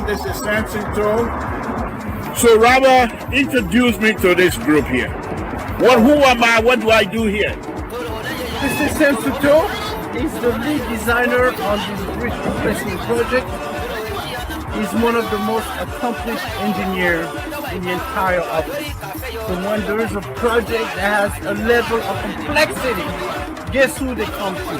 This is Samson too. So Robert, introduce me to this group here. Who am I? What do I do here? This is Samson too. He's the lead designer on this bridge replacement project. He's one of the most accomplished engineers in the entire office. So when there is a project that has a level of complexity, guess who they come to?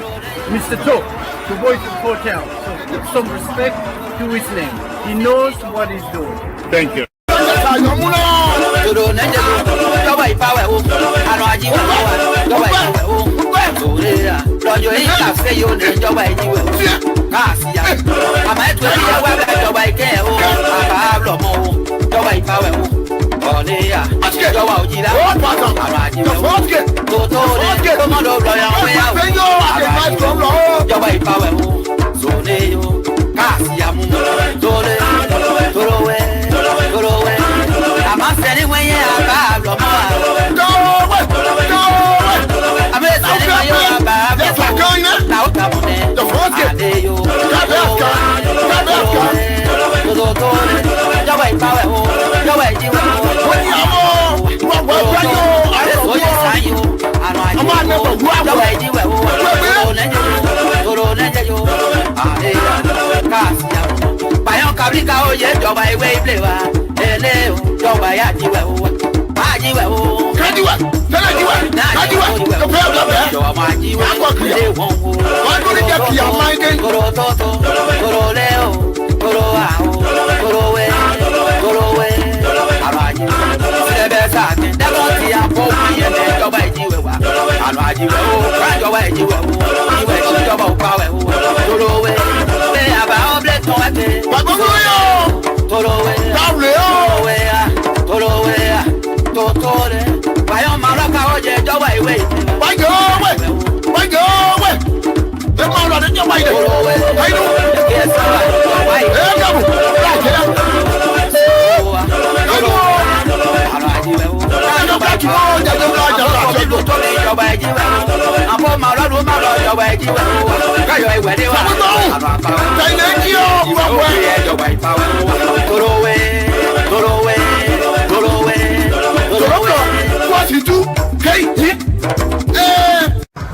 Mr. To, the voice of hotel. So give some respect to his name. He knows what he's doing. Thank you.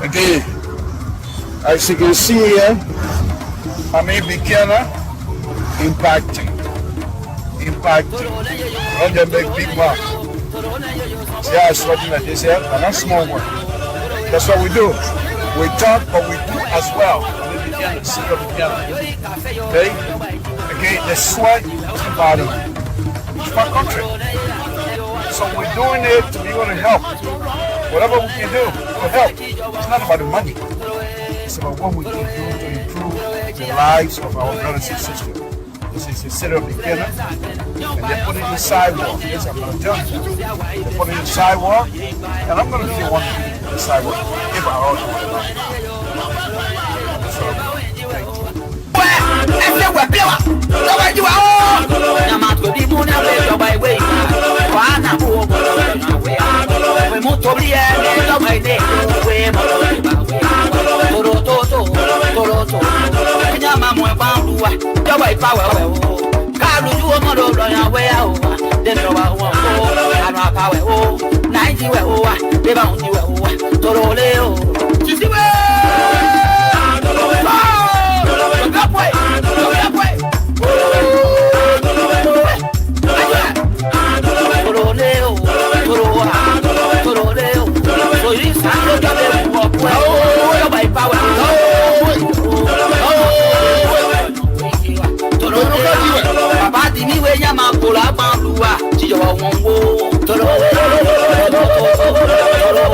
Okay, as you can see here, I'm a beginner impacting on the big mark. See how it's working like this here, and that's small one. That's what we do. We talk, but we do as well. The beginner, see your beginner. Okay? Again, the sweat is the body. It's my country. So we're doing it to be able to help. Whatever we can do to help. It's not about the money. It's about what we can do to improve the lives of our brothers and sisters. This is the city of beginner, and they put it in the sidewalk. Yes, I'm going to tell you. They put it in the sidewalk, and I'm going to be the one in the sidewalk if I also want to. So, thank you. Toro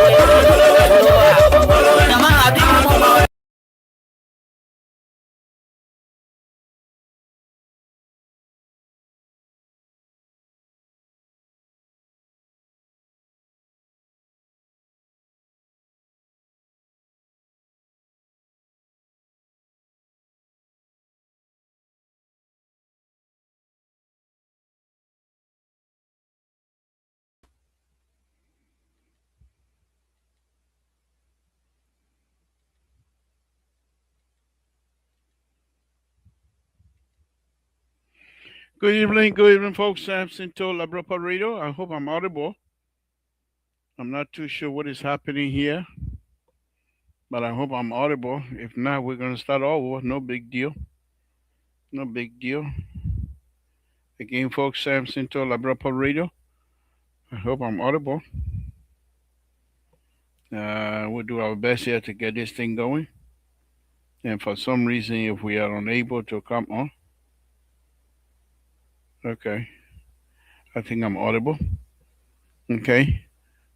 Good evening, folks. Samson to Labropa Radio. I hope I'm audible. I'm not too sure what is happening here, but I hope I'm audible. If not, we're going to start all over. No big deal. No big deal. Again, folks, Samson to Labropa Radio. I hope I'm audible. We'll do our best here to get this thing going. And for some reason, if we are unable to come on, okay, I think I'm audible. Okay,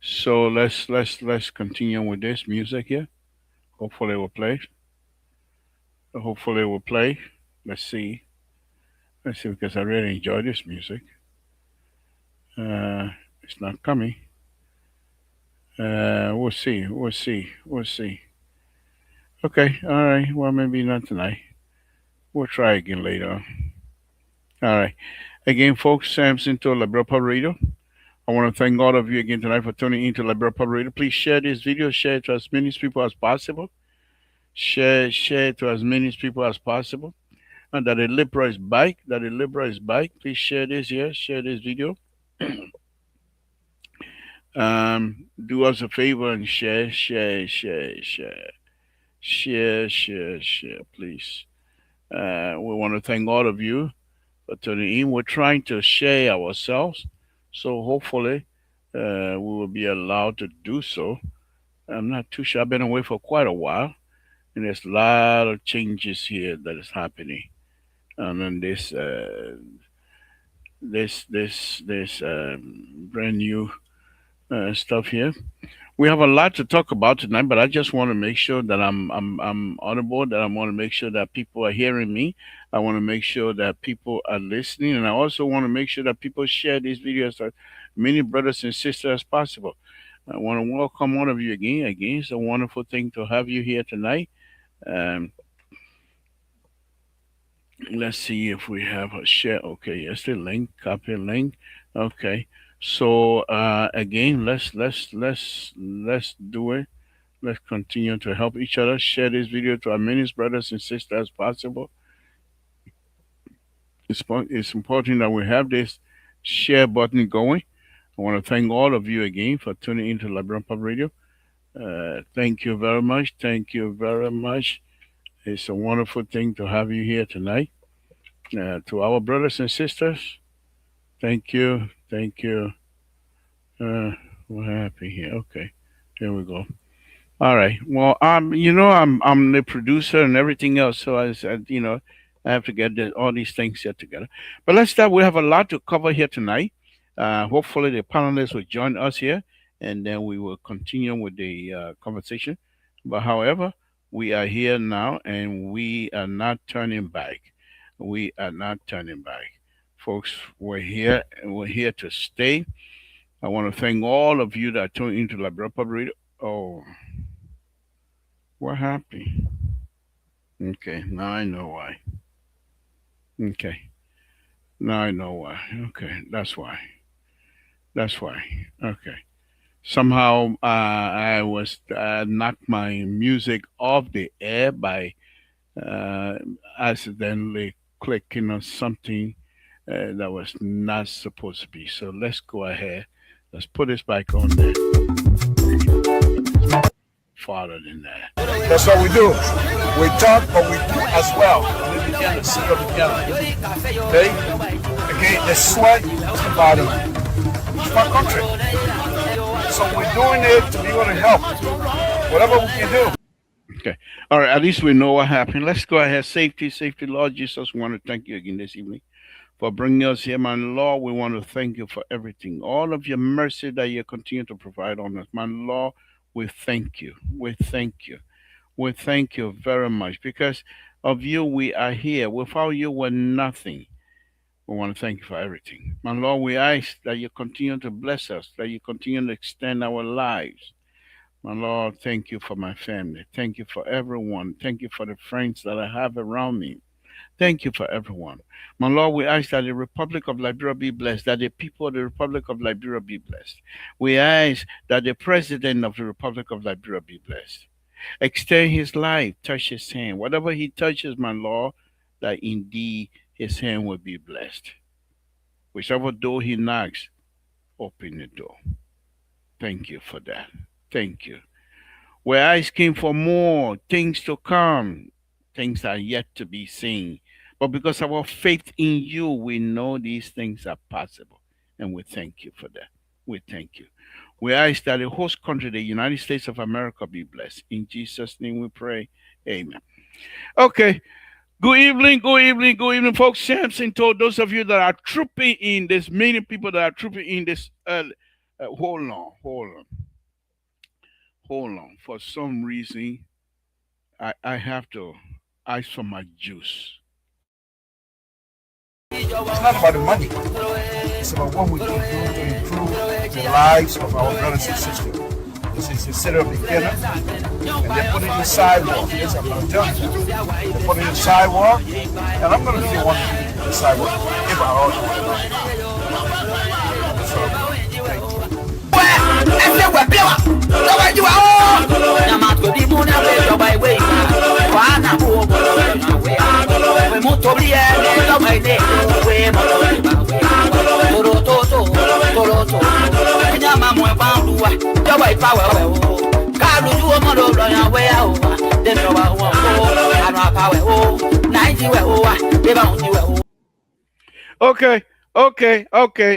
so let's continue with this music here. Hopefully, it will play. Hopefully, it will play. Let's see. Let's see, because I really enjoy this music. Uh, it's not coming. We'll see. We'll see. We'll see. Okay. All right. Well, maybe not tonight. We'll try again later. All right. Again, folks, Samson to Labropa Radio. I want to thank all of you again tonight for tuning into Labropa Radio. Please share this video. Share it to as many people as possible. Share it to as many people as possible. And that a Libra is bike. That a Libra is bike. Please share this here. Share this video. Do us a favor and share, please. We want to thank all of you for tuning in. We're trying to share ourselves, so hopefully we will be allowed to do so. I'm not too sure. I've been away for quite a while, and there's a lot of changes here that is happening. And then this brand new stuff here. We have a lot to talk about tonight, but I just want to make sure that I'm audible. That I want to make sure that people are hearing me. I want to make sure that people are listening, and I also want to make sure that people share these videos to many brothers and sisters as possible. I want to welcome all of you again. Again, it's a wonderful thing to have you here tonight. Um, let's see if we have a share. Okay, yes, the link, copy link. Okay, so again, let's do it. Let's continue to help each other. Share this video to as many brothers and sisters as possible. It's important that we have this share button going. I want to thank all of you again for tuning into Labron Pub Radio. Thank you very much. Thank you very much. It's a wonderful thing to have you here tonight. To our brothers and sisters, thank you. Thank you. What happened here? Okay, here we go. All right. Well, I'm the producer and everything else, so I said, I have to get all these things here together. But let's start. We have a lot to cover here tonight. Hopefully, the panelists will join us here, and then we will continue with the conversation. But however, we are here now, and we are not turning back. We are not turning back, folks. We're here, and we're here to stay. I want to thank all of you that tuned into La Brepa Radio. Oh, what happened? Okay, now I know why. Okay, now I know why. Okay, that's why. That's why. Okay. Somehow I was knocked my music off the air by uh, accidentally clicking on something that was not supposed to be. So let's go ahead. Let's put this back on there. Farther than that. That's what we do. We talk, but we do as well. Okay? Okay, the sweat is the bottom. It's my country. So we're doing it to be able to help. Whatever we can do. Okay. All right. At least we know what happened. Let's go ahead. Safety, Lord Jesus. We want to thank you again this evening for bringing us here, my Lord. We want to thank you for everything, all of your mercy that you continue to provide on us, my Lord. We thank you. We thank you. We thank you very much because of you. We are here. Without you, we're nothing. We want to thank you for everything, my Lord. We ask that you continue to bless us, that you continue to extend our lives. My Lord, thank you for my family. Thank you for everyone. Thank you for the friends that I have around me. Thank you for everyone. My Lord, we ask that the Republic of Liberia be blessed, that the people of the Republic of Liberia be blessed. We ask that the President of the Republic of Liberia be blessed. Extend his life, touch his hand. Whatever he touches, my Lord, that indeed his hand will be blessed. Whichever door he knocks, open the door. Thank you for that. Thank you. We're asking for more things to come, things are yet to be seen. But because of our faith in you, we know these things are possible. And we thank you for that. We thank you. We ask that the host country, the United States of America, be blessed. In Jesus' name we pray. Amen. Okay. Good evening, good evening, good evening, folks. Samson told those of you that are trooping in, there's many people that are trooping in this. Hold on. For some reason, I have to ask for my juice. It's not about the money. It's about what we can do to improve the lives of our brothers and sisters. This is instead of beginner, and they put it in the sidewalk. Yes, I'm going to tell you. They put it in the sidewalk, and I'm going to be one in the sidewalk if I ought to. So, thank you.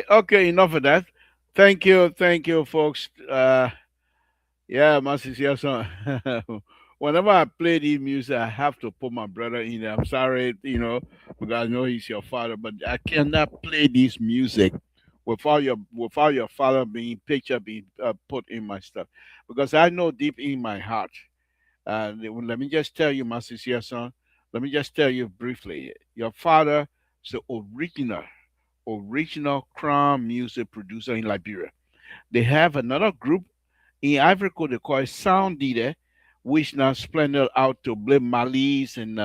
Okay. Enough of that. Thank you, folks. Yeah, my sister. Son. Whenever I play this music, I have to put my brother in there. I'm sorry, because I know he's your father, but I cannot play this music without your father being picture being put in my stuff, because I know deep in my heart. Let me just tell you, my sincere son. Let me just tell you briefly. Your father is the original crown music producer in Liberia. They have another group in Ivory Coast, they call it Sound Leader, which now splendid out to blame Malis and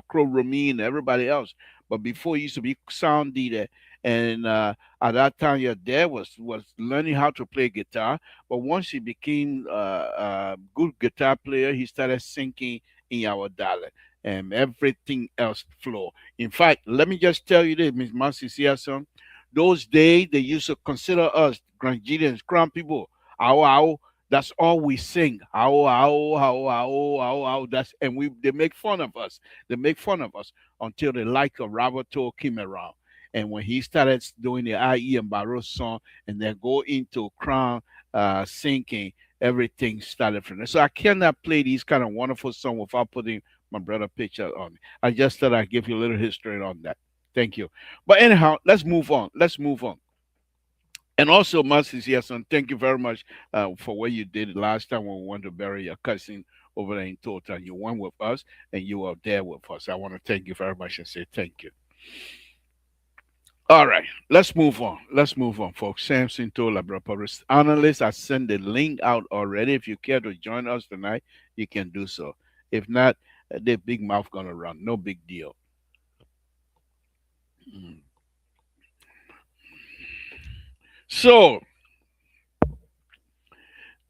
Crow Rumi and everybody else. But before it used to be Sound Leader. And at that time, your dad was learning how to play guitar. But once he became a good guitar player, he started singing in our dialect. And everything else flow. In fact, let me just tell you this, Miss Marcy Siason. Those days, they used to consider us Granadians, crown people. Ow, ow. That's all we sing. Ow, ow, ow, ow, ow, ow. That's and we they make fun of us. They make fun of us until the like of Roberto came around. And when he started doing the IE and Barrow song and then go into crown singing, everything started from there. So I cannot play these kind of wonderful songs without putting my brother picture on it. I just thought I'd give you a little history on that. Thank you. But anyhow, let's move on. Let's move on. And also, Master Siason, thank you very much for what you did last time when we went to bury your cousin over there in Tota. You went with us and you were there with us. I want to thank you very much and say thank you. All right, let's move on. Let's move on, folks. Samson told Laboratories Analyst, I sent the link out already. If you care to join us tonight, you can do so. If not, the big mouth gonna run. No big deal. Mm. So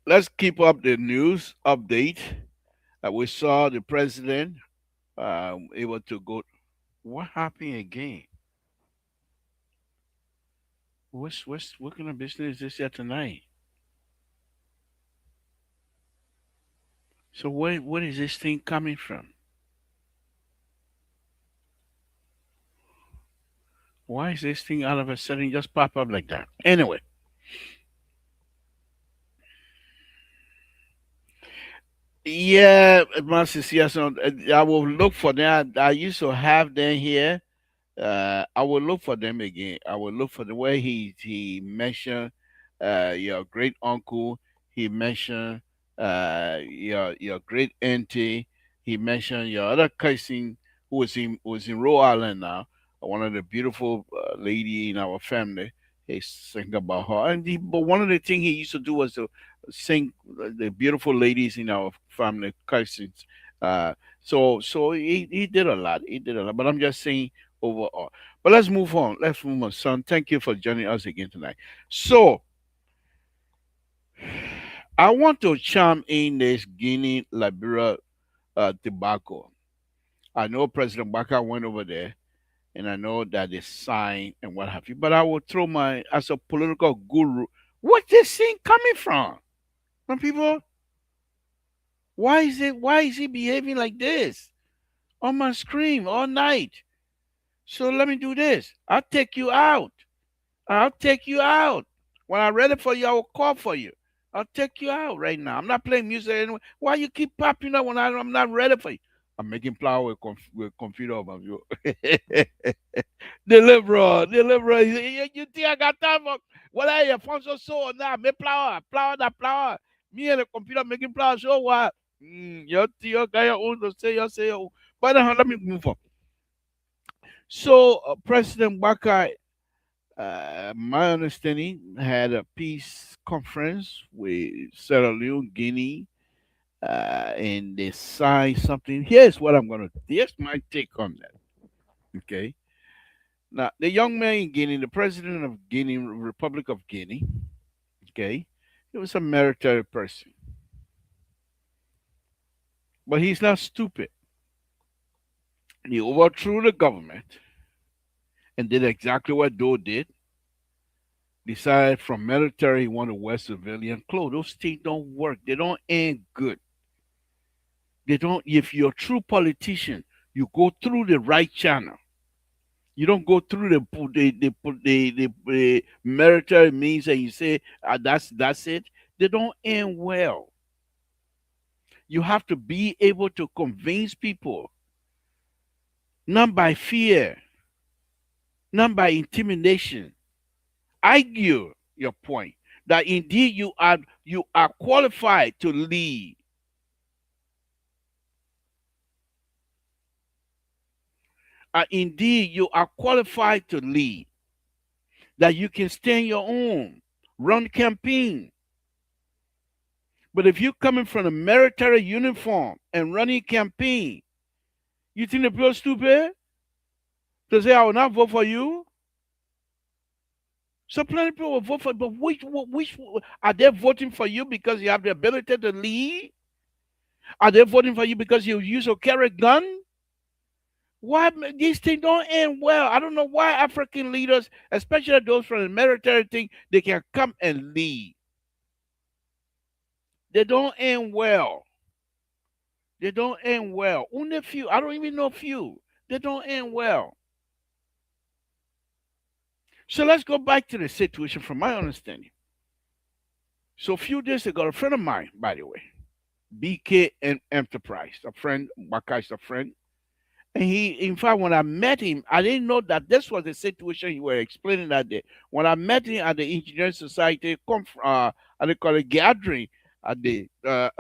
let's keep up the news update. We saw the president able to go. What happened again? What kind of business is this here tonight? So where is this thing coming from? Why is this thing all of a sudden just pop up like that? Anyway, yeah, Master, yes, I will look for that. I used to have them here. I will look for them again. I will look for the way he mentioned your great uncle. He mentioned your great auntie. He mentioned your other cousin who was in Rhode Island now. One of the beautiful lady in our family. He sang about her, but one of the things he used to do was to sing the beautiful ladies in our family cousins. So he did a lot. He did a lot. But I'm just saying overall. But let's move on. Let's move on, son. Thank you for joining us again tonight. So I want to chime in this Guinea Liberia tobacco. I know President Baka went over there and I know that it's signed and what have you. But I will throw my as a political guru. What's this thing coming from? Some people, why is he behaving like this on my screen all night? So let me do this. I'll take you out. I'll take you out. When I'm ready for you, I will call for you. I'll take you out right now. I'm not playing music anyway. Why you keep popping up when I'm not ready for you? I'm making flower with computer of you. Deliverer. You think I got time for what are you? Fonso so now, make flower. Me and the computer making flower. So what? Your guy own to say. But let me move on. So President Baka, my understanding, had a peace conference with Sierra Leone, Guinea, and they signed something. Here's what I'm gonna. Here's my take on that. Okay. Now, the young man in Guinea, the president of Guinea, Republic of Guinea. Okay, he was a military person, but he's not stupid. He overthrew the government and did exactly what Doe did. Decided from military he wanted to wear civilian clothes. Those things don't work. They don't end good. They don't. If you're a true politician, you go through the right channel. You don't go through the military means and you say that's it. They don't end well. You have to be able to convince people, not by fear, not by intimidation. Argue your point that indeed you are qualified to lead. Indeed you are qualified to lead. That you can stand your own, run campaign. But if you're coming from a military uniform and running campaign, you think the people are stupid to say I will not vote for you? So plenty of people will vote for, but which are they voting for you because you have the ability to lead? Are they voting for you because you use or carry a gun? Why these things don't end well? I don't know why African leaders, especially those from the military thing, they can come and lead. They don't end well. They don't end well. Only a few. I don't even know few. They don't end well. So let's go back to the situation from my understanding. So a few days ago, a friend of mine, by the way, BK and Enterprise, a friend, Bakai's a friend. And he, in fact, when I met him, I didn't know that this was the situation you were explaining that day. When I met him at the Engineering Society, they call it gathering at the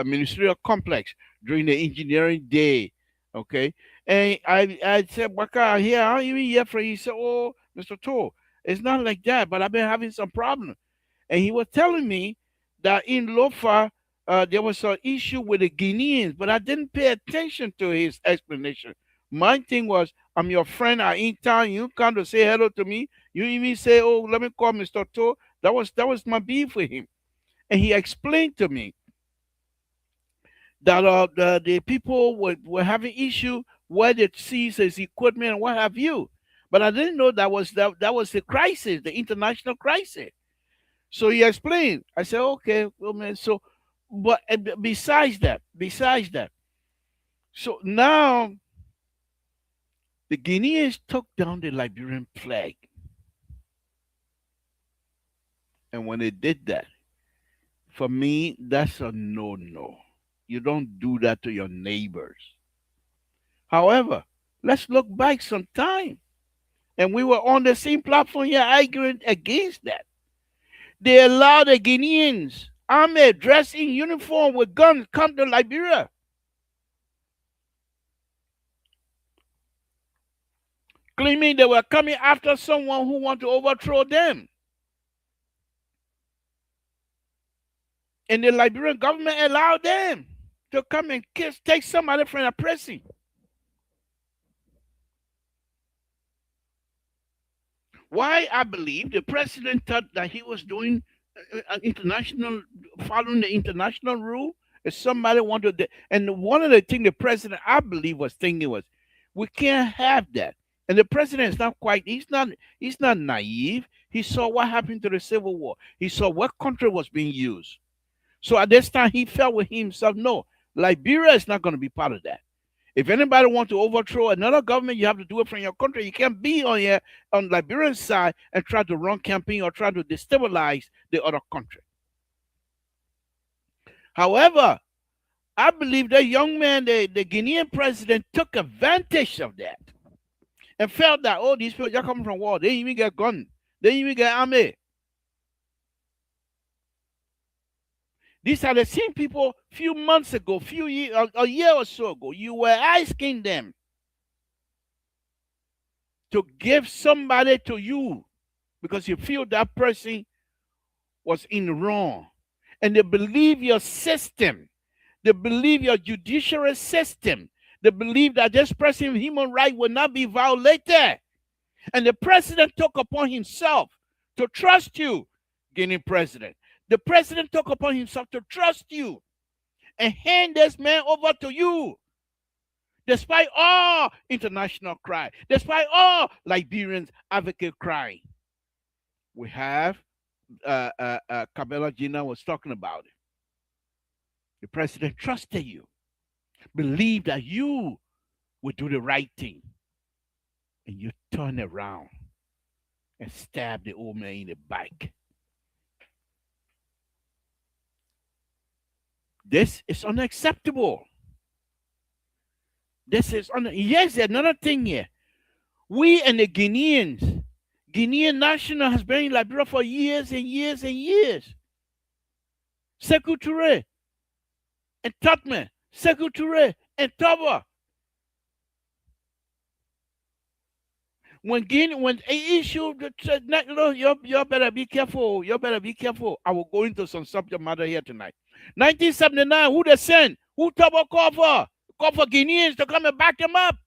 ministerial complex during the engineering day. Okay. And I said, Baka, here, how you hear from you? He said, oh, Mr. To, it's not like that, but I've been having some problems. And he was telling me that in Lofa, there was an issue with the Guineans, but I didn't pay attention to his explanation. My thing was, I'm your friend. I'm in town. You come to say hello to me. You even say, "Oh, let me call Mr. To." That was my beef with him, and he explained to me that the people were having issue where they seize his equipment and what have you. But I didn't know that was the crisis, the international crisis. So he explained. I said, "Okay, well, man." So, but besides that, so now the Guineans took down the Liberian flag. And when they did that, for me, that's a no no. You don't do that to your neighbors. However, let's look back some time. And we were on the same platform here arguing against that. They allowed the Guineans, army dressed in uniform with guns, come to Liberia, claiming they were coming after someone who wanted to overthrow them. And the Liberian government allowed them to come and take somebody from the prison. Why I believe the president thought that he was doing an international, following the international rule. If somebody wanted to, and one of the things the president I believe was thinking was, we can't have that. And the president is not quite, he's not naive. He saw what happened to the Civil War. He saw what country was being used. So at this time, he felt with himself, no, Liberia is not going to be part of that. If anybody wants to overthrow another government, you have to do it from your country. You can't be on here on Liberian side and try to run campaign or try to destabilize the other country. However, I believe that young man, the Guinean president, took advantage of that and felt that, oh, these people are coming from war. They didn't even get gun. They didn't even get army. These are the same people few months ago, few years, a year or so ago, you were asking them to give somebody to you because you feel that person was in wrong. And they believe your system. They believe your judiciary system. They believe that this person's human right will not be violated. And the president took upon himself to trust you, Guinea president. The president took upon himself to trust you and hand this man over to you. Despite all international cry, despite all Liberians advocate crying. We have Kabela Gina was talking about it. The president trusted you, believed that you would do the right thing, and you turn around and stab the old man in the back. This is unacceptable. Yes, another thing here. We and the Guinean national has been in Liberia for years and years and years. Sekou Touré and Totman, Sekou Touré and Toba. When issue, you better be careful. You better be careful. I will go into some subject matter here tonight. 1979, who they sent? Who Toba called for? Called for Guineans to come and back them up.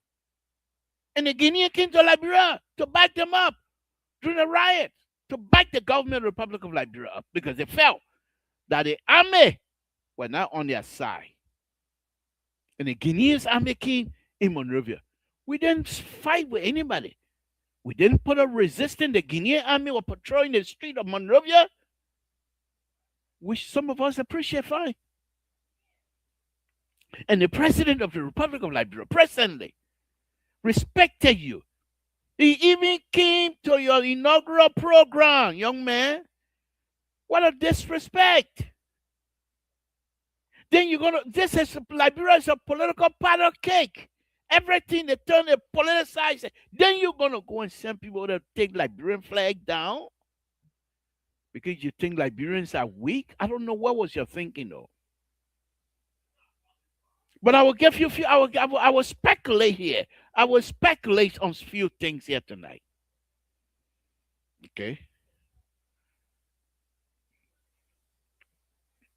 And the Guinean came to Liberia to back them up during the riot, to back the government of the Republic of Liberia up because they felt that the army were not on their side. And the Guineans army came in Monrovia. We didn't fight with anybody. We didn't put up resistance. The Guinean army were patrolling the street of Monrovia, which some of us appreciate fine. And the president of the Republic of Liberia, presently, respected you. He even came to your inaugural program, young man. What a disrespect. Then you're going to, this is, Liberia is a political powder cake. Everything they turn it politicized. Then you're going to go and send people to take Liberian flag down? Because you think Liberians are weak? I don't know what was your thinking though. But I will give you a few, I will speculate here. I will speculate on a few things here tonight. Okay.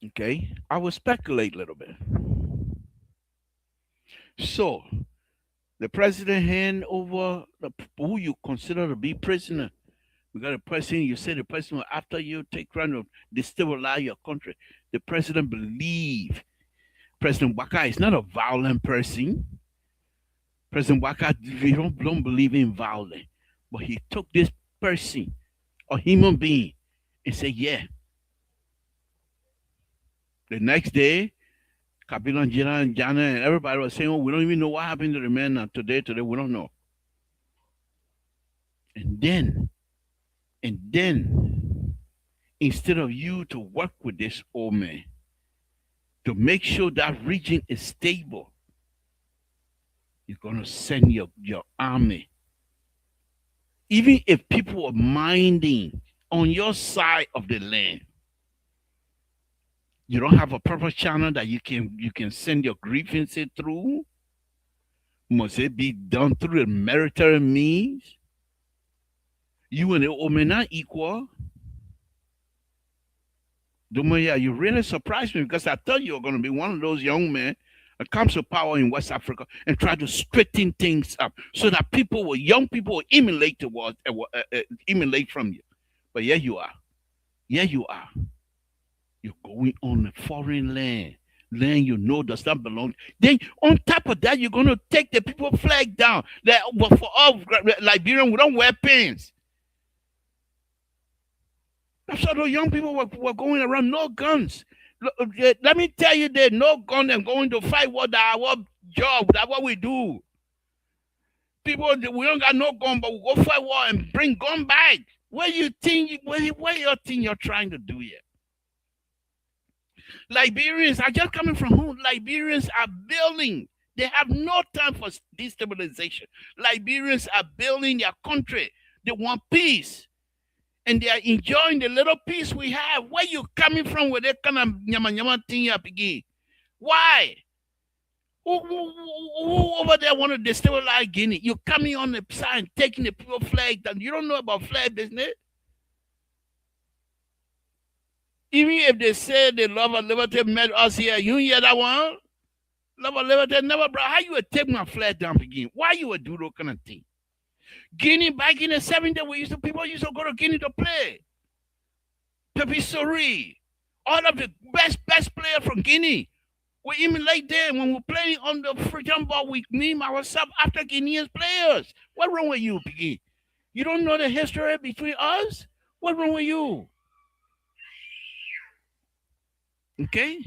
Okay. I will speculate a little bit. So, the president hand over who you consider to be prisoner. We got a president, you say the president after you take trying to destabilize your country. The president believe President Waka is not a violent person. President Waka don't believe in violence. But he took this person, a human being, and said, yeah. The next day, Kabila, Jana, and everybody was saying, oh, we don't even know what happened to the man now. Today, we don't know. And then, instead of you to work with this old man, to make sure that region is stable, you're going to send your army. Even if people are minding on your side of the land, you don't have a proper channel that you can send your grievances through. Must it be done through the military means? You and the old man are equal. Dumaya, you really surprised me because I thought you were going to be one of those young men that comes to power in West Africa and try to straighten things up so that young people will emulate emulate from you. But here you are. Here you are. You're going on a foreign land, land you know does not belong. Then on top of that, you're going to take the people flag down. That but for all Liberian, we don't wear pins. That's why those young people were going around no guns. Let me tell you, there's no gun and going to fight. What our job? That's what we do. People, we don't got no gun, but we go fight war and bring gun back. What you think? What you think you're trying to do here? Liberians are just coming from home. Liberians are building. They have no time for destabilization. Liberians are building their country. They want peace. And they are enjoying the little peace we have. Where you coming from with that kind of nyama thing you begin? Why? Who over there want to destabilize Guinea? You coming on the side taking the people flag down. You don't know about flag business? Even if they say the love of liberty met us here, you hear that one? Love of liberty never brought. How you would take my flag down begin? Why you would do that kind of thing? Guinea back in the 70s, people used to go to Guinea to play. Pepe Sori, all of the best players from Guinea. We even like them when we're playing on the freaking ball, we name ourselves after Guinean players. What wrong with you, Piggy? You don't know the history between us? What wrong with you? Okay?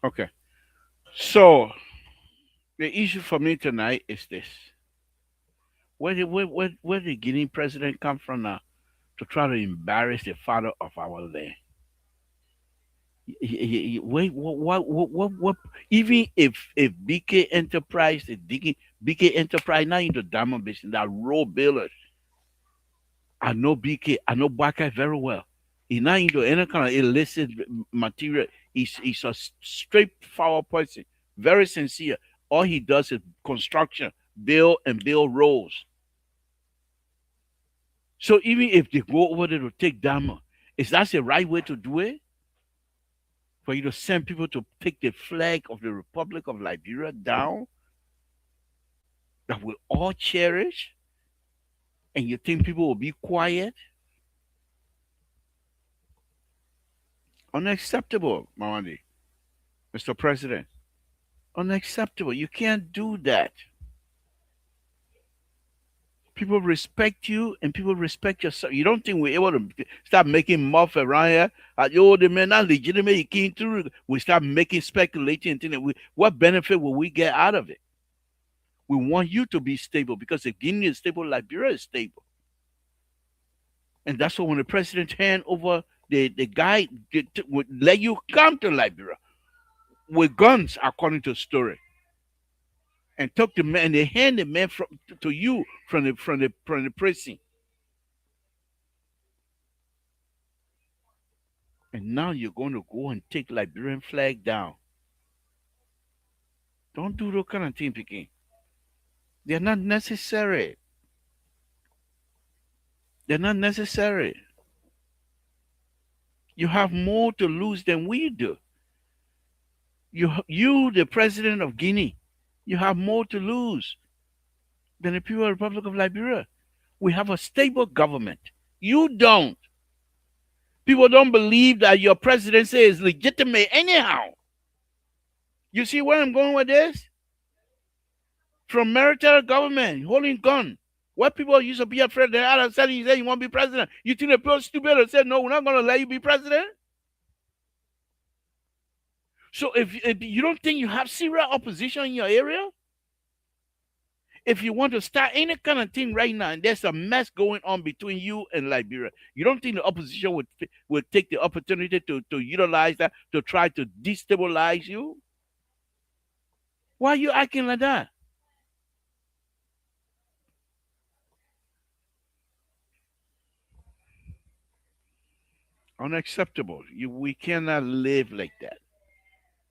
Okay. So the issue for me tonight is this. Where did Guinea president come from now to try to embarrass the father of our land? Wait, what? Even if BK Enterprise, the BK Enterprise now into diamond business, that road builders, I know BK, I know Baka very well. He not into any kind of illicit material. He's a straightforward person, very sincere. All he does is construction, build roads. So even if they go over there to take diamond, is that the right way to do it? For you to send people to take the flag of the Republic of Liberia down that we all cherish, and you think people will be quiet? Unacceptable, Mawandi, Mr. President. Unacceptable. You can't do that. People respect you and people respect yourself. You don't think we're able to start making muff around here? Yo, the man not legitimate. He came through. We start making speculation and thinking, what benefit will we get out of it? We want you to be stable because if Guinea is stable, Liberia is stable. And that's why when the president hand over the guy would let you come to Liberia with guns, according to the story, and took the man, they hand the man to you from the prison. And now you're going to go and take Liberian flag down. Don't do those kind of things, Peking. They're not necessary. They're not necessary. You have more to lose than we do. You, the president of Guinea, you have more to lose than the People Republic of Liberia. We have a stable government. You don't. People don't believe that your presidency is legitimate anyhow. You see where I'm going with this? From military government holding gun. What people used to be afraid that out of sudden you say you want to be president. You think the people stupid and said, no, we're not going to let you be president? So if you don't think you have serious opposition in your area, if you want to start any kind of thing right now, and there's a mess going on between you and Liberia, you don't think the opposition would take the opportunity to utilize that to try to destabilize you? Why are you acting like that? Unacceptable. We cannot live like that.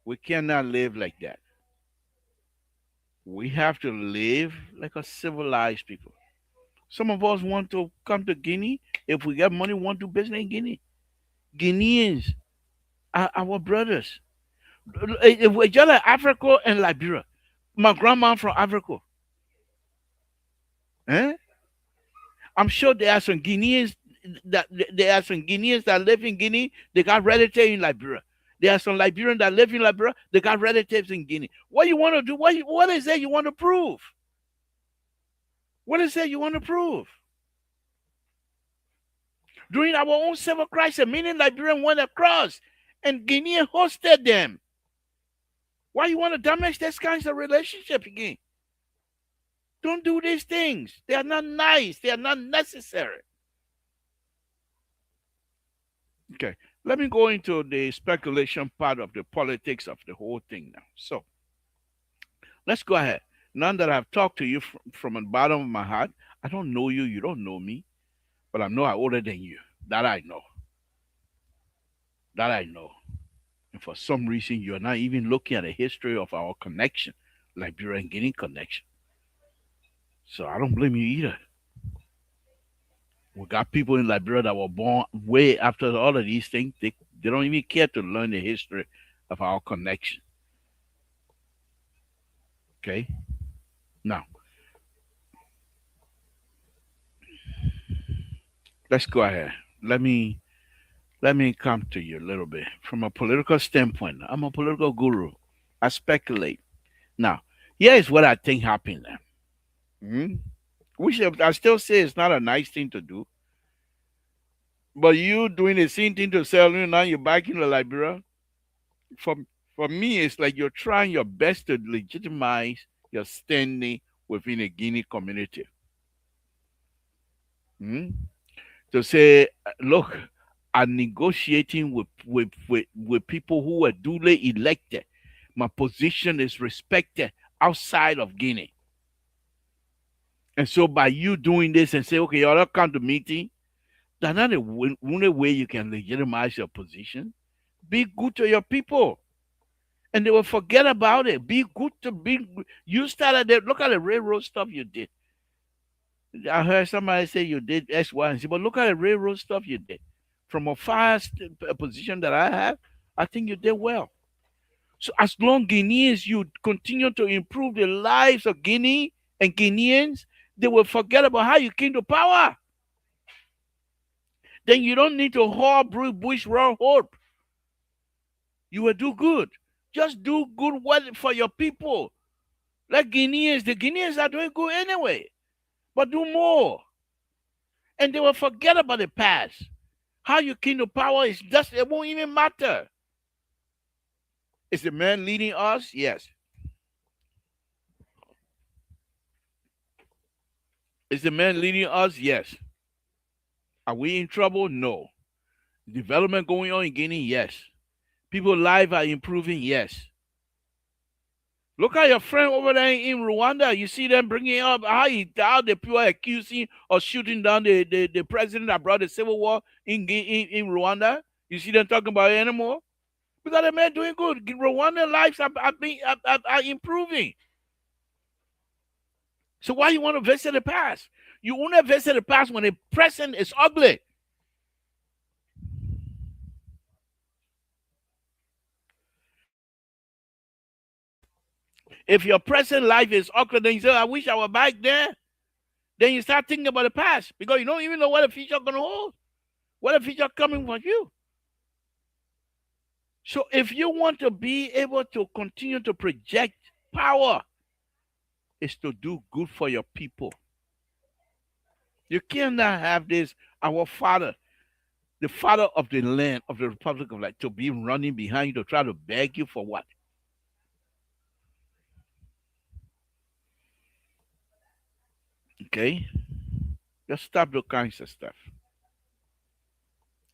We cannot live like that. We have to live like a civilized people. Some of us want to come to Guinea. If we get money, want to do business in Guinea. Guineans are our brothers. If we're just like Africa and Liberia. My grandma from Africa. Eh? I'm sure there are some Guineans that live in Guinea. They got relatives in Liberia. There are some Liberians that live in Liberia. They got relatives in Guinea. What you want to do? What is that you want to prove? What is that you want to prove? During our own civil crisis, many Liberians went across and Guinea hosted them. Why you want to damage this kinds of relationship again? Don't do these things. They are not nice. They are not necessary. Okay, let me go into the speculation part of the politics of the whole thing now. So let's go ahead. Now that I've talked to you from the bottom of my heart, I don't know you, you don't know me, but I know I'm older than you. That I know. That I know. And for some reason, you're not even looking at the history of our connection, Liberia and Guinea connection. So I don't blame you either. We got people in Liberia that were born way after all of these things. They don't even care to learn the history of our connection. Okay? Now, let's go ahead. Let me come to you a little bit from a political standpoint. I'm a political guru. I speculate. Now, here is what I think happened there. Mhm. Which I still say it's not a nice thing to do. But you doing the same thing to sell you now you're back in the Liberia. For for me, it's like you're trying your best to legitimize your standing within a Guinea community. Mhm. To say, look, I'm negotiating with people who were duly elected. My position is respected outside of Guinea. And so by you doing this and say, okay, y'all come to meeting, that's not the only way you can legitimize your position. Be good to your people. And they will forget about it. Be good to be. You started there. Look at the railroad stuff you did. I heard somebody say you did X, Y, and Z, but look at the railroad stuff you did. From a position that I have, I think you did well. So as long Guineans you continue to improve the lives of Guinea and Guineans, they will forget about how you came to power. Then you don't need to hold bush raw hope. You will do good. Just do good work for your people. Like Guineans, the Guineans are doing good anyway, but do more. And they will forget about the past. How you came to power is just, it won't even matter. Is the man leading us? Yes. Is the man leading us? Yes. Are we in trouble? No. Development going on in Guinea? Yes. People's lives are improving? Yes. Look at your friend over there in Rwanda. You see them bringing up how the people are accusing or shooting down the president that brought the civil war in Rwanda. You see them talking about it anymore? Because the men doing good. Rwandan lives are improving. So why you want to visit the past? You want to visit the past when the present is ugly. If your present life is ugly, then you say, I wish I were back there. Then you start thinking about the past because you don't even know what the future is going to hold. What the future coming for you. So if you want to be able to continue to project power, is to do good for your people. You cannot have this, our father, the father of the land of the Republic of Liberia to be running behind you to try to beg you for what? Okay? Just stop those kinds of stuff.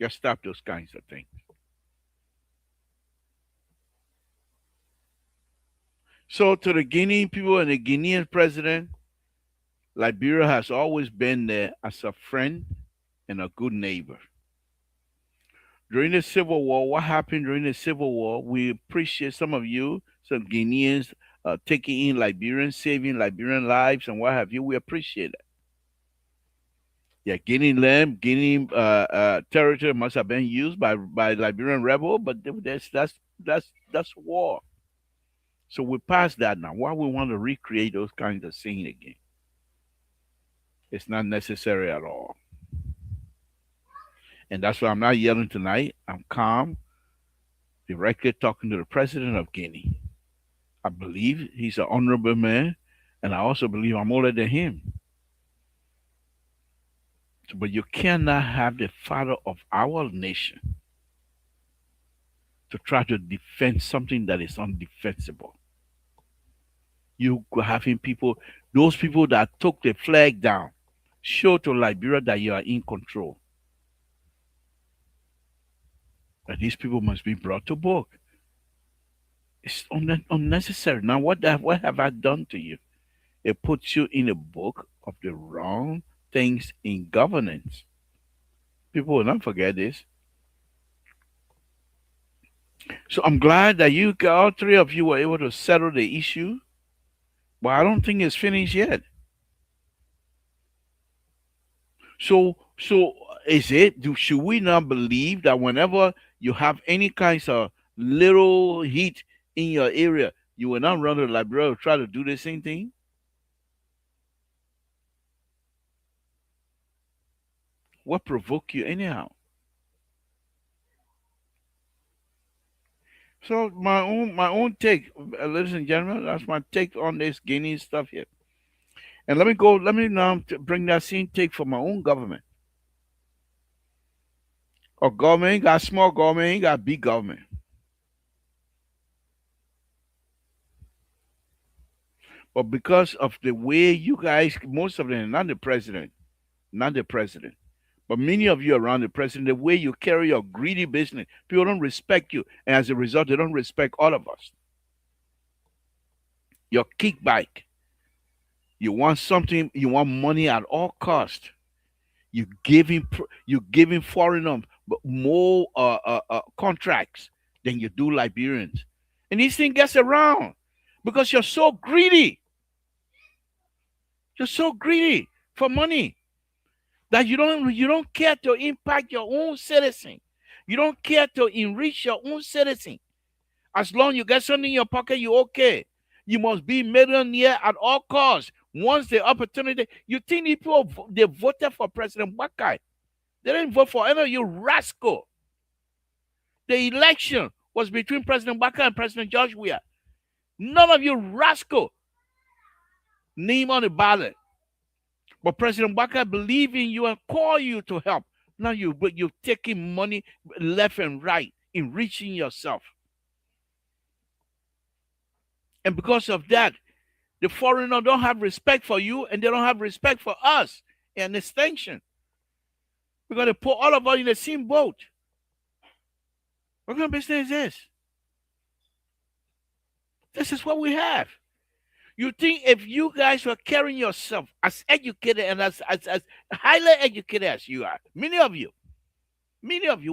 Just stop those kinds of things. So to the Guinean people and the Guinean president, Liberia has always been there as a friend and a good neighbor. During the Civil War, what happened during the Civil War? We appreciate some of you, some Guineans, taking in Liberians, saving Liberian lives, and what have you. We appreciate it. Yeah, Guinean land, Guinean territory must have been used by Liberian rebel, but that's war. So we passed that now. Why we want to recreate those kinds of things again? It's not necessary at all. And that's why I'm not yelling tonight. I'm calm, directly talking to the president of Guinea. I believe he's an honorable man, and I also believe I'm older than him. But you cannot have the father of our nation to try to defend something that is undefensible. You having people, those people that took the flag down, show to Liberia that you are in control. And these people must be brought to book. It's unnecessary. Now, what have I done to you? It puts you in a book of the wrong things in governance. People will not forget this. So I'm glad that all three of you were able to settle the issue, but I don't think it's finished yet. So is it? Should we not believe that whenever you have any kinds of little heat in your area, you will not run to the library to try to do the same thing? What provoked you anyhow? So my own take, ladies and gentlemen, that's my take on this Guinea stuff here. And let me now bring that same take for my own government. Our government ain't got small government, ain't got big government. But because of the way you guys, most of them, not the president, but many of you around the president, the way you carry your greedy business, people don't respect you. And as a result, they don't respect all of us. Your kickback. You want something, you want money at all cost. You giving foreign more contracts than you do Liberians. And this thing gets around because you're so greedy. You're so greedy for money that you don't care to impact your own citizen. You don't care to enrich your own citizen. As long as you get something in your pocket, you're okay. You must be millionaire at all costs. Once the opportunity, you think people they voted for President Bakai. They didn't vote for any of you rascal. The election was between President Bakai and President George Weah. None of you rascal name on the ballot. But President Bakai believe in you and call you to help. Now you're taking money left and right, enriching yourself. And because of that, the foreigner don't have respect for you and they don't have respect for us in extension. We're going to put all of us in the same boat. What kind of business is this? This is what we have. You think if you guys were carrying yourself as educated and as highly educated as you are, many of you,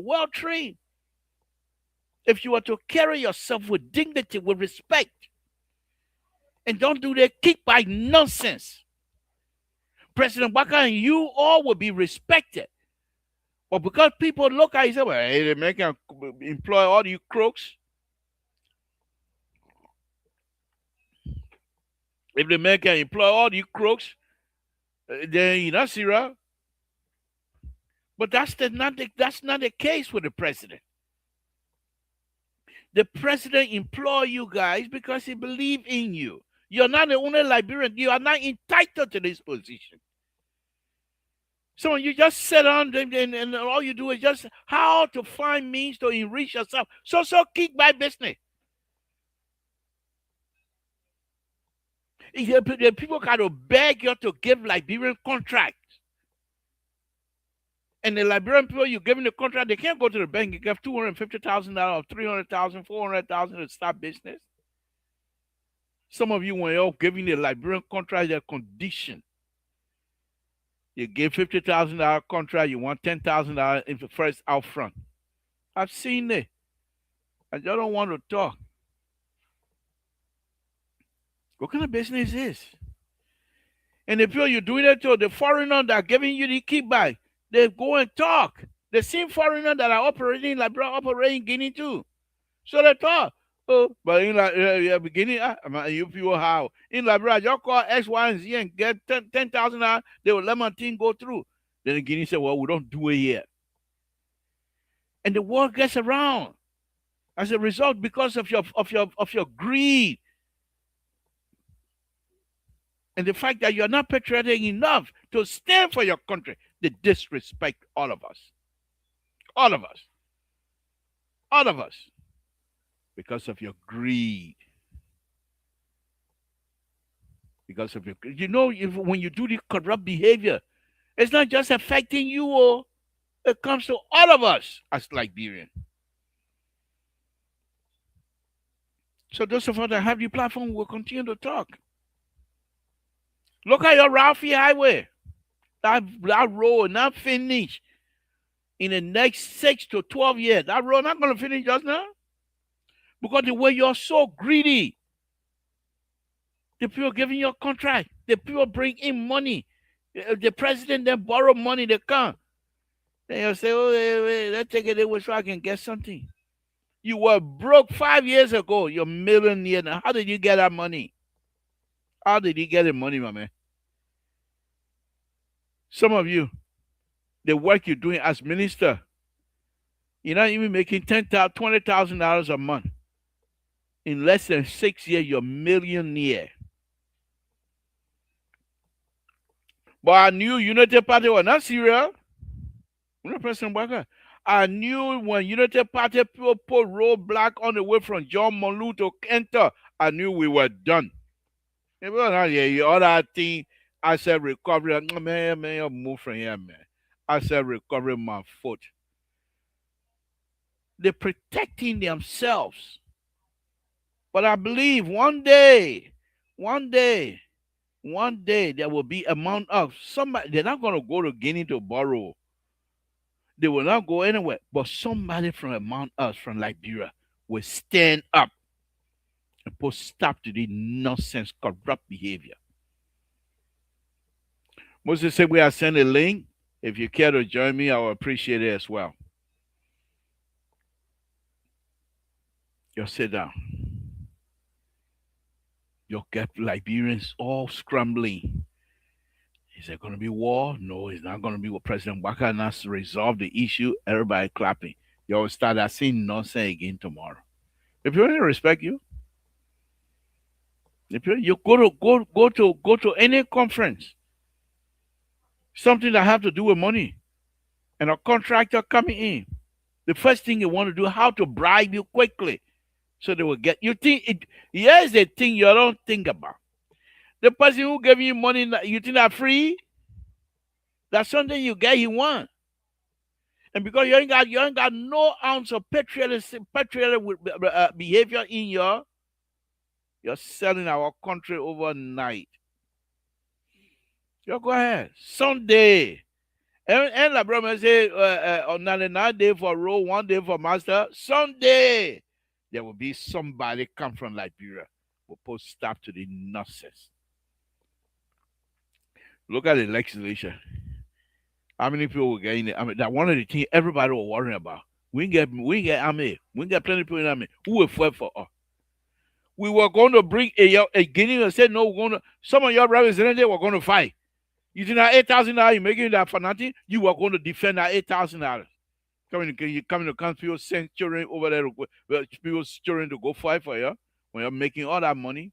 well trained, if you were to carry yourself with dignity, with respect, and don't do that kickback nonsense, President Baka and you all will be respected. But because people look at you and say, well, hey, they make employ all you crooks. If the man can employ all you crooks, then you're not serious. But that's not the case with the president. The president employ you guys because he believes in you. You're not the only Liberian. You are not entitled to this position. So you just sit on and all you do is just how to find means to enrich yourself. So kick by business. The people got to beg you to give Liberian contracts. And the Liberian people you giving the contract, they can't go to the bank and give $250,000 or $300,000, $400,000 to start business. Some of you, when you're giving the Liberian contract, their condition. You give $50,000 contract, you want $10,000 in the first out front. I've seen it. I just don't want to talk. What kind of business is this? And the people you're doing it to, the foreigner that are giving you the kickback, they go and talk. The same foreigner that are operating in Liberia, operating in Guinea too. So they talk. Oh, but in the beginning, you people how? In Liberia, you call X, Y, and Z and get $10,000, they will let my thing go through. Then the Guinea said, well, we don't do it yet. And the world gets around as a result because of your greed. And the fact that you're not patriotic enough to stand for your country, they disrespect all of us. All of us. All of us. Because of your greed. Because of your greed. You know, when you do the corrupt behavior, it's not just affecting you, or it comes to all of us as Liberians. So those of us that have the platform will continue to talk. Look at your Ralphie Highway. That road not finished in the next 6 to 12 years. That road not going to finish just now. Because the way you're so greedy. The people giving you a contract. The people bring in money. The president then borrow money, they come. Then you say, oh, wait, let's take it away so I can get something. You were broke 5 years ago. You're millionaire now. How did you get that money? How did you get the money, my man? Some of you, the work you're doing as minister, you're not even making $10,000, $20,000 a month. In less than 6 years, you're millionaire. But I knew United Party was not serious. President Walker. I knew when United Party people put roadblock on the way from John Monlu to enter, I knew we were done. It was not the other thing. I said recovery. Man, you move from here, man. I said recovery my foot. They're protecting themselves. But I believe one day there will be among us. Somebody, they're not going to go to Guinea to borrow. They will not go anywhere. But somebody from among us, from Liberia, will stand up and put stop to the nonsense, corrupt behavior. Moses said we are sending a link. If you care to join me, I will appreciate it as well. Just sit down. You'll get Liberians all scrambling. Is there going to be war? No, it's not going to be war. President Waka has to resolve the issue. Everybody clapping. You'll start that same nonsense again tomorrow. If you really respect you, if you go to any conference, something that have to do with money, and a contractor coming in, the first thing you want to do, how to bribe you quickly, so they will get. You think it? Here's the thing you don't think about. The person who gave you money, you think that free? That's something you get, you want. And because you ain't got no ounce of patriotic behavior in you're selling our country overnight. You go ahead. Someday. And the brother say on 99 days for row, 1 day for master. Someday there will be somebody come from Liberia will put stop to the nonsense. Look at the legislation. How many people will get in it? I mean, that one of the things everybody was worrying about. We get army. We get plenty of people in army. Who will fight for us? We were going to bring a Guinea and said, no, we're going to, some of your representatives were going to fight. You think that $8,000 you're making that for nothing? You were going to defend that $8,000. Coming to come, people send children over there, people's children to go fight for you when you're making all that money.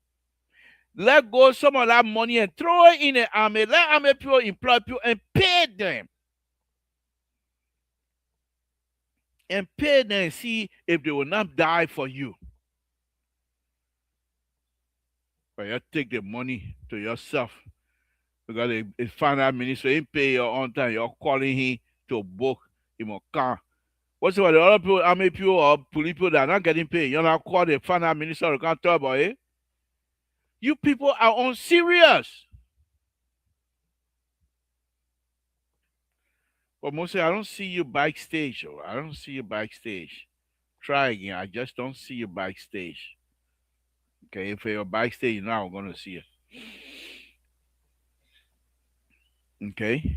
Let go some of that money and throw it in the army. Let army people employ people and pay them. and pay them and see if they will not die for you. But you take the money to yourself because it's finance minister. He pay you on time. You're calling him to book him a car. What's the other people, army people or police people that are not getting paid? You're not call the finance minister to come talk about it. You people are on serious. But mostly, I don't see you backstage. Oh, I don't see you backstage. Try again. I just don't see you backstage. Okay, if you're backstage now, I'm gonna see you. Okay.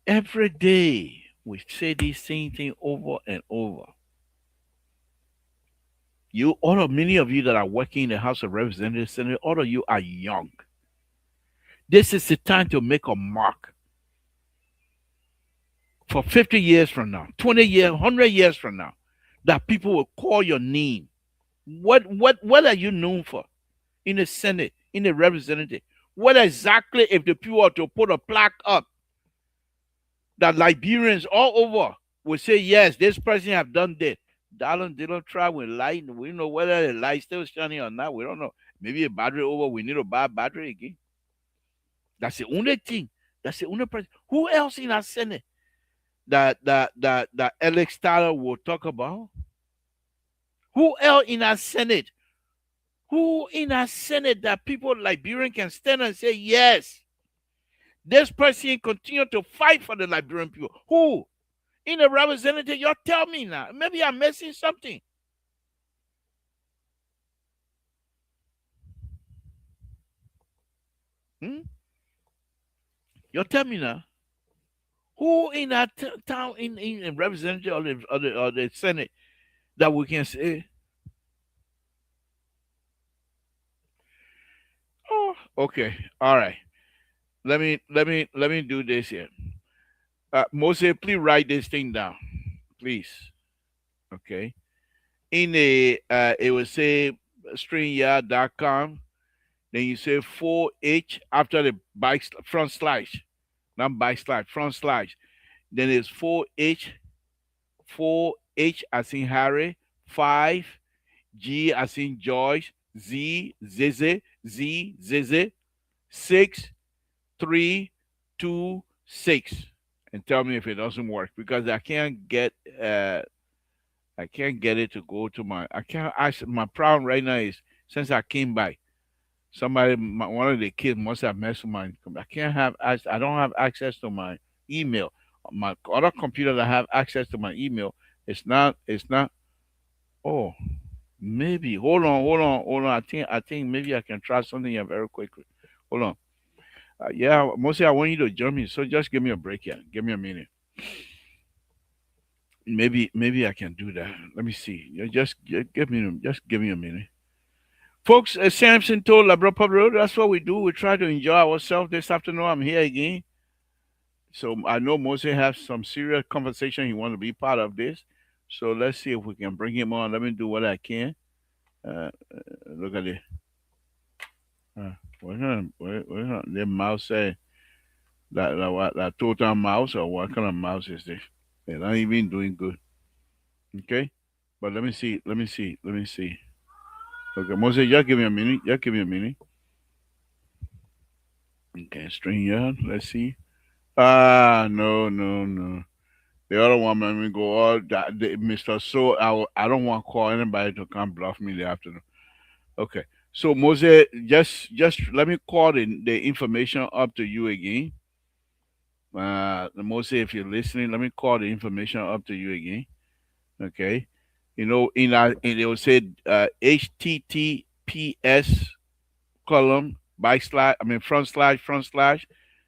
Every day we say the same thing over and over. Many of you that are working in the House of Representatives, Senate, all of you are young. This is the time to make a mark for 50 years from now, 20 years, 100 years from now, that people will call your name. What are you known for in the Senate, in the representative? What exactly if the people are to put a plaque up that Liberians all over will say, yes, this person have done this. Darling, they don't try with light. We don't know whether the light still shining or not. We don't know. Maybe a battery over. We need to buy a battery again. That's the only thing. That's the only person. Who else in our Senate that Alex Tyler will talk about? Who else in our Senate? Who in our Senate that people Liberian can stand and say, yes, this person continue to fight for the Liberian people? Who? In a representative, you tell me now. Maybe I'm missing something. Hmm? You tell me now. Who in that town, in a representative or the Senate that we can say, oh, okay, all right. Let me do this here. Moses, please write this thing down, please. Okay. In a it will say StreamYard.com. Then you say 4H after the front slash, not back slash, front slash. Then it's 4H as in Harry, 5G as in George, Z, 6326. And tell me if it doesn't work because uh I can't get it to go to my. I can't. My problem right now is since I came back, one of the kids must have messed with my. I can't have. I don't have access to my email. My other computer that have access to my email. It's not. It's not. Oh, maybe. Hold on. I think maybe I can try something here very quickly. Hold on. Yeah, mostly I want you to join me. So just give me a break here. Give me a minute. Maybe I can do that. Let me see. Give me a minute. Folks, as Samson told La Pablo, that's what we do. We try to enjoy ourselves this afternoon. I'm here again. So I know Moses has some serious conversation. He wants to be part of this. So let's see if we can bring him on. Let me do what I can. Look at it. The mouse say that total mouse or what kind of mouse is this? They're not even doing good. Okay. But let me see. Okay, Moses, just give me a minute. Okay, StreamYard. Let's see. No. The other one, let me go. All that, Mr. So, I don't want to call anybody to come bluff me in the afternoon. Okay. So, Moses, just let me call the information up to you again. Moses, if you're listening, let me call the information up to you again. Okay. It will say HTTPS column front slash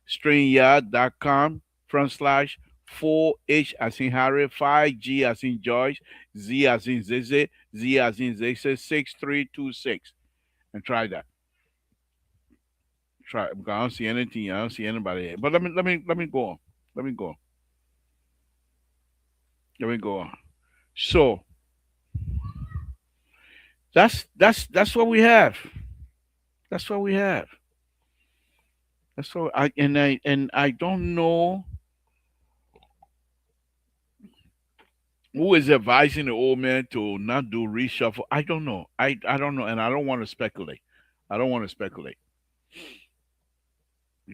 StreamYard.com /4H as in Harry, 5G as in George, Z as in Z as in Zese, 6326. And try that. Try because I don't see anything, I don't see anybody here. But let me go on. Let me go on. Let me go on. So that's what we have. That's what we have. That's what I don't know. Who is advising the old man to not do reshuffle? I don't know. I don't know, and I don't want to speculate. I don't want to speculate.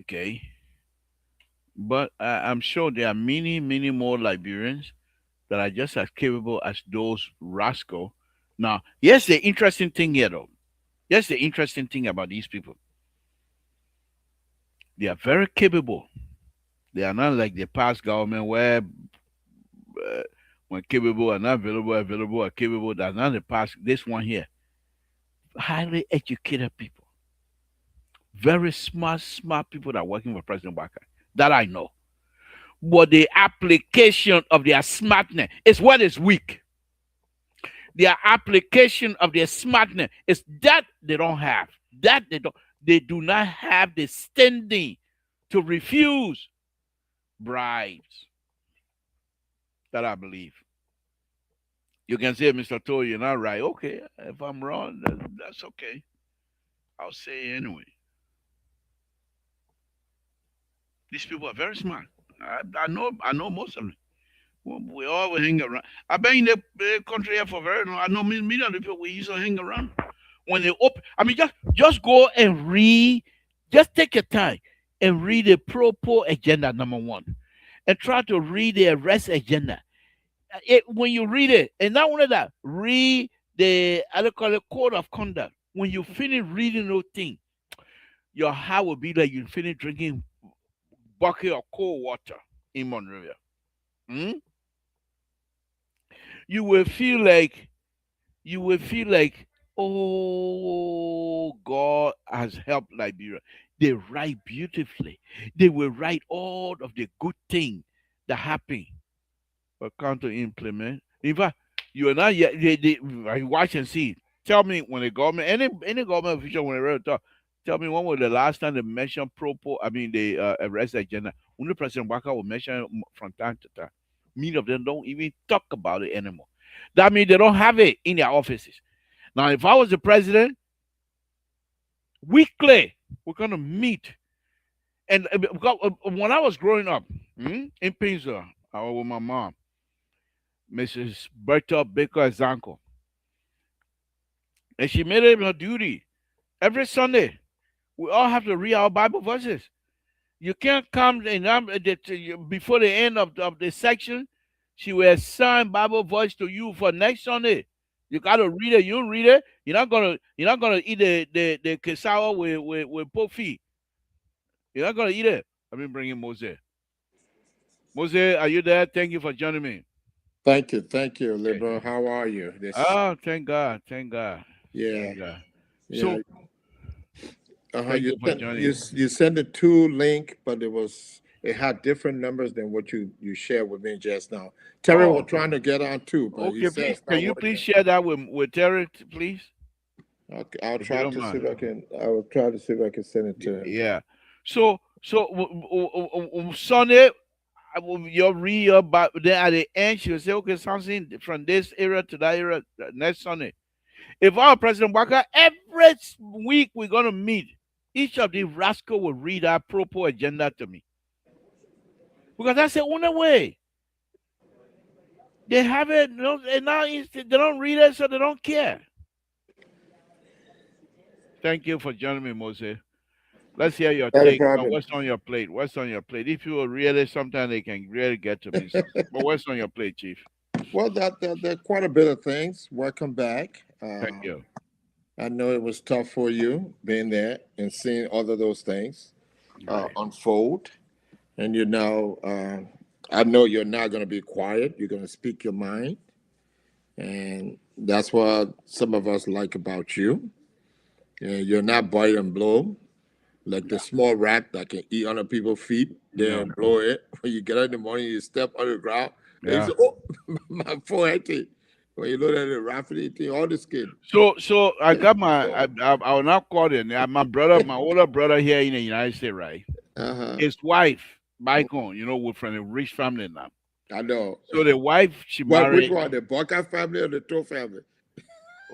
Okay, but I'm sure there are many, many more Liberians that are just as capable as those rascal. Now, here's the interesting thing here, though. Here's the interesting thing about these people. They are very capable. They are not like the past government where when capable are not available, available are capable. That's not the past. This one here, highly educated people, very smart, smart people that are working for President Baka. That I know. But the application of their smartness is what is weak. Their application of their smartness is that they don't have. That they do not have the standing to refuse bribes. That I believe. You can say, Mr. Toy, you're not right. Okay, if I'm wrong, that's okay. I'll say it anyway. These people are very smart. I know most of them. We all hang around. I've been in the country here for very long. I know many of the people we used to hang around. When they open, I mean, just go and read. Just take your time and read the propo agenda number one, and try to read the arrest agenda. When you read it, and not only that, read the I call it code of conduct. When you finish reading those things, your heart will be like you finish drinking bucket of cold water in Monrovia. Hmm? You will feel like oh, God has helped Liberia. They write beautifully. They will write all of the good things that happen, but can't to implement. In fact, you are not yet. I watch and see. Tell me when the government, any government official, when they really talk, tell me when was the last time they mentioned propo. I mean the arrest agenda. Only President Waka will mention it from time to time. Many of them don't even talk about it anymore. That means they don't have it in their offices. Now, if I was the president, weekly we're gonna meet. And when I was growing up in Painesville, I was with my mom, Mrs. Bertha Baker Zanko, and she made it her duty every Sunday. We all have to read our Bible verses. You can't come and before the end of the section, she will assign Bible verse to you for next Sunday. You gotta read it. You don't read it, you're not gonna eat the cassava with pork feet. You're not gonna eat it. Let me bring in Moses. Moses, are you there? Thank you for joining me. Thank you, Okay. Liberal. How are you? This, Oh, thank God, thank God, yeah, thank God. yeah. So thank You you for sent joining. you sent a two link, but it had different numbers than what you shared with me just now. Terry was Oh, trying to get on too, but he okay. said Please, it's can not you please working. share that with Terry, please, Okay, I'll if you try don't to see mind? if I can. I will try to see if I can send it to him. Yeah. Sunday, you'll read your Bible. Then at the end, she'll say, okay, something from this area to that area next Sunday. If our President Walker, every week we're going to meet, each of the rascal will read our proper agenda to me. Because that's the only way. They have it, and now they don't read it, so they don't care. Thank you for joining me, Moses. Let's hear your Not a take. problem. What's on your plate? What's on your plate? If you will really, sometimes they can really get to me. But what's on your plate, Chief? Well, there are quite a bit of things. Welcome back. Thank you. I know it was tough for you being there and seeing all of those things Right. unfold. And I know you're not going to be quiet. You're going to speak your mind. And that's what some of us like about you. You're not bite and blow like the small rat that can eat under people's feet, No. then blow it. When you get up in the morning, you step on the ground, and you Yeah. say, "Oh, my forehead thing." When you look at the rapidly thing, all the skin. So I got I will not call it. My brother, my older brother here in the United States, right? Uh His wife, Bicon, we're from a rich family now. huh. I know. So the wife, she Which married. one? The Buckeye family or the Toe family?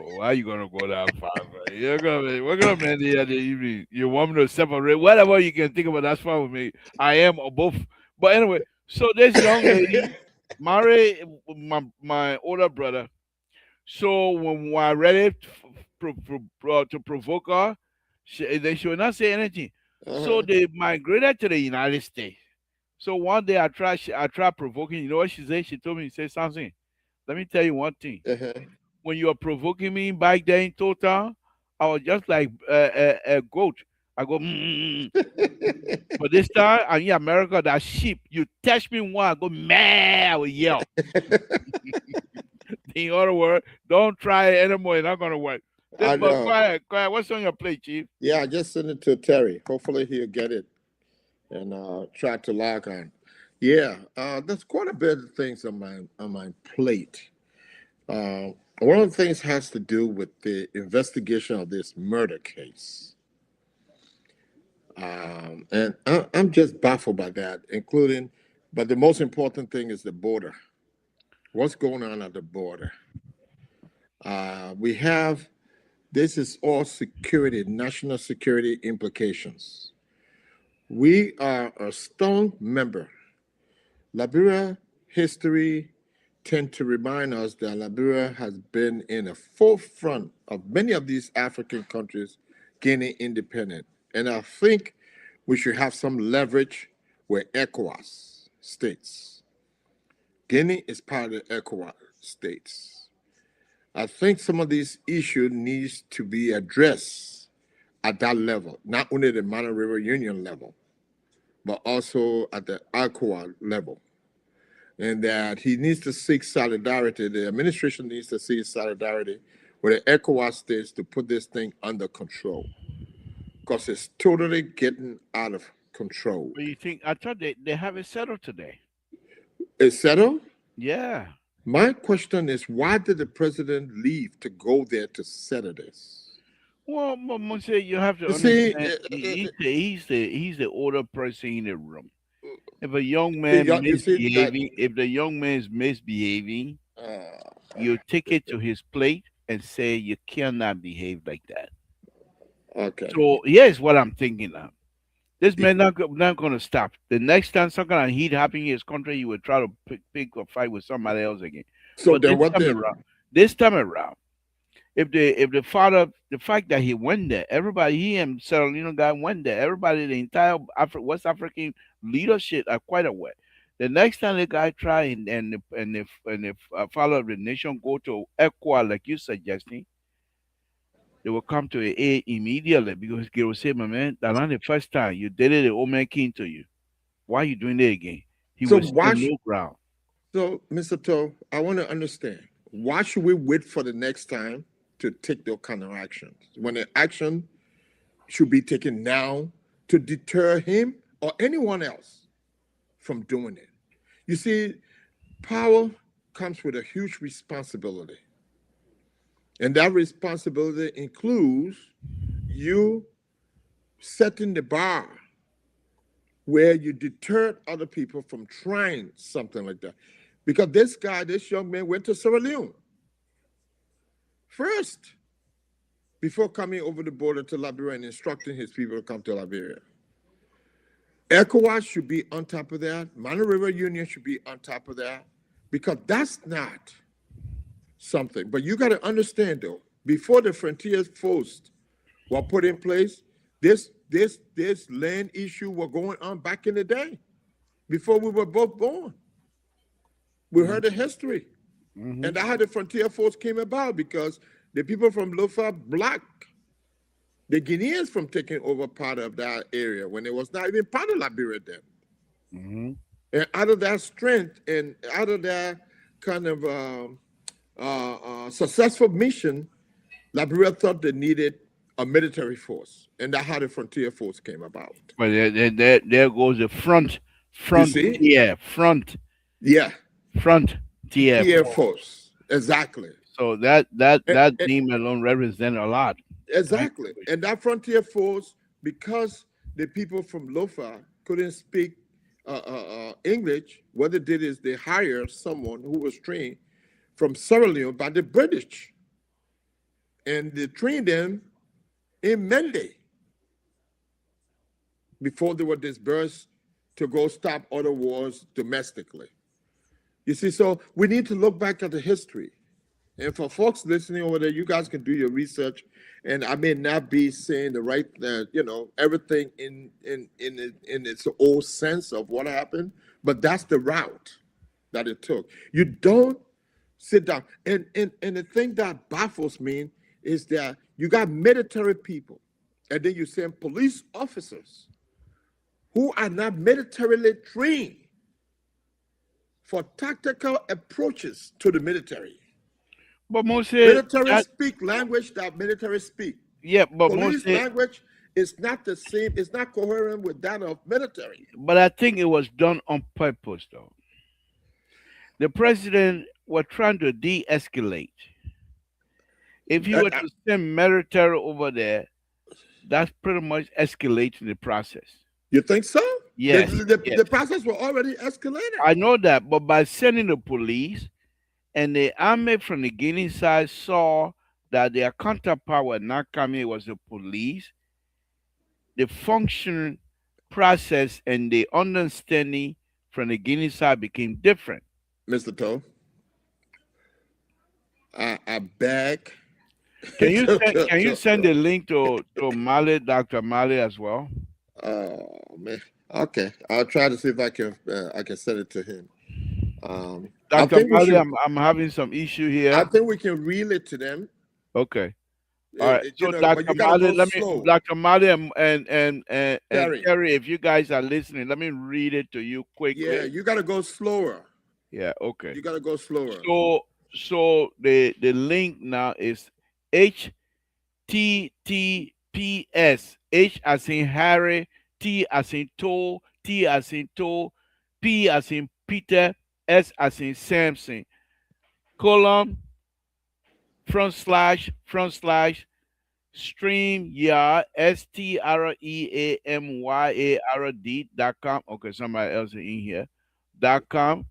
Oh, why are you gonna go that far, bro? We're gonna end the other evening. You want me to separate? Whatever you can think about, that's fine with me. I am or both. But anyway, so this young lady, marry my older brother. So when I ready to provoke her, she will not say anything. So Uh-huh. they migrated to the United States. So one day I tried provoking. You know what she said? She told me, she said, Samson, let me tell you one thing. Uh-huh. When you were provoking me back there in total, I was just like a goat. I go, but this time I'm in America, that sheep. You touch me one, I go, man, I will yell. In other words, don't try it anymore. It's not gonna work. I But go know. ahead, go ahead. What's on your plate, Chief? Yeah, I just sent it to Terry. Hopefully he'll get it and try to log on. Yeah, there's quite a bit of things on my plate. Uh, One of the things has to do with the investigation of this murder case. And I'm just baffled by that, including, but the most important thing is the border. What's going on at the border? We have, this is all security, national security implications. We are a stone member. Liberia history tend to remind us that Liberia has been in the forefront of many of these African countries gaining independence. And I think we should have some leverage with ECOWAS states. Guinea is part of the ECOWAS states. I think some of these issues needs to be addressed at that level, not only the Mana River Union level, but also at the ECOWAS level. And that he needs to seek solidarity. The administration needs to seek solidarity with the ECOWAS states to put this thing under control because it's totally getting out of control. But you think I thought they have it settled today? Is settled? Yeah. My question is, why did the president leave to go there to settle this? Well, Monsieur, you have to You see, understand. He's the older person in the room. If a young the man young- you see that. misbehaving, if the young man is misbehaving, Uh, you take it to his plate and say you cannot behave like that. okay. So here's what I'm thinking of. This man not going to stop. The next time some kind of heat happen in his country, he will try to pick a fight with somebody else again. So But then what the this time around, if the father, the fact that he went there, everybody, he and Seralino guy went there. Everybody, the entire West African leadership are quite aware. The next time the guy try and the father of the nation go to Equa like you suggesting, they will come to a aid immediately because they will say, my man, that's not the first time you did it. The old man came to you. Why are you doing it again? He so was why still no ground. so Mr. Toe, I want to understand, why should we wait for the next time to take those kind of actions when the action should be taken now to deter him or anyone else from doing it? You see, power comes with a huge responsibility. And that responsibility includes you setting the bar where you deter other people from trying something like that. Because this young man went to Sierra Leone first before coming over the border to Liberia and instructing his people to come to Liberia. ECOWAS should be on top of that. Mana River Union should be on top of that because that's not something. But you got to understand though, before the frontier posts were put in place, this land issue was going on back in the day before we were both born. We heard the history. Mm-hmm. And that's how the frontier force came about because the people from Lofa blocked the Guineans from taking over part of that area when it was not even part of Liberia then. Mm-hmm. And out of that strength and out of that kind of successful mission, Liberia thought they needed a military force. And that's how the frontier force came about. But there goes the front You see? frontier front Yeah, frontier. Air Force. Exactly. So that And, name alone represents a lot. exactly. And that frontier force, because the people from Lofa couldn't speak English, what they did is they hired someone who was trained from Sierra Leone by the British. And they trained them in Mende before they were dispersed to go stop other wars domestically. You see, so we need to look back at the history. And for folks listening over there, you guys can do your research. And I may not be saying the right, everything in its old sense of what happened, but that's the route that it took. You don't sit down. And the thing that baffles me is that you got military people, and then you send police officers who are not militarily trained for tactical approaches to the military. But Moses, Military speak language that military speak. yeah, but Police Moses, language is not the same. It's not coherent with that of military. but I think it was done on purpose, though. The president was trying to de-escalate. If you were to send military over there, that's pretty much escalating the process. You think so? Yes, The, yes. the process was already escalated. I know that, but by sending the police and the army from the Guinea side saw that their counterpart were not coming, it was the police, the function process and the understanding from the Guinea side became different. Mr. Toe, I beg. Can you send the link to Mali, Dr. Mali as well? Oh man. Okay, I'll try to see if I can send it to him. I Dr. think we Mali, should. I'm having some issue I here. think we can reel it to them. Okay. All right. So But Dr. you gotta Mali, go let me slow. Dr. Mali and Terry. Terry, if you guys are listening, let me read it to you quickly. Yeah, you gotta go slower. Yeah, okay. You gotta go slower. So the link now is HTTPS. H as in Harry, T as in toe, T as in toe, P as in Peter, S as in Samson, colon, front slash, stream yard, STREAMYARD.com. Okay, somebody else in here. .com.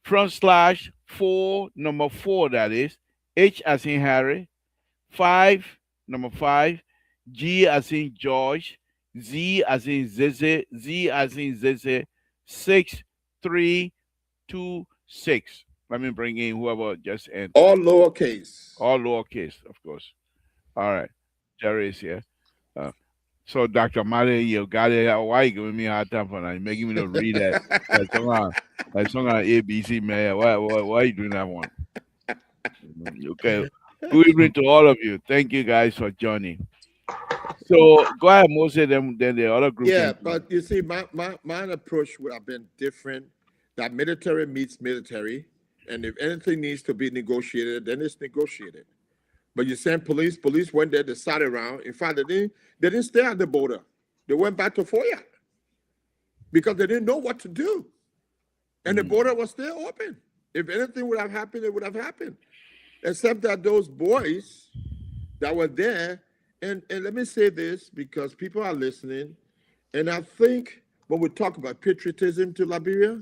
/4, number 4, that is, H as in Harry, 5, number 5, G as in George, Z as in Zizi, Z as in Zizi, 6326. Let me bring in whoever just entered. All lowercase. All lowercase, of course. All right. Terry is here. So, Dr. Mali, you got it. Why you giving me a hard time for that? You're making me not read that. Like song on ABC, man. Why are you doing that one? Okay. Good evening to all of you. Thank you guys for joining. So go ahead, Moses, then the other group. Yeah, but you see, my approach would have been different. That military meets military, and if anything needs to be negotiated, then it's negotiated. But you send police. Police went there, they sat around. In fact, they didn't stay at the border. They went back to Foya because they didn't know what to do. And the border was still open. If anything would have happened, it would have happened. Except that those boys that were there, and let me say this because people are listening, and I think when we talk about patriotism to Liberia,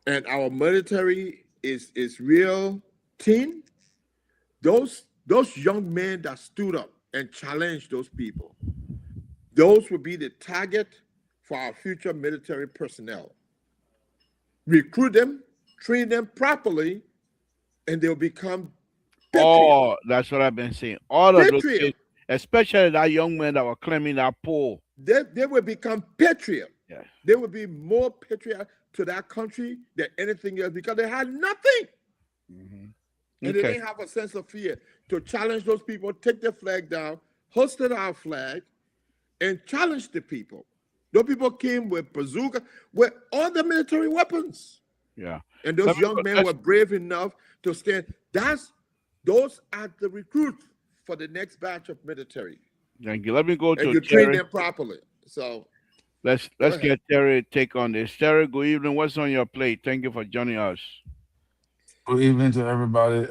and our military is real team, those young men that stood up and challenged those people, those would be the target for our future military personnel. Recruit them, train them properly, and they'll become patriot. Oh, that's what I've been saying. All of those Patriot. kids, especially that young man that were claiming that pole. They will become patriot. Yeah. They will be more patriot to that country than anything else because they had nothing. And they didn't have a sense of fear to challenge those people, take their flag down, hosted our flag, and challenge the people. Those people came with bazooka, with all the military weapons. Yeah. And those young men were brave enough to stand. Those are the recruits for the next batch of military. Thank you. Let me go to And you Terry. train them properly. So Let's get Terry take on this. Terry, good evening. What's on your plate? Thank you for joining us. Good evening to everybody.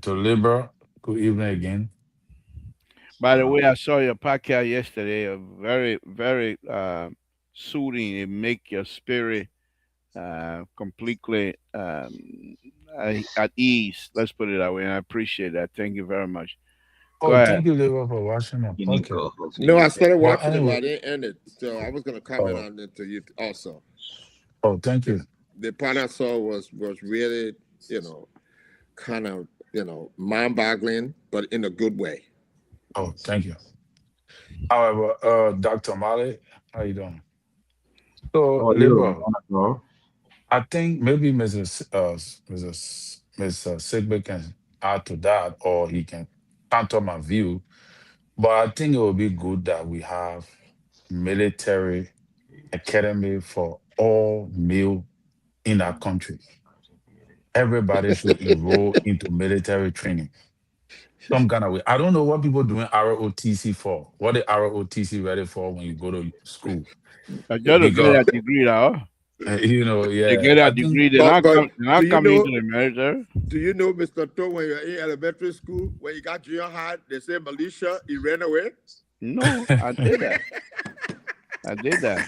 To Libra, good evening again. By the way, I saw your podcast yesterday. Very, very soothing. It make your spirit completely at ease. Let's put it that way. And I appreciate that. Thank you very much. Oh, Go ahead. thank you, Libra, for watching my podcast. no, I started watching anyway. it, but I didn't end it. So I was going to comment on it to you also. Oh, thank you. the part I saw was really, kind of, mind-boggling, but in a good way. Oh, thank you. However, Dr. Mali, how you doing? So, How are you? I'm liberal, wonderful. I think maybe Mr. Sigbe can add to that, or he can counter my view. But I think it would be good that we have military academy for all male in our country. Everybody should enroll into military training. Some kind of way. I don't know what people doing ROTC for. What the ROTC ready for when you go to school? I just to get Because a degree now. They yeah, get a I think degree, But they're do not you coming know? into the military. Do you know, Mr. To, when you're in elementary school, when you got junior high, they say militia, he ran away. No, I did that. I did that.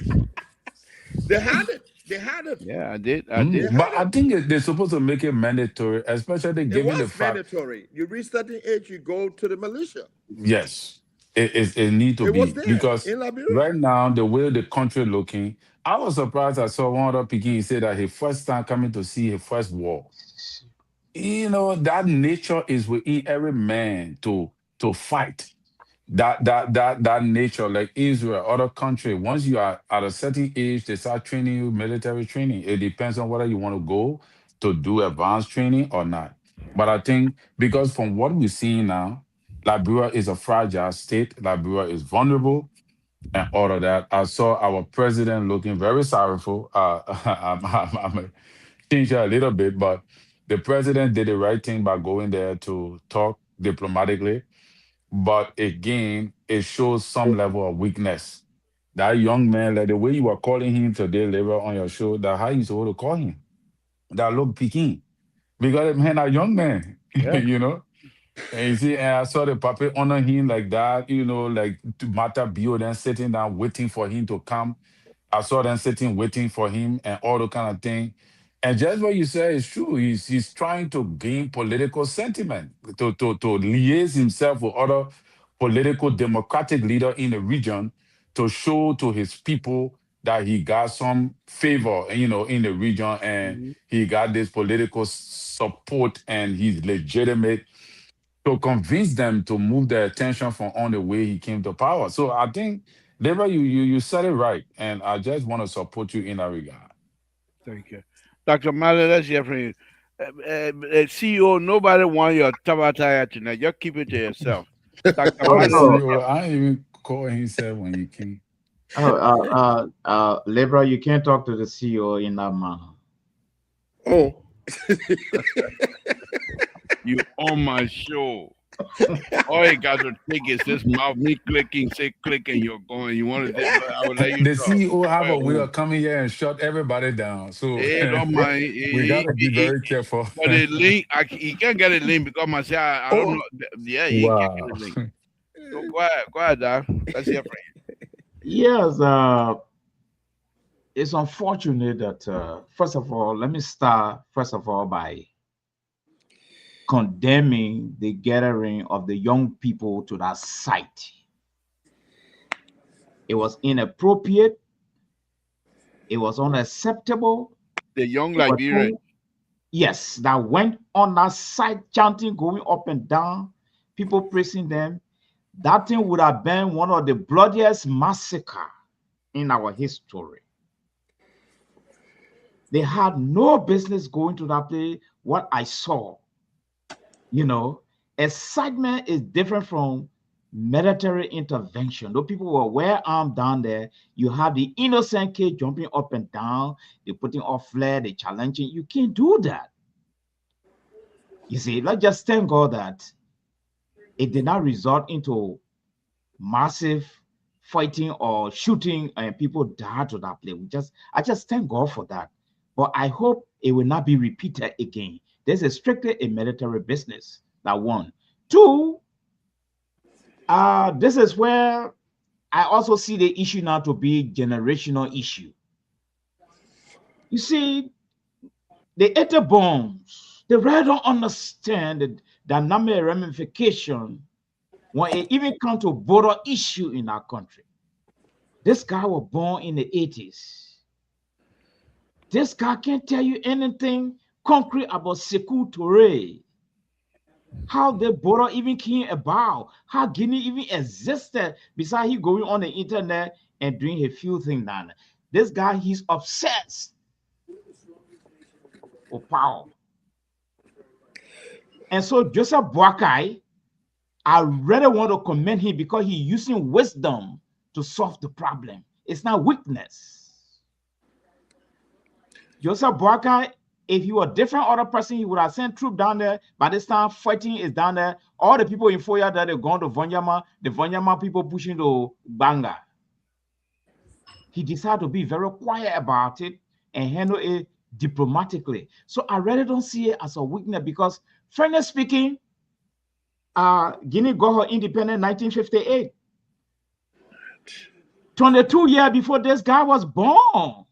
They had it. They had it. Yeah, I did. I did. They But had I it. think they're supposed to make it mandatory, especially It given the was fact. mandatory. You reach certain age, you go to the militia. Yes, it need to It was be there because in Liberia. right now the way the country looking, I was surprised. I saw one other Peking. He said that his first time coming to see his first war. That nature is within every man to fight. That nature, like Israel, other country. Once you are at a certain age, they start training you military training. It depends on whether you want to go to do advanced training or not. But I think because from what we're seeing now, Liberia is a fragile state. Liberia is vulnerable and all of that. I saw our president looking very sorrowful. I'm change it a little bit, but the president did the right thing by going there to talk diplomatically. But again, it shows some level of weakness. That young man, like the way you were calling him today, later on your show, that how you supposed to call him? That look Peking. Because man, a young man, Yeah. And you see, and I saw the puppet honor him like that, like to Mata Bio then sitting down waiting for him to come. I saw them sitting waiting for him and all the kind of thing. And just what you said is true. He's trying to gain political sentiment, to liaise himself with other political democratic leader in the region to show to his people that he got some favor, in the region and Mhm. he got this political support and he's legitimate to convince them to move their attention from on the way he came to power. So I think, Debra, you said it right, and I just want to support you in that regard. Thank you. Dr. Mali, let's hear from you. CEO, nobody want your tabataya tonight. Just keep it to yourself. Dr. Oh, the Mali, Also, CEO, I ain't even call himself when he came. Libra, you can't talk to the CEO in that manner. Oh, you on my show. All you got to take is this mouth, me clicking, say click, and you're going. You want to, I will let you The talk. CEO have a Well, way of coming here and shut everybody down. So don't mind. we got to be very careful. But the link, he can't get a link because I don't know. Yeah, he can't Wow. get a link. So go ahead, Doc. Let's hear from you. Yes, it's unfortunate that, first of all, let me start, by condemning the gathering of the young people to that site. It was inappropriate. It was unacceptable. The young There were Liberian. things, yes, that went on that site, chanting, going up and down, people praising them. That thing would have been one of the bloodiest massacre in our history. They had no business going to that place. What I saw, excitement is different from military intervention. Those people were well armed down there. You have the innocent kid jumping up and down, they putting off flare, they challenging. You can't do that. You see, let's just thank God that it did not result into massive fighting or shooting and people died to that place. I just thank God for that. But I hope it will not be repeated again. This is strictly a military business. That one. Two, this is where I also see the issue now to be generational issue. You see, the ate bombs, they really don't understand the dynamic ramification when it even comes to border issue in our country. This guy was born in the 80s. This guy can't tell you anything concrete about Sekou Touré. How the border even came about, how Guinea even existed, besides he going on the internet and doing a few things down there. This guy, he's obsessed with power. And so Joseph Boakai, I really want to commend him because he's using wisdom to solve the problem. It's not weakness. Joseph Boakai, if he were a different other person, he would have sent troops down there. By this time, fighting is down there. All the people in Foya that they're going to Vanyama, the Vanyama people pushing to Banga. He decided to be very quiet about it and handle it diplomatically. So I really don't see it as a weakness because, frankly speaking, Guinea got her independence in 1958. 22 years before this guy was born.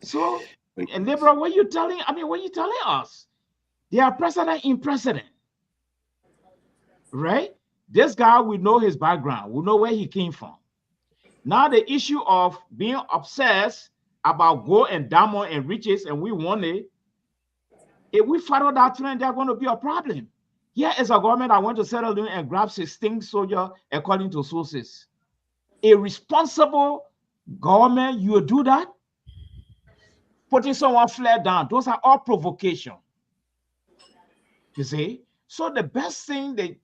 So, Liberal, what are you telling? I mean, what are you telling us? They are president in president, right? This guy, we know his background. We know where he came from. Now the issue of being obsessed about gold and diamond and riches, and we want it. If we follow that trend, there's going to be a problem. Here is a government that went to settle in and grab 16 soldiers according to sources. A responsible government, you will do that? Putting someone flat down, those are all provocation. You see? So the best thing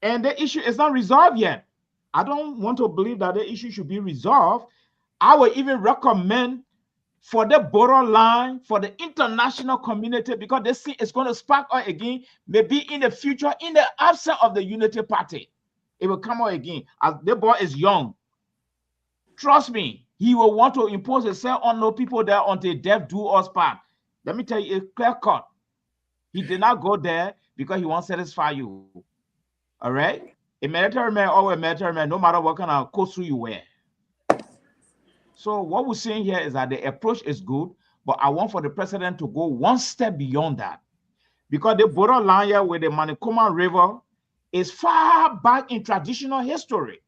and the issue is not resolved yet. I don't want to believe that the issue should be resolved. I would even recommend for the borderline, for the international community, because this thing is going to spark out again, maybe in the future, in the absence of the Unity Party. It will come out again. As the boy is young, trust me, he will want to impose himself on no people there until death do us part. Let me tell you, a clear cut. He did not go there because he wants to satisfy you. All right? A military man or a military man, no matter what kind of costume you wear. So what we're saying here is that the approach is good, but I want for the president to go one step beyond that. Because the borderline here with the Manicoma River is far back in traditional history.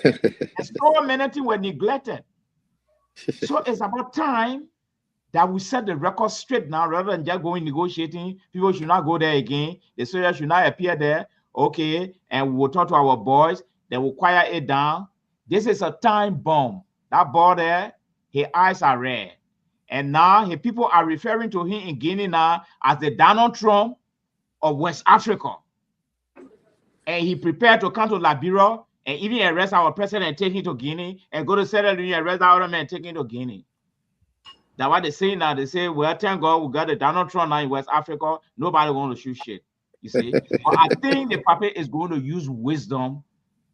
And so many things were neglected. So it's about time that we set the record straight now, rather than just going negotiating. People should not go there again. The soldiers should not appear there. Okay, and we'll talk to our boys. They will quiet it down. This is a time bomb. That boy there, his eyes are red. And now his people are referring to him in Guinea now as the Donald Trump of West Africa. And he prepared to come to Liberia and even arrest our president and take him to Guinea and go to Sierra Leone and arrest our other man and take him to Guinea. That's what they say now. They say, well, thank God we got the Donald Trump now in West Africa. Nobody going to shoot shit. You see? But I think the puppet is going to use wisdom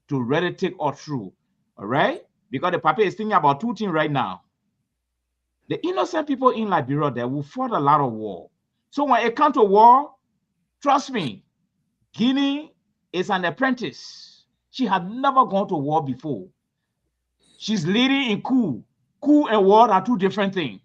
to really take us through. All right? Because the puppet is thinking about two things right now. The innocent people in Liberia there will fought a lot of war. So when it comes to war, trust me, Guinea is an apprentice. She had never gone to war before. She's leading in coup. Coup and war are two different things.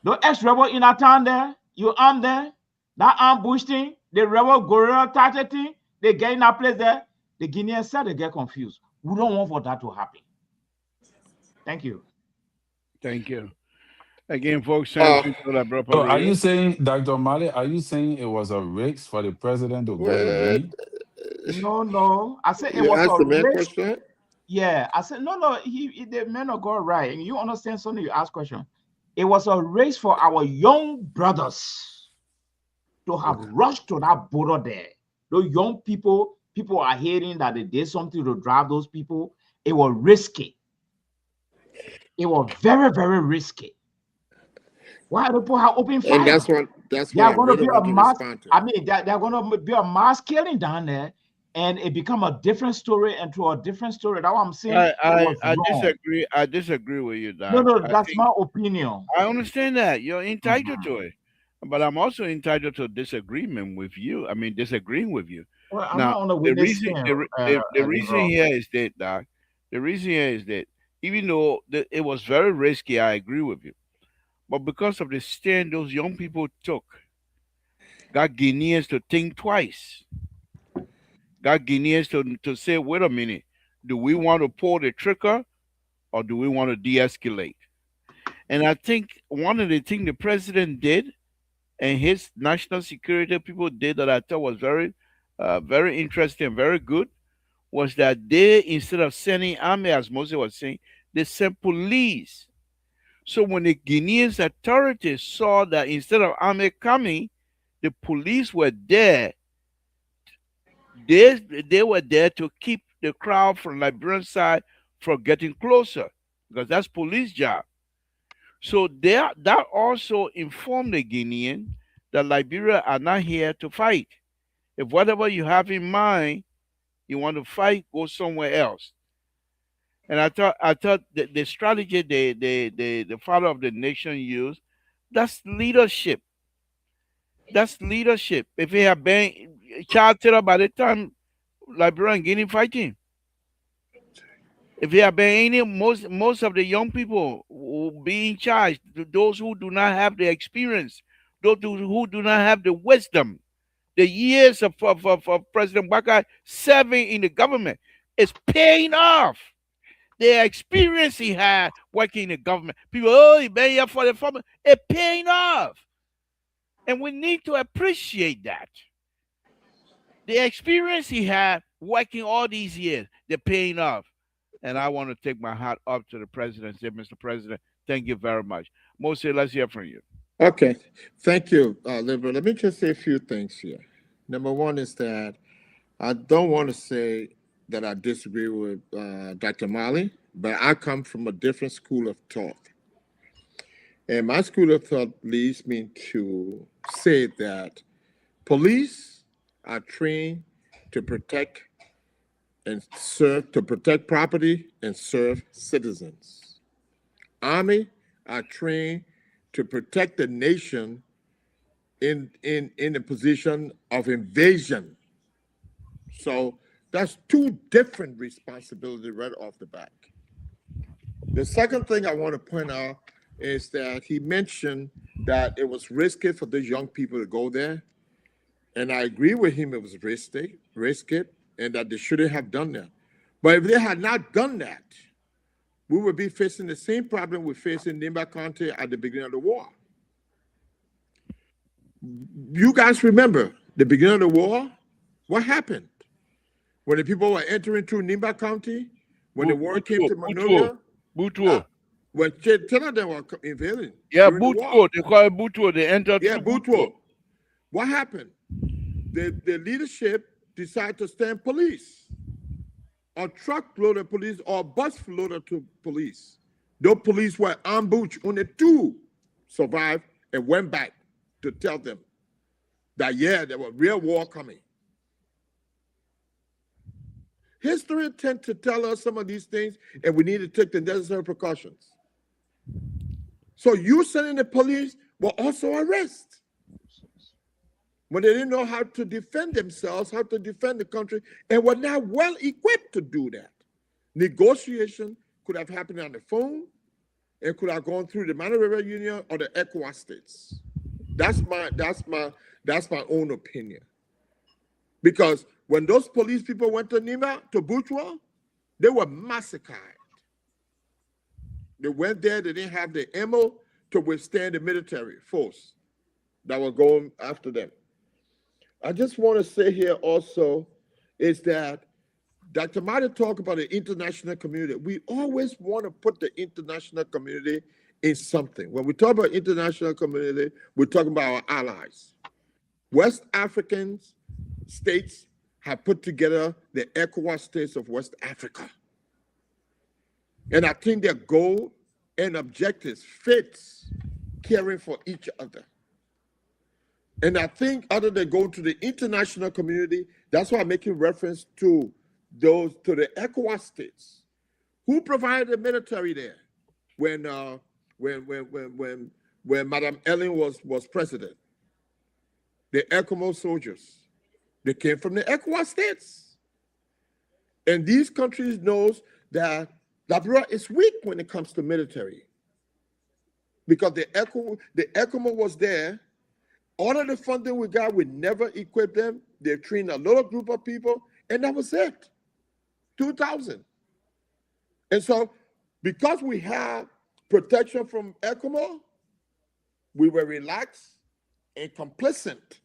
The ex-rebel in a town there, you arm there, that ambush thing, the rebel guerrilla tactic thing, they get in that place there. The Guineans said they get confused. We don't want for that to happen. Thank you. Thank you. Again, folks, So are you saying, Dr. Mali, are you saying it was a race for the president to go to Guinea? No. I said it You was asked a the man race. question? Yeah, I said no. The men of God right, and you understand something. You ask question. It was a race for our young brothers to have rushed to that border there. Those young people are hearing that they did something to drive those people. It was risky. It was very, very risky. Why people have open fire? And that's what I really want to respond to. I mean, they're going to be a mass killing down there, and it become a different story into a different story. That's what I'm saying. I disagree. I disagree with you, Doc. No, that's my opinion. I understand that you're entitled to it, but I'm also entitled to disagreement with you. I mean, disagreeing with you. Well, I'm Now, not on the the witness reason stand. the reason here is that, Doc. The reason here is that even though it was very risky, I agree with you. But because of the stand those young people took, got Guineans to think twice. Got Guineans to say, wait a minute, do we want to pull the trigger or do we want to de-escalate? And I think one of the things the president did and his national security people did that I thought was very interesting and very good was that they, instead of sending army, as Moses was saying, they sent police. So when the Guinean authorities saw that instead of army coming, the police were there, they were there to keep the crowd from Liberian side from getting closer, because that's police job. So that also informed the Guinean that Liberia are not here to fight. If whatever you have in mind, you want to fight, go somewhere else. And I thought the strategy the father of the nation used, that's leadership. That's leadership. If he had been child terror by the time Liberia and Guinea fighting, if he had been any, most of the young people will be in charge. Those who do not have the experience, those who do not have the wisdom, the years of President Baka serving in the government is paying off. The experience he had working in the government, people, oh, he been here for the farmer, it's paying off. And we need to appreciate that. The experience he had working all these years, they're paying off. And I want to take my hat up to the president and say, Mr. President, thank you very much. Moses, let's hear from you. Okay, thank you, Liberal. Let me just say a few things here. Number one is that I don't want to say that I disagree with Dr. Mali, but I come from a different school of thought. And my school of thought leads me to say that police are trained to protect and serve, to protect property and serve citizens. Army are trained to protect the nation in a position of invasion. So that's two different responsibilities right off the bat. The second thing I want to point out is that he mentioned that it was risky for these young people to go there. And I agree with him, it was risky, and that they shouldn't have done that. But if they had not done that, we would be facing the same problem we faced in Nimba County at the beginning of the war. You guys remember the beginning of the war? What happened? When the people were entering through Nimba County, when the war came to Monrovia, when 10 of them were invading. Yeah, Boutwo, they call it Boutwo, they entered Yeah, through Boutwo. What happened? The leadership decided to send police, a truckload of police or a bus load of police. Those police were ambushed. Only 2 survived and went back to tell them that, yeah, there was real war coming. History tends to tell us some of these things, and we need to take the necessary precautions. So you sending the police will also arrest. When they didn't know how to defend themselves, how to defend the country, and were not well equipped to do that. Negotiation could have happened on the phone, and could have gone through the Monrovia Union or the ECOWAS states. That's my own opinion. Because when those police people went to Nima, to Boutwo, they were massacred. They went there, they didn't have the ammo to withstand the military force that were going after them. I just want to say here also is that Dr. Mata talked about the international community. We always want to put the international community in something. When we talk about international community, we're talking about our allies. West African states have put together the ECOWAS states of West Africa. And I think their goal and objectives fits caring for each other. And I think other than going to the international community, that's why I'm making reference to the ECOWAS states. Who provided the military there when Madame Ellen was president? The ECOMO soldiers. They came from the ECOWAS states. And these countries knows that Liberia is weak when it comes to military. Because the ECOMO was there. All of the funding we got, we never equipped them. They trained a little group of people, and that was it. 2,000. And so Because we have protection from ECMO, we were relaxed and complacent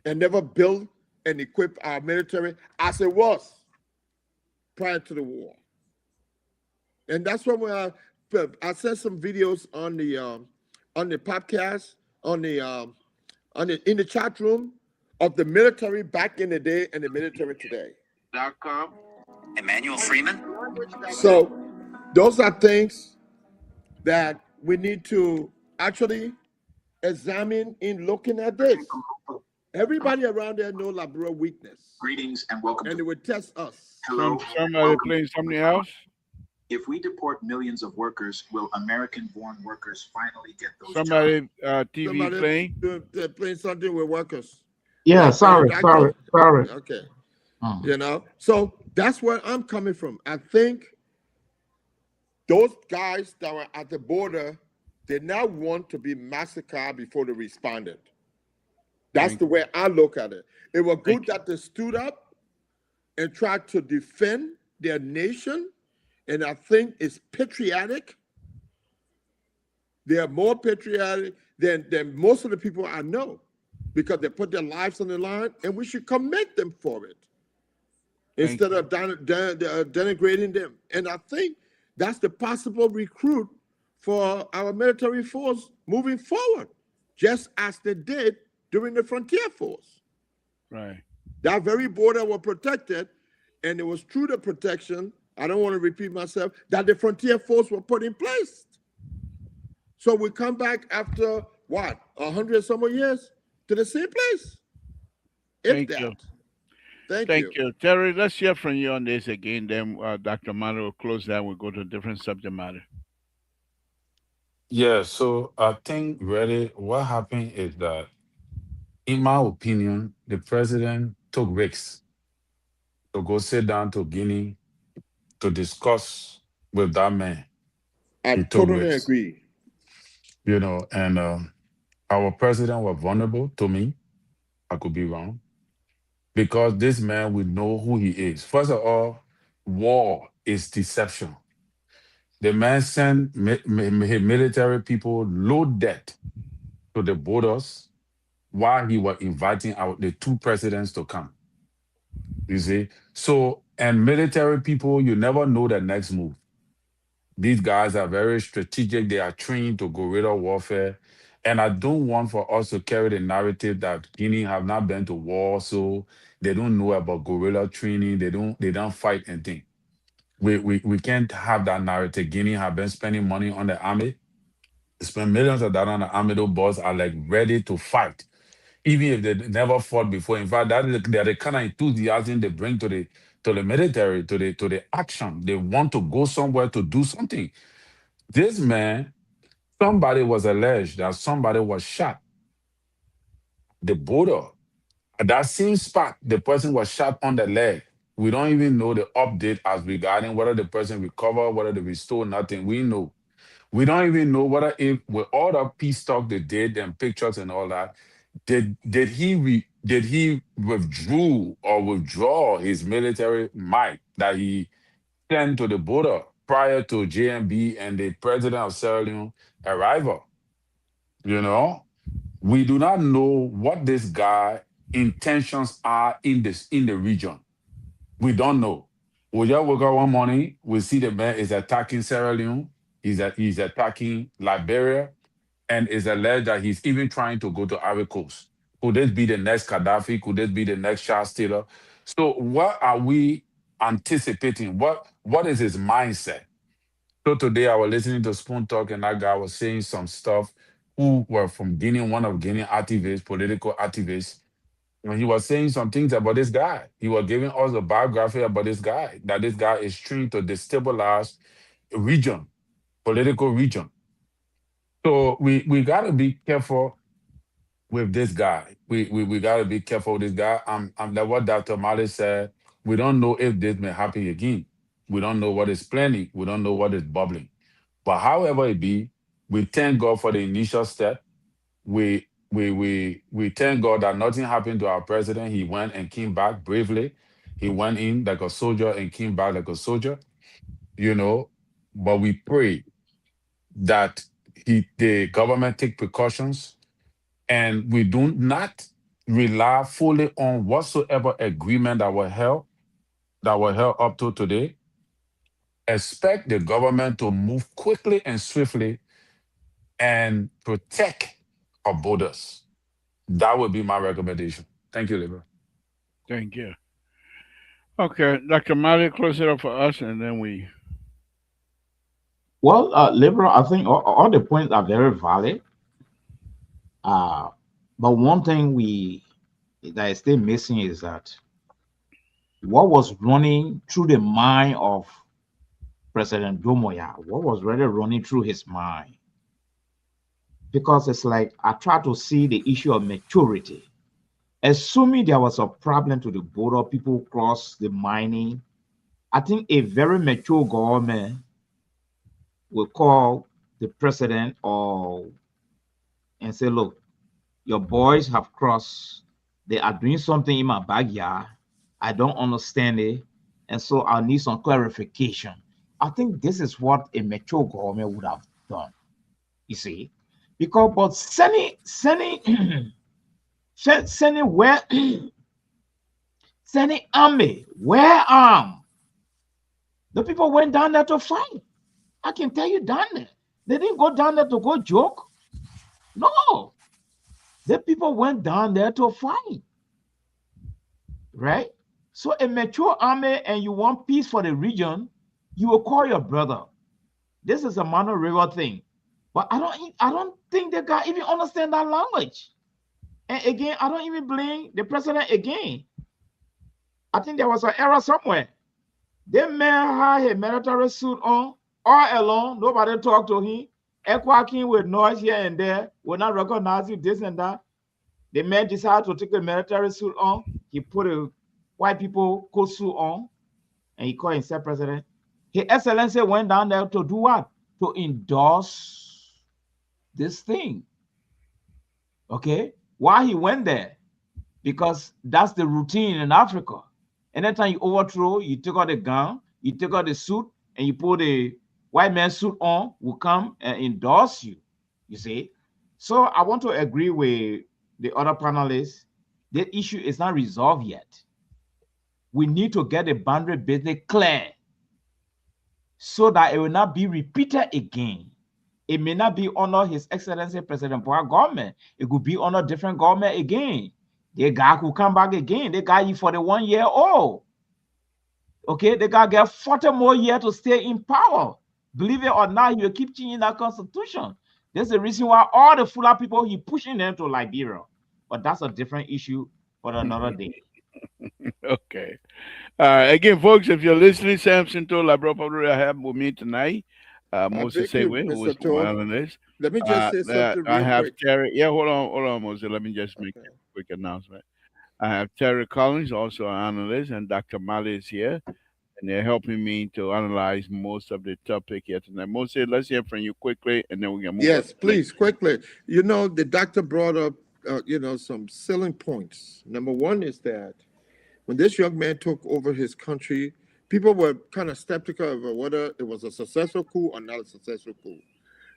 and never built and equipped our military as it was prior to the war. And that's when I sent some videos on the podcast in the chat room of the military back in the day and the military today. .com. Emmanuel Freeman. So those are things that we need to actually examine in looking at this. Everybody around there know Labrador weakness. Greetings and welcome. And it would test us. Hello. Somebody playing something else? If we deport millions of workers, will American-born workers finally get those Somebody jobs? TV Somebody playing? they're playing something with workers. Yeah, sorry. Okay. Hmm. You know, so that's where I'm coming from. I think those guys that were at the border did not want to be massacred before they responded. That's the way I look at it. It was good that they stood up and tried to defend their nation, and I think it's patriotic. They are more patriotic than most of the people I know because they put their lives on the line, and we should commend them for it instead of denigrating them. And I think that's the possible recruit for our military force moving forward, just as they did during the frontier force. Right. That very border was protected, and it was through the protection, I don't want to repeat myself, that the frontier force were put in place. So we come back after, what, 100 some more years to the same place? Thank you. Thank you. Terry, let's hear from you on this again. Then Dr. Mano will close that. We'll go to a different subject matter. Yeah, so I think really what happened is that, in my opinion, the president took risks to go sit down to Guinea to discuss with that man. I totally agree. You know, and our president was vulnerable to me. I could be wrong. Because this man will know who he is. First of all, war is deception. The man sent military people loaded to the borders while he was inviting out the two presidents to come. You see? So, and military people, you never know the next move. These guys are very strategic. They are trained to guerrilla warfare. And I don't want for us to carry the narrative that Guinea have not been to war, so they don't know about guerrilla training. They don't fight anything. We can't have that narrative. Guinea have been spending money on the army. They spend millions of dollars on the army. Those boys are like ready to fight, even if they never fought before. In fact, they're the kind of enthusiasm they bring to the military, to the action. They want to go somewhere to do something. This man, somebody was alleged that somebody was shot the border. At that same spot, the person was shot on the leg. We don't even know the update as regarding whether the person recovered, whether they restored, nothing. We know. We don't even know whether, if with all the peace talk they did and pictures and all that, did he withdraw his military might that he sent to the border prior to JMB and the president of Sierra Leone arrival? You know, we do not know what this guy intentions are in the region. We don't know. We just woke up one morning, we see the man is attacking Sierra Leone, he's attacking Liberia, and it's alleged that he's even trying to go to Ivory Coast. Could this be the next Gaddafi? Could this be the next Charles Taylor? So what are we anticipating? What is his mindset? So today I was listening to Spoon Talk, and that guy was saying some stuff who were from Guinea, one of Guinea activists, political activists. And he was saying some things about this guy. He was giving us a biography about this guy, that this guy is trying to destabilize a region, political region. So we got to be careful with this guy. We got to be careful with this guy. I'm like what Dr. Mali said. We don't know if this may happen again. We don't know what is planning. We don't know what is bubbling. But however it be, we thank God for the initial step. We thank God that nothing happened to our president. He went and came back bravely. He went in like a soldier and came back like a soldier. You know, but we pray that the government take precautions, and we do not rely fully on whatsoever agreement that were held up to today. Expect the government to move quickly and swiftly and protect our borders. That would be my recommendation. Thank you, Liver. Thank you. Okay, Dr. Mali, close it up for us, and then we. Well, liberal, I think all the points are very valid. Uh, but one thing that is still missing is that what was running through the mind of President Domoya, what was really running through his mind? Because it's like I try to see the issue of maturity. Assuming there was a problem to the border, people cross the mining. I think a very mature government will call the president and say, look, your boys have crossed. They are doing something in my backyard. I don't understand it. And so I need some clarification. I think this is what a mature government would have done. You see? Because but sending where sending army, where the people went down there to fight. I can tell you down there. They didn't go down there to go joke. No. The people went down there to fight. Right? So a mature army and you want peace for the region, you will call your brother. This is a Mano River thing. But I don't think the guy even understand that language. And again, I don't even blame the president again. I think there was an error somewhere. The man had a military suit on all alone. Nobody talked to him. Equaking with noise here and there. Will not recognize you, this and that. The man decided to take a military suit on. He put a white people coat suit on. And he called himself president. His Excellency went down there to do what? To endorse this thing. Okay? Why he went there? Because that's the routine in Africa. Anytime you overthrow, you take out the gun, you take out the suit, and you put a white man suit on, will come and endorse you. You see? So I want to agree with the other panelists. The issue is not resolved yet. We need to get the boundary basically clear so that it will not be repeated again. It may not be under His Excellency President Buhari government. It could be under different government again. The guy could come back again. The guy is 41 years old. Okay, the guy get 40 more years to stay in power. Believe it or not, he will keep changing that constitution. That's the reason why all the Fula people, he pushing them to Liberia. But that's a different issue for another day. Okay. Again, folks, if you're listening, Samson to Labro I have with me tonight. Moses Thank you, Sewe, who Mr. is from Todd. Ireland. Let me just say something I real have quick. Terry. Yeah, hold on, Moses. Let me just make Okay. a quick announcement. I have Terry Collins, also an analyst, and Dr. Mali is here, and they're helping me to analyze most of the topic here tonight. Moses, let's hear from you quickly, and then we can move on. Yes, please, quickly. You know, the doctor brought up, some selling points. Number one is that when this young man took over his country, people were kind of skeptical of whether it was a successful coup or not a successful coup.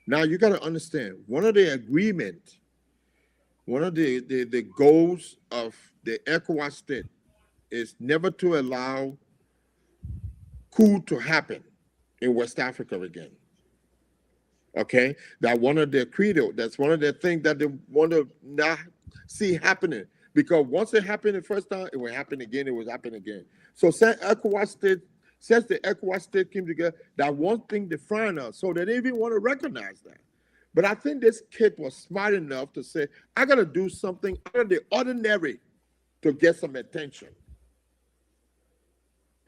Now you got to understand, one of the goals of the ECOWAS state is never to allow coup to happen in West Africa again. Okay, that's one of their credo. That's one of the things that they want to not see happening. Because once it happened the first time, it will happen again. It will happen again. So since the ECOWAS state came together, that one thing defined us. So they didn't even want to recognize that. But I think this kid was smart enough to say, I got to do something out of the ordinary to get some attention.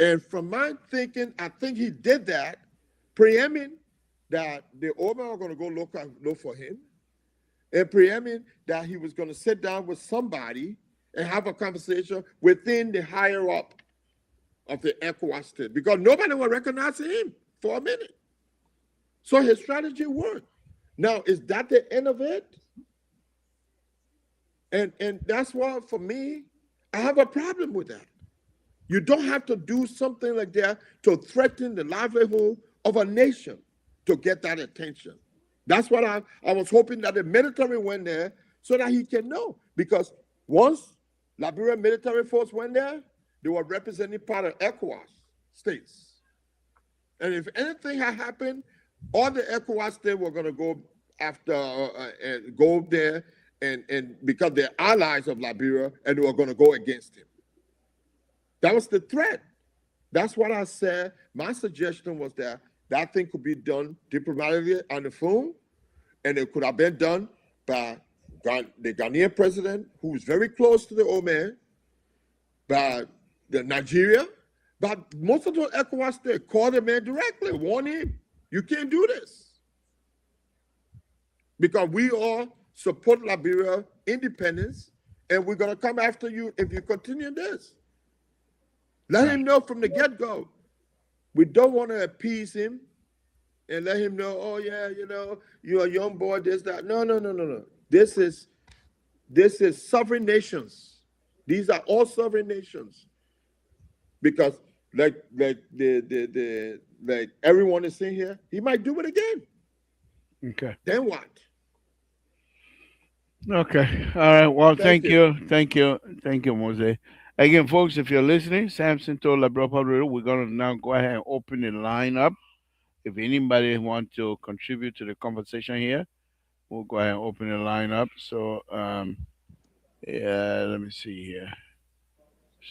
And from my thinking, I think he did that, preeming that the old man were going to go look for him, and preeming that he was going to sit down with somebody and have a conversation within the higher up of the ECOWAS state, because nobody will recognize him for a minute. So his strategy worked. Now, is that the end of it? And that's why, for me, I have a problem with that. You don't have to do something like that to threaten the livelihood of a nation to get that attention. That's what I was hoping that the military went there so that he can know. Because once Liberian military force went there, they were representing part of ECOWAS states. And if anything had happened, all the ECOWAS states were going to go after, go there, and because they're allies of Liberia, and they were going to go against him. That was the threat. That's what I said. My suggestion was that that thing could be done diplomatically on the phone, and it could have been done by the Ghanaian president, who was very close to the old man, by the Nigeria, but most of the ECOWAS states called the man directly, warn him, you can't do this. Because we all support Liberia independence, and we're going to come after you if you continue this. Let him know from the get-go. We don't want to appease him and let him know, oh yeah, you know, you're a young boy, this, that. No. This is sovereign nations. These are all sovereign nations. Because like everyone is saying here, he might do it again. Okay. Then what? Okay. All right. Well, thank you. Thank you, Mose. Again, folks, if you're listening, Samson told Liberia Public Radio, we're going to now go ahead and open the line up. If anybody wants to contribute to the conversation here, we'll go ahead and open the line up. So, yeah, let me see here.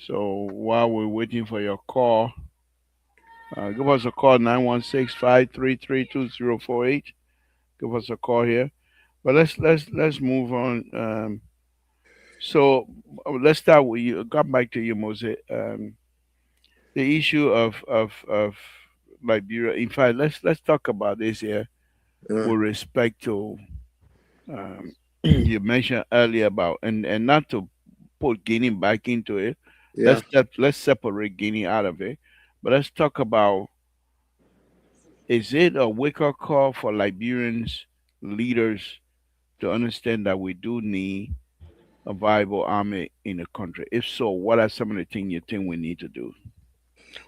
So while we're waiting for your call, give us a call, 916-533-2048. Give us a call here. But let's move on. So let's start with you. Come back to you, Mose. The issue of Liberia. In fact, let's talk about this here with respect to you mentioned earlier about and not to put Guinea back into it. Yeah. Let's separate Guinea out of it. But let's talk about, is it a wake-up call for Liberians leaders to understand that we do need a viable army in the country? If so, what are some of the things you think we need to do?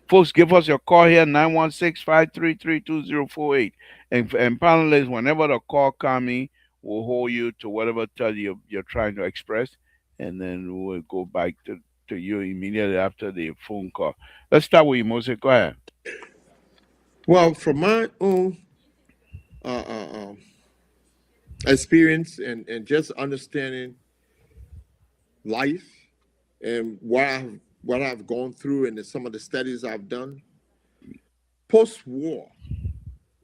Folks, give us your call here, 916-533-2048. And panelists, whenever the call comes in, we'll hold you to whatever tell you're trying to express, and then we'll go back to you immediately after the phone call. Let's start with you, Moses. Go ahead. Well, from my own experience and just understanding life and what I've gone through and some of the studies I've done, post-war,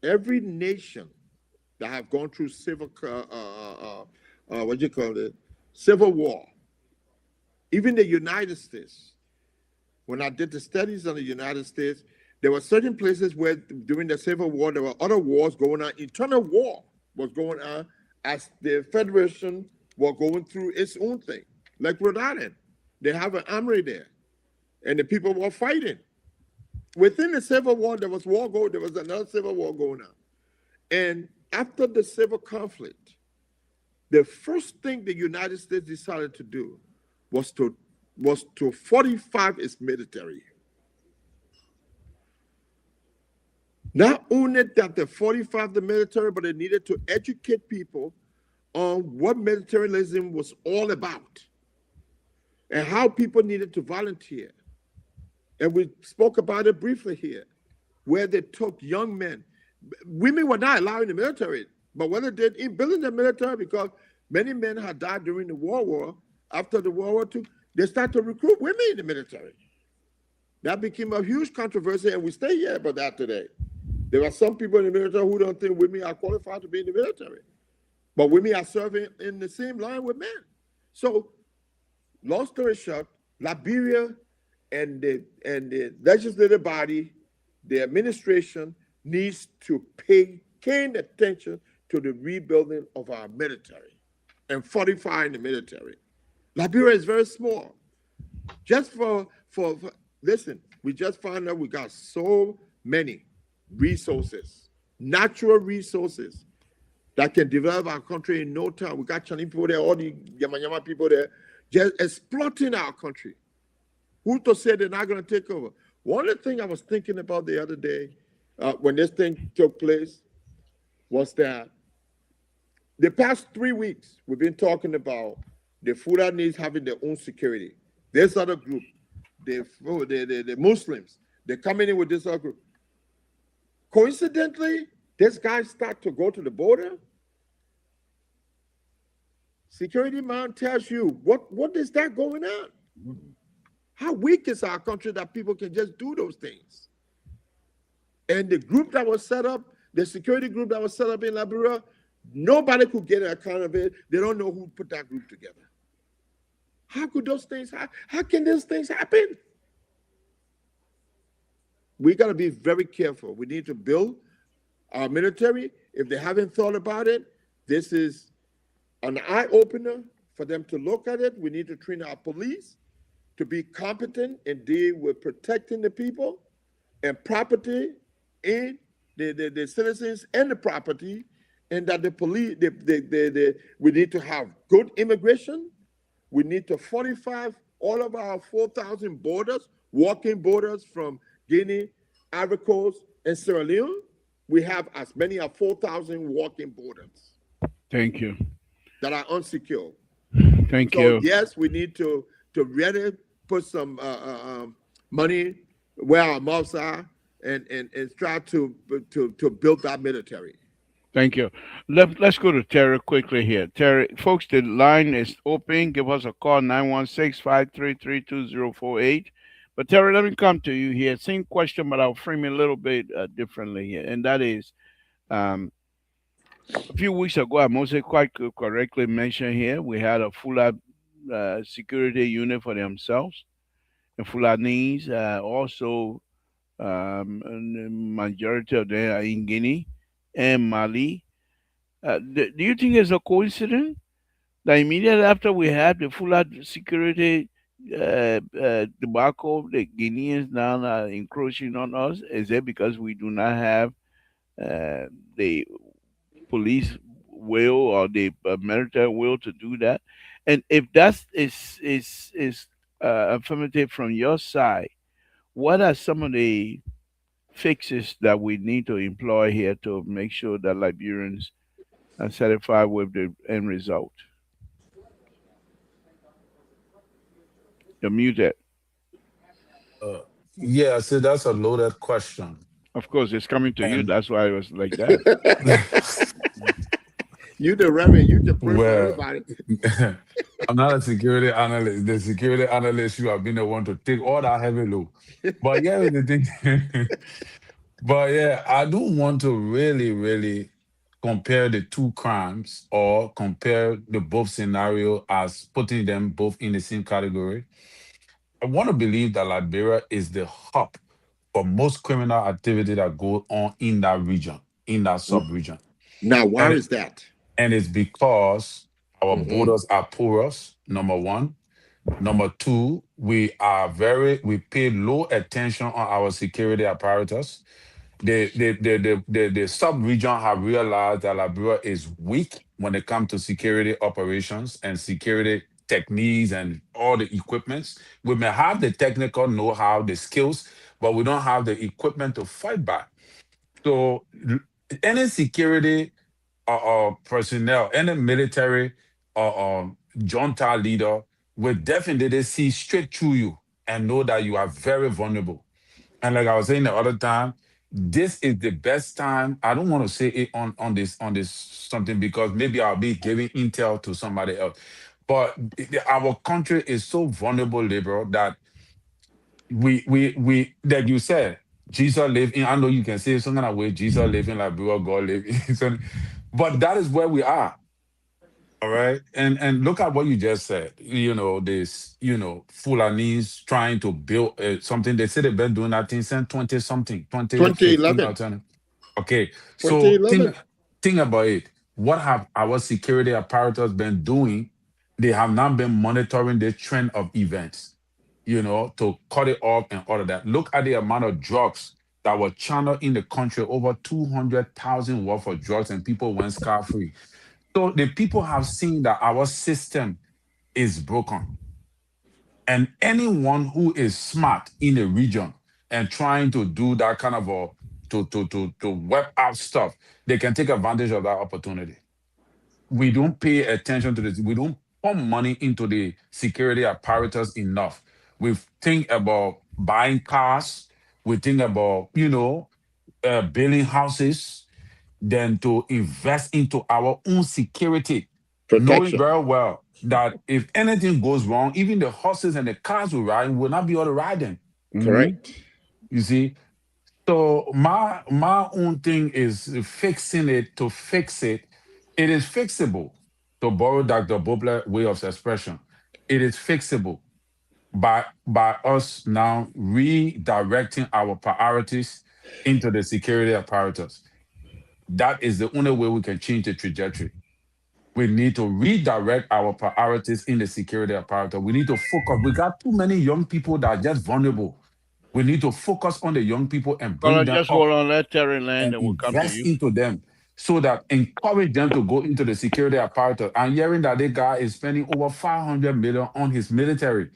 every nation that have gone through civil war, even the United States. When I did the studies on the United States, there were certain places where during the Civil War, there were other wars going on. Internal war was going on as the Federation were going through its own thing. Like Rhode Island, they have an armory there, and the people were fighting. Within the Civil War, there was another Civil War going on. And after the civil conflict, the first thing the United States decided to do was to fortify its military. Not only that they fortified the military, but they needed to educate people on what militarism was all about and how people needed to volunteer. And we spoke about it briefly here, where they took young men. Women were not allowed in the military, but what they did in building the military, because many men had died during the World War, after the World War II, they started to recruit women in the military. That became a huge controversy, and we stay here about that today. There are some people in the military who don't think women are qualified to be in the military, but women are serving in the same line with men. So, long story short, Liberia and the legislative body, the administration needs to pay keen attention to the rebuilding of our military and fortifying the military. Liberia is very small. Just listen, we just found out we got so many resources, natural resources that can develop our country in no time. We got Chinese people there, all the Yama people there, just exploiting our country. Who to say they're not going to take over? One of the things I was thinking about the other day, when this thing took place was that the past 3 weeks we've been talking about the Fulanis having their own security. This other group, the Muslims, they're coming in with this other group. Coincidentally, this guy start to go to the border. Security man tells you what is that going on? How weak is our country that people can just do those things? And the group that was set up, the security group that was set up in Liberia, nobody could get an account of it. They don't know who put that group together. How could those things happen? How can these things happen? We got to be very careful. We need to build our military. If they haven't thought about it, this is an eye opener for them to look at it. We need to train our police to be competent and deal with protecting the people and property and the citizens and the property, and that the police, we need to have good immigration. We need to fortify all of our 4,000 borders, walking borders from Guinea, Ivory Coast, and Sierra Leone. We have as many as 4,000 walking borders. Thank you. That are unsecured. Thank so, you. Yes, we need to really put some money where our mouths are and try to build that military. Thank you. Let's go to Terry quickly here. Terry, folks, the line is open. Give us a call, 916-533-2048. But Terry, let me come to you here. Same question, but I'll frame it a little bit differently here. And that is, a few weeks ago, I must say quite correctly mentioned here, we had a full security unit for themselves. The Fulanese also, the majority of them are in Guinea and Mali. Do you think it's a coincidence that immediately after we had the full security debacle, the Guineans now are encroaching on us? Is it because we do not have the police will or the military will to do that? And if that is affirmative from your side, what are some of the fixes that we need to employ here to make sure that Liberians are satisfied with the end result? You're muted. Yeah, see, that's a loaded question. Of course, it's coming to you. And That's why it was like that. You the Reverend, you can pray for well, everybody. I'm not a security analyst. The security analyst, you have been the one to take all that heavy load. But yeah, the thing. But yeah, I don't want to really compare the two crimes or compare the both scenario as putting them both in the same category. I want to believe that Liberia is the hub for most criminal activity that go on in that region, in that sub-region. Now, why And is that? and it's because our borders are porous, number one. Number two, we pay low attention on our security apparatus. The sub-region have realized that Liberia is weak when it comes to security operations and security techniques and all the equipments. We may have the technical know-how, the skills, but we don't have the equipment to fight back. So any security personnel, any military junta leader will definitely see straight through you and know that you are very vulnerable. And like I was saying the other time, this is the best time. I don't want to say it on this something because maybe I'll be giving intel to somebody else. But our country is so vulnerable, liberal, that we like you said, Jesus live in. I know you can say some kind of way Jesus living like God live in. So, but that is where we are. All right. And look at what you just said. This, Fulanese trying to build something. They said they've been doing that thing since 20 something, 2015 or 2011. 20. Okay. So 2011. think about it. What have our security apparatus been doing? They have not been monitoring the trend of events, to cut it off and all of that. Look at the amount of drugs that were channeled in the country, over 200,000 worth of drugs, and people went scot-free. So the people have seen that our system is broken. And anyone who is smart in a region and trying to do that kind of a to wipe out stuff, they can take advantage of that opportunity. We don't pay attention to this. We don't pump money into the security apparatus enough. We think about buying cars. We think about, building houses, than to invest into our own security, knowing Protection. very well that if anything goes wrong, even the horses and the cars we ride will not be able to ride them. Correct. You see? So my own thing is fixing it to fix it. It is fixable, to borrow Dr. Bobler's way of expression. It is fixable by us now redirecting our priorities into the security apparatus. That is the only way we can change the trajectory. We need to redirect our priorities in the security apparatus. We need to focus. We got too many young people that are just vulnerable. We need to focus on the young people and bring Caller, them just up hold on. Let Terry land and and we'll come to invest you. into them so that encourage them to go into the security apparatus. I'm hearing that the guy is spending over 500 million on his military.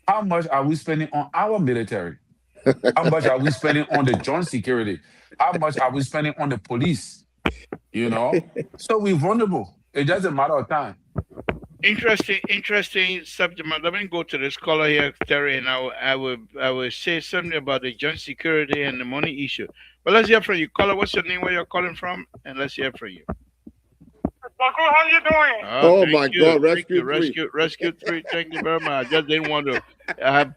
How much are we spending on our military? How much are we spending on the joint security? How much are we spending on the police? So we're vulnerable. It's just a matter of time. Interesting subject. Let me go to this caller here, Terry, and I will say something about the joint security and the money issue. But let's hear from you, caller. What's your name? Where you're calling from? And let's hear from you. Baku, how you doing? Oh my God, Rescue 3. Rescue 3. Thank you very much. I just didn't want to have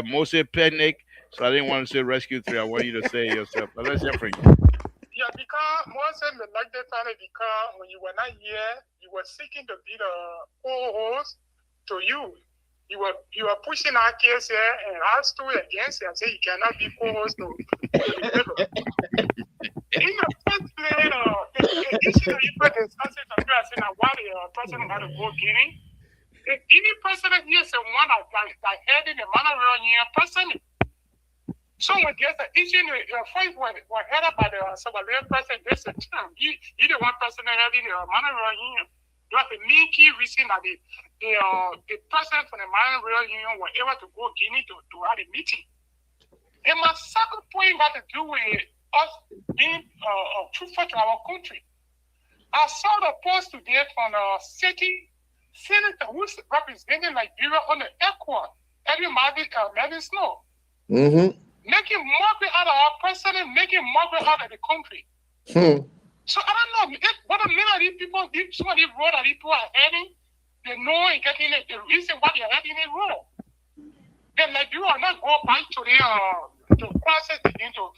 Mose panic, so I didn't want to say Rescue 3. I want you to say it yourself. But let's hear from you. Yeah, because Moses me like the family because when you were not here, you were seeking to be the co-host to you. You were pushing our case here, and I stood against it and said you cannot be co-host to the table. In the first place, the issue that you were discussing to me, I said, why the president had to go Guinea? If any president here is one that head in the Monterey Union president. So when there's an issue, first were headed by the Salvadorian president, they said, you the one president heading the Monterey Union. You have a main key reason that the president from the Monterey Union were able to go Guinea to have a meeting. And my second point got to do with us being truthful to our country. I saw the post today from the city senator who's representing Liberia on the airport, Eddie Melvin Snow. Mm-hmm. Making mockery out of our president, making mockery out of the country. So I don't know what a many of these people, some of these road that these people are heading, they know and getting it, the reason why they're heading it wrong. Then you will not go back to the process again to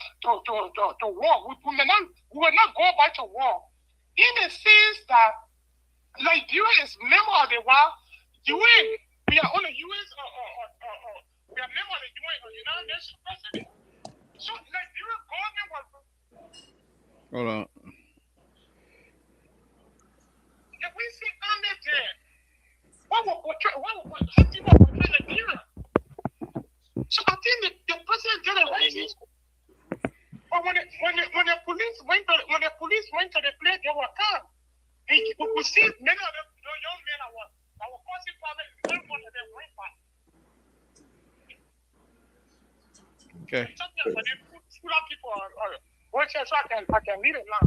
war. We will not go back to war. In the sense that Nigeria is member of the world, UN, we are on the US we are member of the United Nations President. So Nigeria government was. Hold on. If we see under there, what will portray Nigeria? So I think the president did it right. But when the police went to the place, they were calm. And you could see many of them, the young men that were causing problems, every one of them went back. Okay. People so I can lead it now.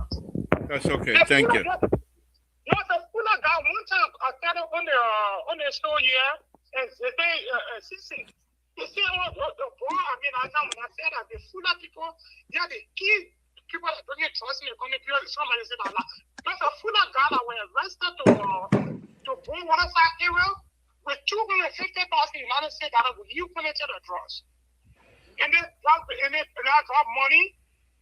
That's okay. Thank you. There was a fuller guy one time I started on the show here and they CC. They say the boy, I time when I said that the fuller people, they are the key people that don't get trust in the country. Somebody said that there's a fuller guy that were arrested to bring waterside area with $250,000 United States dollars with you penetrate the drugs. And they drop money,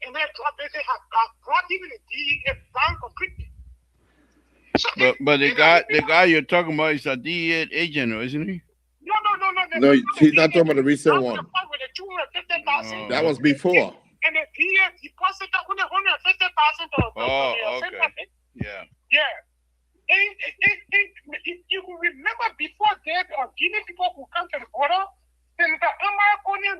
and they have brought even the DEA down completely. So but the guy you're talking about is a DEA agent, isn't he? No, he's not talking about the recent one. With the $250,000. That was before. And the DEA deposited $150,000 okay. Yeah. Yeah. And if you remember before that, Guinea people who come to the border. And the American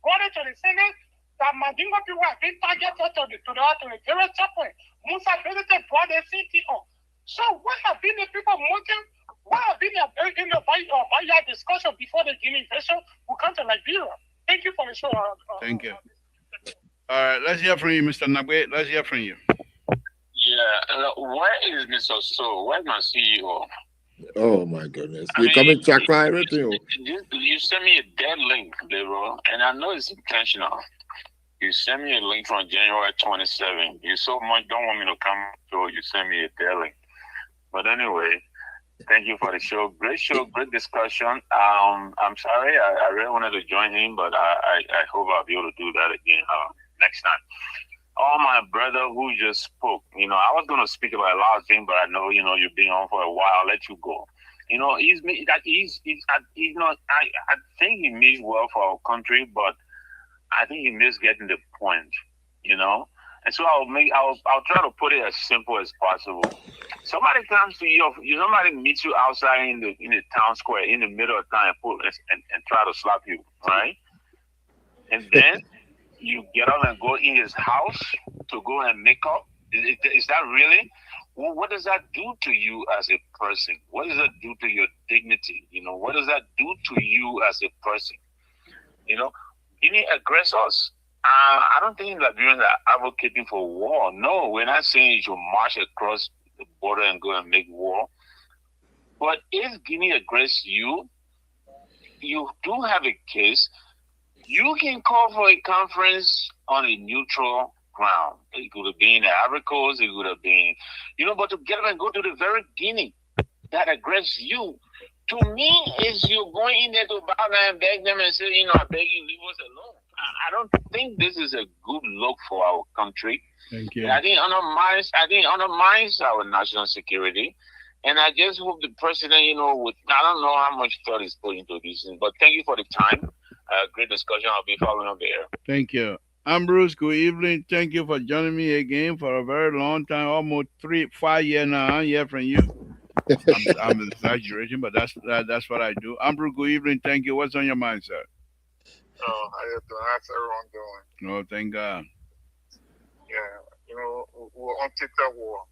brought it to the Senate that Mandingo people have been targeted to the terrorist checkpoint. Musa Benedict brought the CTO. So what have been the people moving? What have been in the discussion before the Guinea invasion who come to Liberia? Thank you for the show. Thank you. All right, let's hear from you, Mr. Nagwe. Let's hear from you. Yeah, where is Mr. So? Where's my CEO? Oh my goodness. I You mean, coming check everything. you sent me a dead link, Gabriel, and I know it's intentional. You sent me a link from January 27. You so much don't want me to come, so you sent me a dead link. But anyway, thank you for the show. Great show, great discussion. I'm sorry, I really wanted to join in, but I hope I'll be able to do that again next time. Oh, my brother who just spoke, I was going to speak about a lot of things, but I know, you've been on for a while. I'll let you go. He's I think he means well for our country, but I think he missed getting the point, And so I'll try to put it as simple as possible. Somebody comes to you, somebody meets you outside in the town square in the middle of town and try to slap you, right? And then you get up and go in his house to go and make up. Is that really? Well, what does that do to you as a person? What does that do to your dignity? What does that do to you as a person? Guinea aggressors. I don't think Liberians are advocating for war. No, we're not saying you should march across the border and go and make war. But if Guinea aggress you, you do have a case. You can call for a conference on a neutral ground. It could have been the Ivory Coast, it could have been, but to get up and go to the very Guinea that aggress you, to me, is you going in there to bow down and beg them and say, I beg you, leave us alone. I don't think this is a good look for our country. Thank you. I think undermines our national security. And I just hope the president, I don't know how much thought is put into this, but thank you for the time. Great discussion. I'll be following up there. Thank you. Ambrose, good evening. Thank you for joining me again for a very long time, almost 5 years now. I hear from you. I'm exaggerating, but that's what I do. Ambrose, good evening. Thank you. What's on your mind, sir? Oh, how you doing? How's everyone doing? Oh, thank God. Yeah, we're on TikTok war.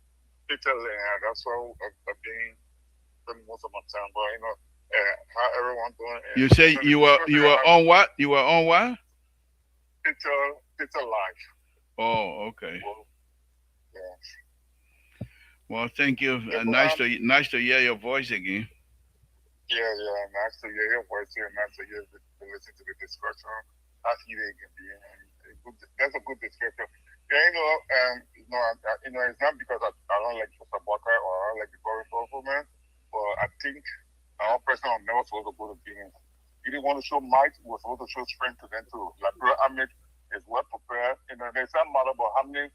TikTok land. That's why I've been spending most of my time. But how everyone doing? You say you were on what? You were on what? TikTok live. Oh, okay. Yeah. Well, thank you. Nice to hear your voice again. Yeah. Nice to hear your voice here. Nice to listen to the discussion. How heated it can be. That's a good discussion. Yeah, it's not because I don't like Mr. Walker or I don't like the current government, but I think our president was never supposed to go to Guinea. He didn't want to show might, he was supposed to show strength to them too. Liberia Ahmed is well prepared. There's not matter about how many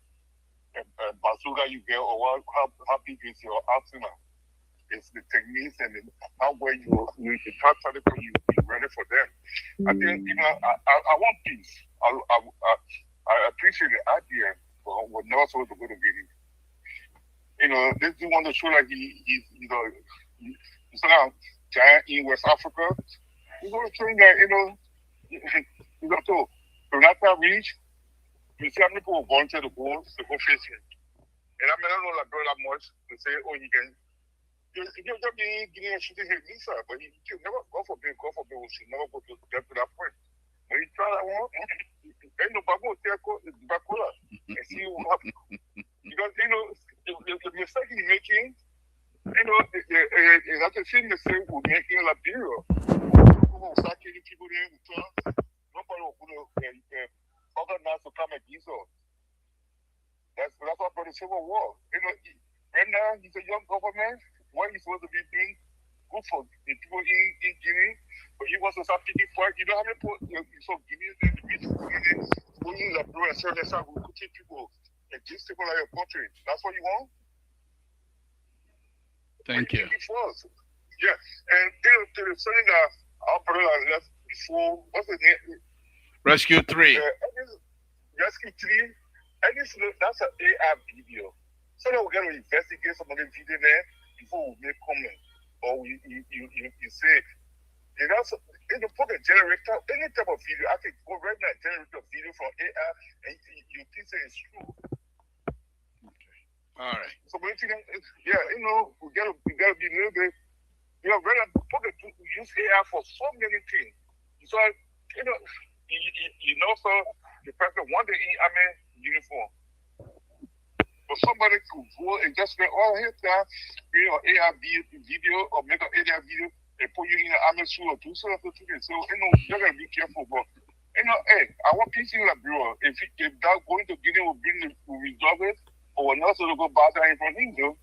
bazooka you get or how big is your arsenal. It's the techniques and how well you talk to the people, you're ready for them. I think I want peace. I appreciate the idea, but we're never supposed to go to Guinea. They do want to show like he's not giant in West Africa. He's going to show that to Renata Reach. You see how many people volunteer to go face him. And I mean, I don't know like that much to say, he can. You just be giving a shooting his visa, but he can never go for we should never go to get to that point. When you try that one, ain't no babu Bacola. And see what happens. Because the mistake he's making, it's like the same mistake we're making in Liberia. People will start killing people there in return. Nobody will organize to come against us. That's what brought the Civil War. Right now he's a young government. What he's supposed to be doing good for the people in Guinea, but he wants to start picking fight. You know how many people Guineans in the region going in Liberia and certain side will put people against people like your country. That's what you want? Thank you. Yeah. And they're saying that our brother left before, what's his name? Rescue 3. Rescue 3. And that's an AI video. So that we're going to investigate some of the video there before we make comment. Or you say, if you put a generator, any type of video, I can go right now and generate a video from AI and you think it's true. Okay. All right. So we gotta be a little bit, use AI for so many things. So, so the person want to eat army uniform. But somebody could go and just spend all his time create an AI video or make an AI video and put you in the army suit or do something to it. So, you gotta be careful. But, hey, I want peace in Liberia. If that going to Guinea will resolve it, or we're not going to go back there in front of him, though.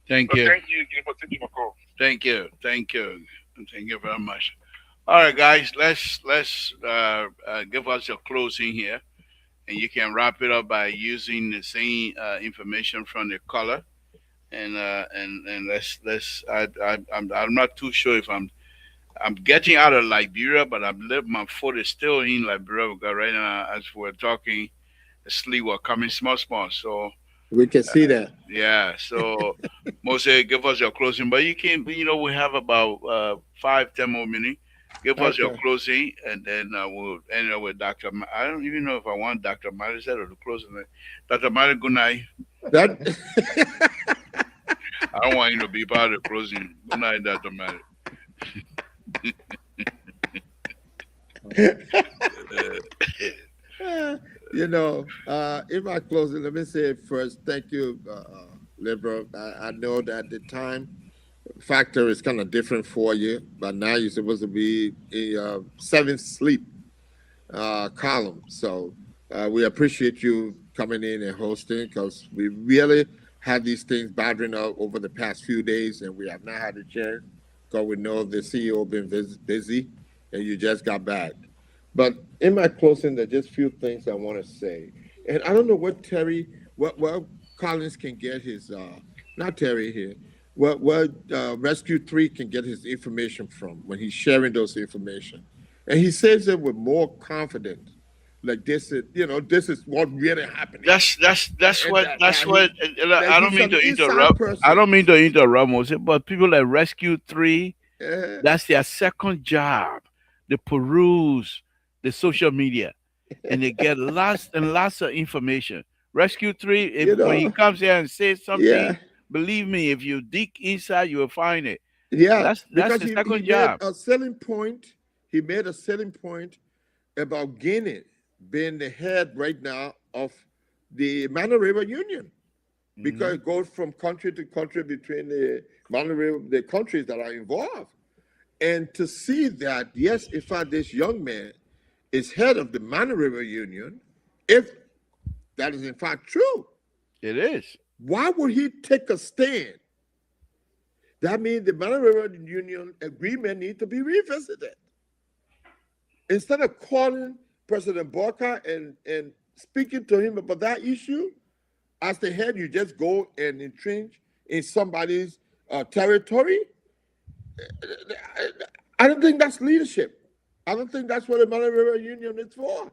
Thank So you. thank you again for taking my call. Thank you. Thank you. Thank you very much. All right, guys, let's give us your closing here, and you can wrap it up by using the same information from the caller, and let's. I'm not too sure if I'm getting out of Liberia, but my foot is still in Liberia because right now, as we're talking, the sleep will coming small. So We can see that. yeah. So Mose, give us your closing, but you can. We have about 5-10 more minutes. Give us your Okay. closing, and then we'll end up with Dr. I don't even know if I want Dr. Myers or the closing. Dr. Myers, good night. That I don't want you to be part of the closing. Good night, Dr. Myers. in my closing, let me say first, thank you, Libra. I know that the time factor is kind of different for you, but now you're supposed to be in seventh sleep column. So we appreciate you coming in and hosting because we really had these things bothering us over the past few days, and we have not had a chance because we know the CEO been busy, and you just got back. But in my closing, there's just few things I want to say, and I don't know what Terry, what Collins can get his, not Terry here, what Rescue 3 can get his information from when he's sharing those information, and he says it with more confidence. Like this is what really happened. That's And what that- that's that what. I don't he's mean to an inside interrupt. person. I don't mean to interrupt, Moses, but people like Rescue 3, Uh, that's their second job. They peruse the social media, and they get lots and lots of information. Rescue 3, when he comes here and says something, yeah, believe me, if you dig inside, you will find it. yeah, That's because the he second made job. a selling point. He made a selling point about Guinea being the head right now of the Mana River Union because it goes from country to country between the Mana River, the countries that are involved. And to see that, yes, in fact, this young man is head of the Mana River Union, if that is in fact true, It is. why would he take a stand? That means the Mana River Union agreement needs to be revisited. Instead of calling President Barker and speaking to him about that issue, as the head, you just go and entrench in somebody's territory. I don't think that's leadership. I don't think that's what the Mana River Union is for.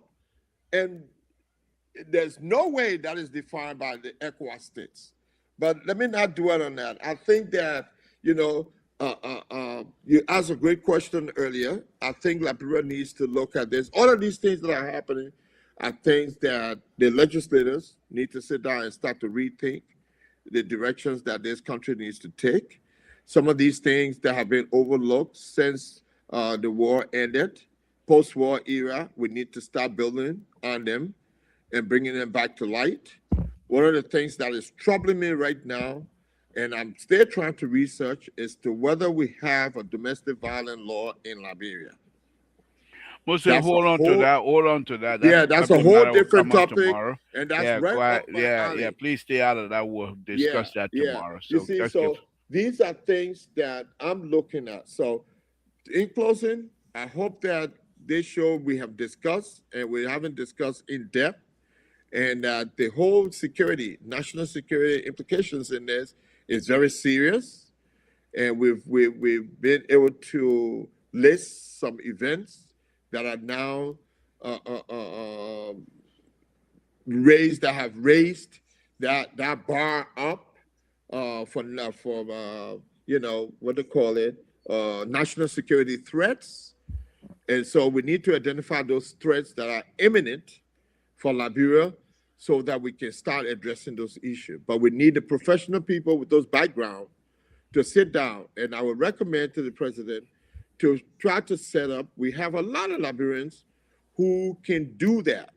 And there's no way that is defined by the ECOWAS states. But let me not dwell on that. I think that, you asked a great question earlier. I think Liberia needs to look at this. All of these things that are happening are things that the legislators need to sit down and start to rethink the directions that this country needs to take. Some of these things that have been overlooked since the war ended, post-war era, we need to start building on them and bringing them back to light. One of the things that is troubling me right now, and I'm still trying to research, is to whether we have a domestic violence law in Liberia. Moses, That's hold a on to whole- that. Hold on to that. Yeah, that's a subject whole matter will different come up topic, tomorrow. and that's Yeah, right quiet. up my Yeah, alley. yeah. Please stay out of that. We'll discuss that tomorrow. You So see, just so give- these are things that I'm looking at. So, in closing, I hope that this show we have discussed and we haven't discussed in depth, and that the whole security, national security implications in this is very serious. And we've been able to list some events that are now raised that bar up for what they call it, national security threats. And so we need to identify those threats that are imminent for Liberia so that we can start addressing those issues. But we need the professional people with those backgrounds to sit down. And I would recommend to the president to try to set up, we have a lot of Liberians who can do that.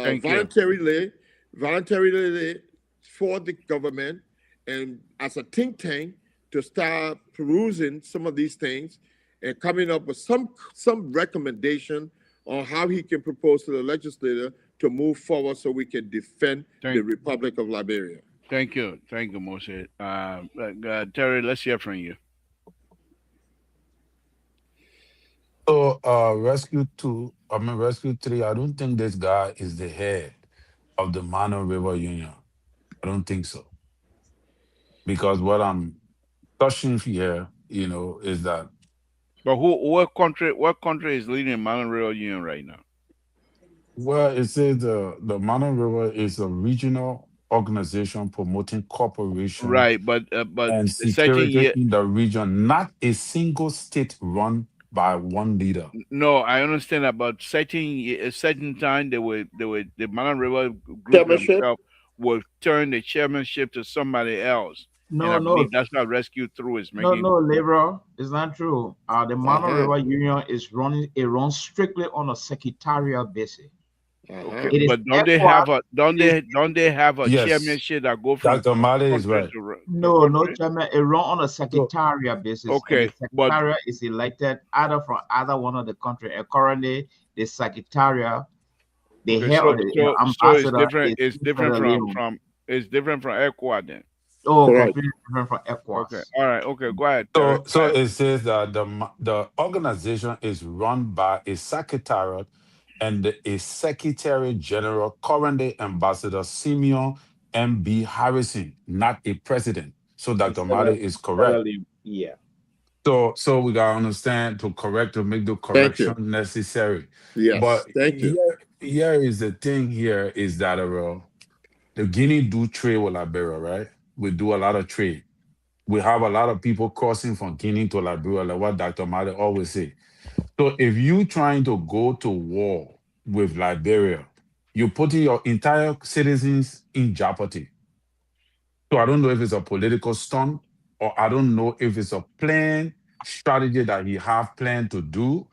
Thank you. voluntarily for the government and as a think tank to start perusing some of these things and coming up with some recommendation on how he can propose to the legislator to move forward so we can defend the Thank, Republic of Liberia. thank you, Moses. Terry, let's hear from you. So, Rescue 3, I don't think this guy is the head of the Mano River Union. I don't think so. Because what I'm touching here, is that, But what country is leading Monorail Union right now? well, it says the Mano River is a regional organization promoting cooperation Right, but and a certain security year. in the region, not a single state run by one leader. No, I understand that, but a certain time they were the Monorail River group Chairmanship? themselves will turn the chairmanship to somebody else, and No, I no, believe that's how Rescue Through is no, making. no, Labor. It's not true. The Mano Uh-huh. River Union is running. It runs strictly on a secretarial basis. Okay, Uh-huh. It is but don't they ECOWAS. have a It is Yes, chairmanship that go Dr. from Mali is country right. to no country? chairman. It run on a So, secretarial basis, and the Okay, but secretariat is elected either from either one of the country. And currently, the secretariat, the okay, head so of the so so it's ambassador different. is It's different Mr. Leon. it's different from Ecuador then. Oh, Correct. completely different from Okay, ECOWAS. all right, okay, go ahead, Terry. so, Go so ahead. it says that the organization is run by a secretariat and a secretary general, currently Ambassador Simeon M.B. Harrison, not a president. So Dr. Mali is correct. Yeah. So we gotta understand to make the Thank you. correction necessary. Yes, But thank you. here is the thing. Here is that the Guinea do trade with Liberia, right? We do a lot of trade. We have a lot of people crossing from Guinea to Liberia, like what Dr. Mali always say. So if you trying to go to war with Liberia, you're putting your entire citizens in jeopardy. So I don't know if it's a political stunt or I don't know if it's a plan strategy that he have planned to do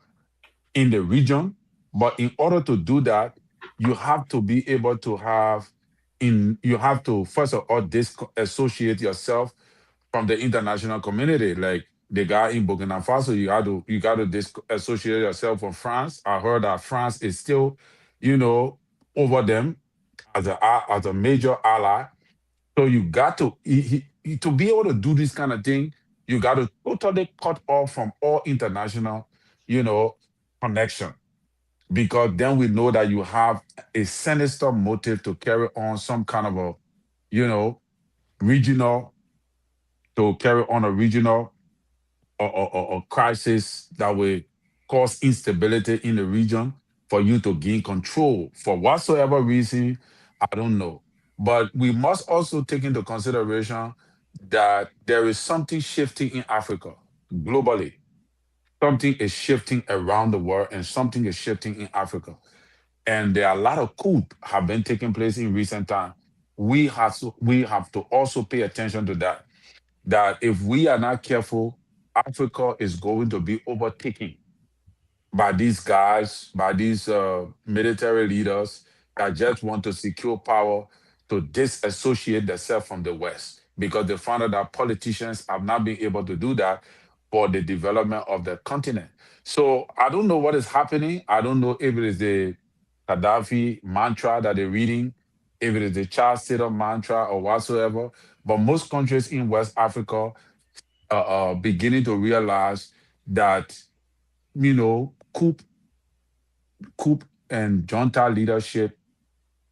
in the region. But in order to do that, you have to be able to you have to first of all disassociate yourself from the international community. Like the guy in Burkina Faso, you got to disassociate yourself from France. I heard that France is still, you know, over them as a major ally. So you got to to be able to do this kind of thing, you got to totally cut off from all international, you know, connection. Because then we know that you have a sinister motive to carry on some kind of a, you know, regional regional or crisis that will cause instability in the region for you to gain control for whatsoever reason. I don't know. But we must also take into consideration that there is something shifting in Africa globally. Something is shifting around the world and something is shifting in Africa. And there are a lot of coups have been taking place in recent time. We have to also pay attention to that. That if we are not careful, Africa is going to be overtaken by these guys, by these military leaders that just want to secure power to disassociate themselves from the West because they found out that politicians have not been able to do that for the development of the continent. So I don't know what is happening. I don't know if it is the Gaddafi mantra that they're reading, if it is the Charles Taylor mantra or whatsoever. But most countries in West Africa beginning to realize that coup and junta leadership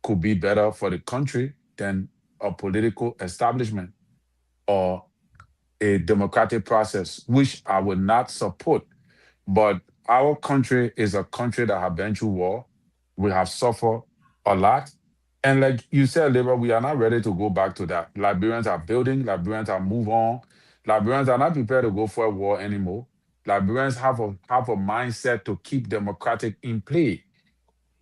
could be better for the country than a political establishment or a democratic process, which I would not support. But our country is a country that have been through war. We have suffered a lot. And like you said, Labor, we are not ready to go back to that. Liberians are building, Liberians are move on. Liberians are not prepared to go for a war anymore. Liberians have a mindset to keep democratic in play.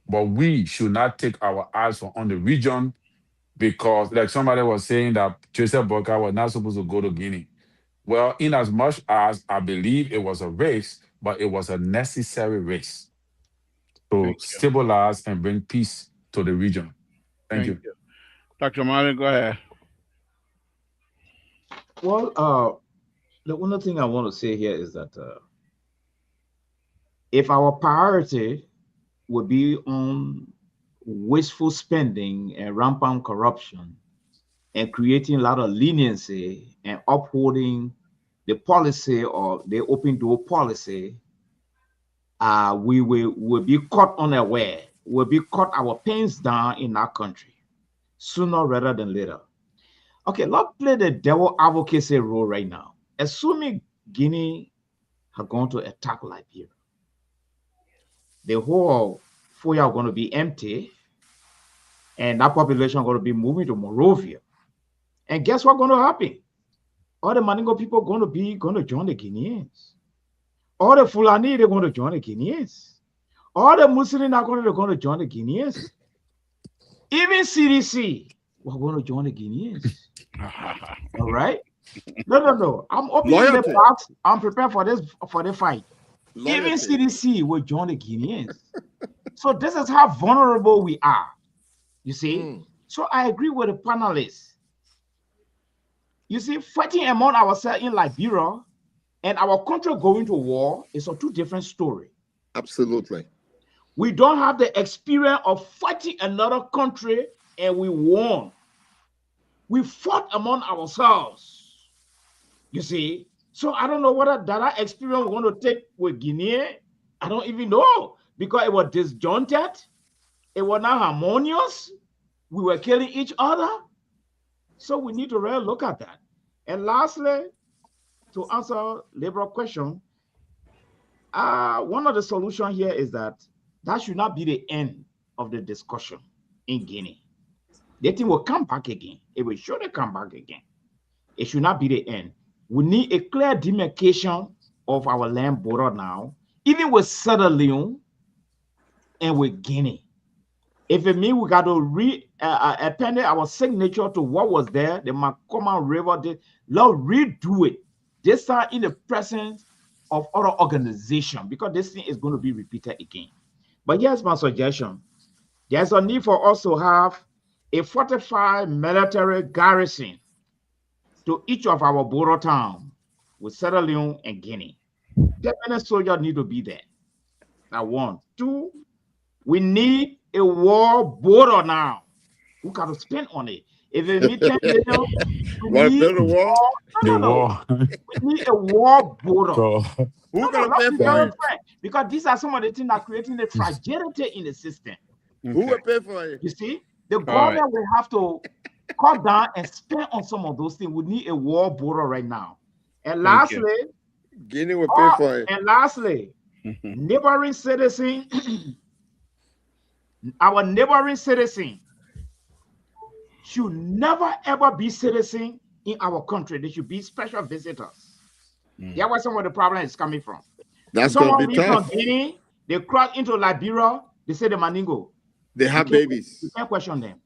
But we should not take our eyes from on the region because, like somebody was saying, that Joseph Boca was not supposed to go to Guinea. Well, in as much as I believe it was a race, but it was a necessary race to Thank you. stabilize and bring peace to the region. Thank Thank you. you. Dr. Martin, go ahead. Well, the only thing I want to say here is that if our priority would be on wasteful spending and rampant corruption and creating a lot of leniency and upholding the policy or the open door policy, we will be caught unaware. We'll be caught our pens down in our country sooner rather than later. Okay, let's play the devil advocacy role right now. Assuming Guinea have gone to attack Liberia, the whole foyer are going to be empty, and that population going to be moving to Monrovia. And guess what's going to happen? All the Maningo people going to join the Guineans. All the Fulani they're going to join the Guineans. All the Muslims are going to join the Guineans. Even CDC we're going to join the Guineans. All right. No. I'm opening the box. I'm prepared for the fight. Loyalty. Even CDC will join the Guineans. So this is how vulnerable we are. You see? So I agree with the panelists. You see, fighting among ourselves in Liberia and our country going to war is a two different story. Absolutely. We don't have the experience of fighting another country and we won. We fought among ourselves. You see? So I don't know whether that experience we're going to take with Guinea. I don't even know because it was disjointed. It was not harmonious. We were killing each other. So we need to really look at that. And lastly, to answer liberal question, one of the solutions here is that should not be the end of the discussion in Guinea. The thing will come back again. It will surely come back again. It should not be the end. We need a clear demarcation of our land border now, even with Sierra Leone and with Guinea. If it means we got to append our signature to what was there, the Macoma River, let's redo it. This time in the presence of other organizations, because this thing is going to be repeated again. But here's my suggestion. There's a need for us to have a fortified military garrison to each of our border towns with Sierra Leone and Guinea. Definitely soldiers need to be there. Now, 1. 2, we need a war border now. Who got to spend on it? If it means 10 million, we need a war. No. We need a war border. So, who's going to pay for it? Because these are some of the things that are creating the fragility in the system. Okay. Who will pay for it? You see, the government will have to cut down and spend on some of those things. We need a war border right now. And lastly, Guinea will pay for it. And lastly, neighboring citizens, our neighboring citizens should never ever be citizens in our country. They should be special visitors. That's where some of the problem is coming from. That's going to be tough. From Guinea, they cross into Liberia, they say the Maningo. They have babies. You can't question them.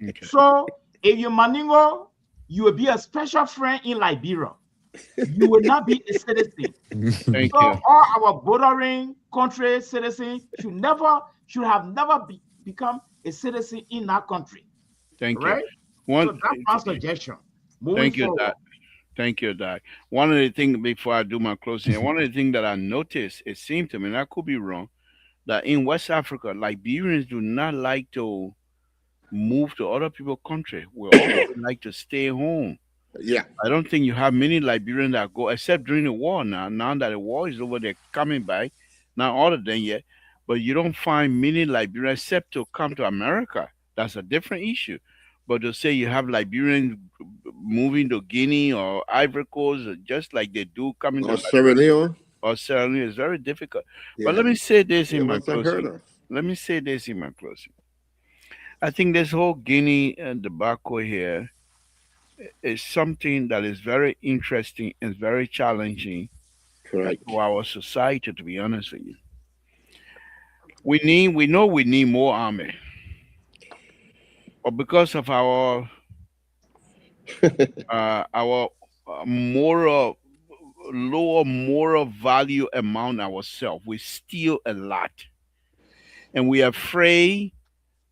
Okay. So if you're Maningo, you will be a special friend in Liberia. You will not be a citizen. Thank you. All our bordering country citizens should have never become a citizen in our country. Thank you. So that's my suggestion. Thank you, Doc. Thank you, Doc. One of the things before I do my closing, one of the things that I noticed, it seemed to me, and I could be wrong, that in West Africa, Liberians do not like to move to other people's country. We always like to stay home. Yeah. I don't think you have many Liberians that go, except during the war now. Now that the war is over, they're coming back. Not all of them yet. But you don't find many Liberians except to come to America. That's a different issue. But to say you have Liberians moving to Guinea or Ivory Coast, just like they do coming to Sierra Leone. Or Sierra Leone is very difficult. Yeah. But let me say this in my closing. I think this whole Guinea debacle here is something that is very interesting and very challenging to our society, to be honest with you. We know we need more army. But because of our lower moral value among ourselves, we steal a lot. And we are afraid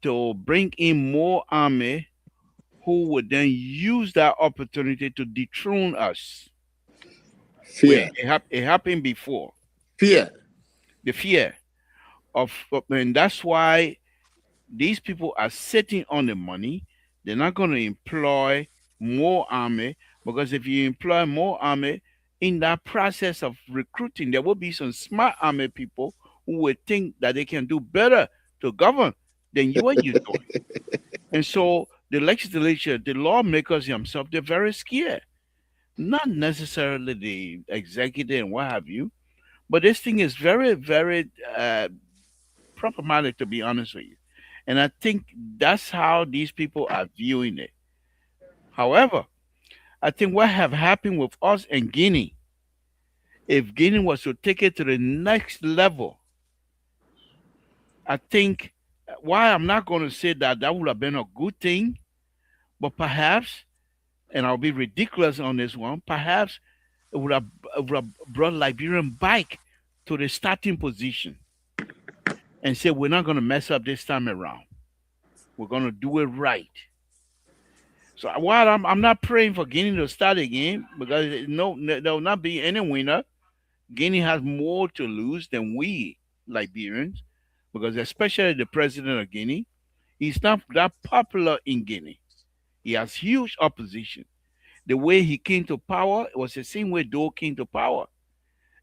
to bring in more army who would then use that opportunity to dethrone us. Where Fear. it happened before. Fear. The fear and that's why these people are sitting on the money. They're not going to employ more army because if you employ more army in that process of recruiting, there will be some smart army people who would think that they can do better to govern than you and you doing. And so the legislature, the lawmakers themselves, they're very scared. Not necessarily the executive and what have you, but this thing is very, very problematic, to be honest with you. And I think that's how these people are viewing it. However, I think what have happened with us and Guinea, if Guinea was to take it to the next level, I think why I'm not going to say that that would have been a good thing, but perhaps, and I'll be ridiculous on this one, perhaps it would have brought Liberian back to the starting position and say we're not going to mess up this time around. We're going to do it right. So while I'm not praying for Guinea to start again because no, there will not be any winner. Guinea has more to lose than we Liberians, because especially the president of Guinea, he's not that popular in Guinea. He has huge opposition. The way he came to power was the same way Doe came to power,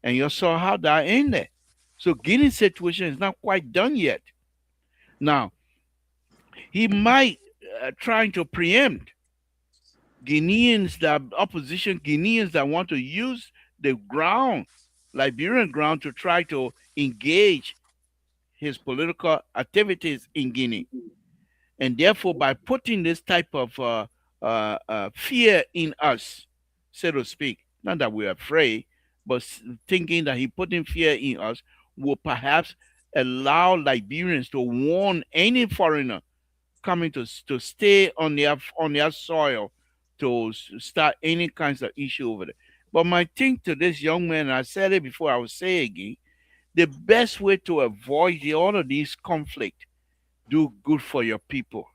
and you saw how that ended. So Guinea's situation is not quite done yet. Now he might trying to preempt Guineans, that opposition Guineans that want to use the ground, Liberian ground, to try to engage his political activities in Guinea. And therefore, by putting this type of fear in us, so to speak, not that we're afraid, but thinking that he putting fear in us will perhaps allow Liberians to warn any foreigner coming to stay on their soil to start any kinds of issue over there. But my thing to this young man, I said it before, I will say it again, the best way to avoid all of these conflict, do good for your people.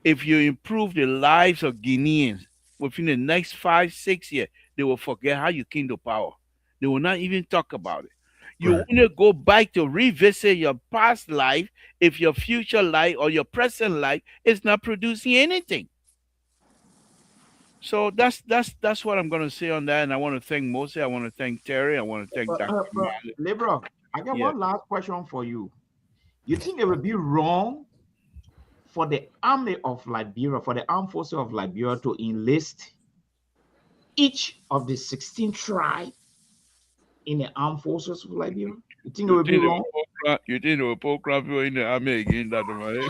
If you improve the lives of Guineans within the next 5, 6 years, they will forget how you came to power. They will not even talk about it. You Right. want to go back to revisit your past life if your future life or your present life is not producing anything. So that's what I'm going to say on that. And I want to thank Moses. I want to thank Terry. I want to thank Dr. But Mali. Libra, I got Yeah. one last question for you. You think it would be wrong for the army of Liberia, for the armed forces of Liberia, to enlist each of the 16 tribes in the armed forces of Liberia? You think it You would be think wrong? you think they will put crap in the army again, Dr. Mali?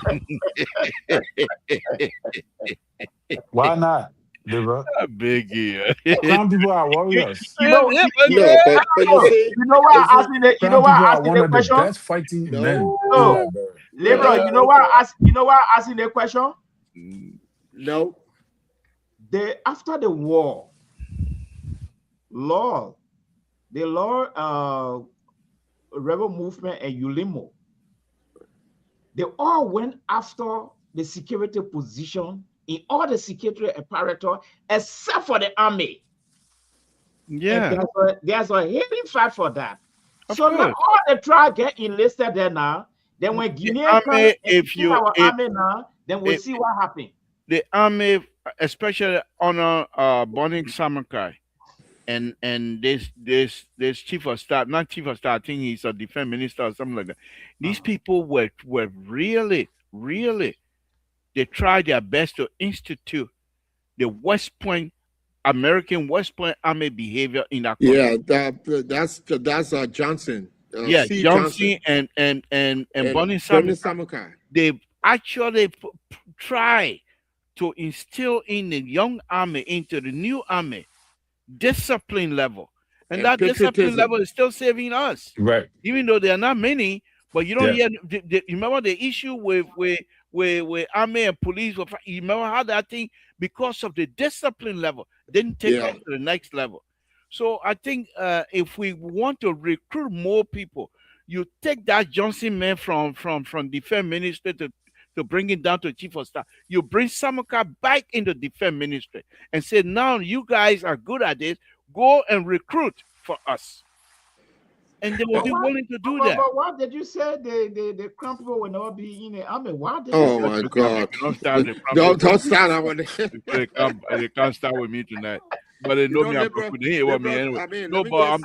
Why not, Libra? I beg you. Crown people are warriors. You know, Yeah, No, but you no, see, you know why you I see, asked you the, you know Crown why people I are asked you one the of the question? best fighting no, men in No, Liberia. Libra, you know why I asked, you know why I asked you the question? no. After the war, Lord, the Lord rebel movement and Ulimo, they all went after the security position in all the security apparatus except for the army. Yeah, And there's a heavy fight for that. of So now course. all the tribes get enlisted there now. Then when The Guinea come army, and see our army now, then we'll if see what happens. the army, especially honor Bonnie Samakai, and this chief of staff, not chief of staff, I think he's a defense minister or something like that. These people were really they tried their best to institute the West Point American West Point Army behavior in that country. Yeah, that's Johnson. Yeah, C. Johnson and Bonnie Bernie Samakai. Samakai. They actually try to instill in the young army into the new army discipline level, and that discipline patriotism. level is still saving us, Right. even though there are not many. But you don't Yeah. hear. You remember the issue with army and police? You remember how that thing, because of the discipline level, didn't take Yeah. us to the next level. So I think if we want to recruit more people, you take that Johnson man from defense minister to bring him down to chief of staff. You bring Samuka back into defense ministry and say, now you guys are good at this. Go and recruit for us. And they will be willing to do that. But why did you say the Crown people will not be in the army? Why did Oh my God! Don't start that one. They can't start with me tonight. But they know me. They ain't want me anyway. No, but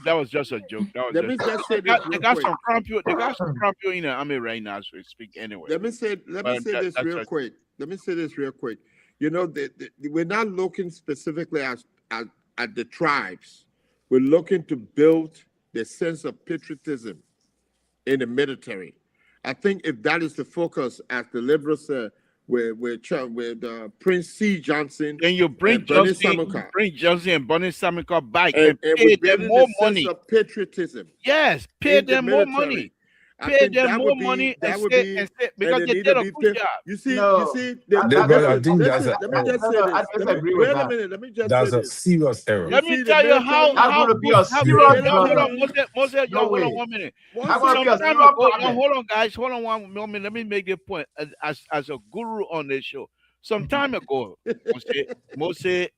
that was just a joke. Let me just say this. They got some Crown people. They got some Crown people in the army right now, so we speak anyway. Let me say this real quick. You know, we're not looking specifically at the tribes. We're looking to build the sense of patriotism in the military. I think if that is the focus, as the liberals with Prince C. Johnson, and you bring Johnson and Bonnie Samuka back and pay them more money. Of patriotism. Yes, pay them more money. Pay them more money and say because they did a good job. You see, I think that's a. Let me just say this. Wait a minute. Let me just say this. That's a serious error. Let me tell you how going to be a serious problem. Moses, hold on 1 minute. Hold on, guys. Hold on 1 minute. Let me make a point as a guru on this show. Some time ago, Mose,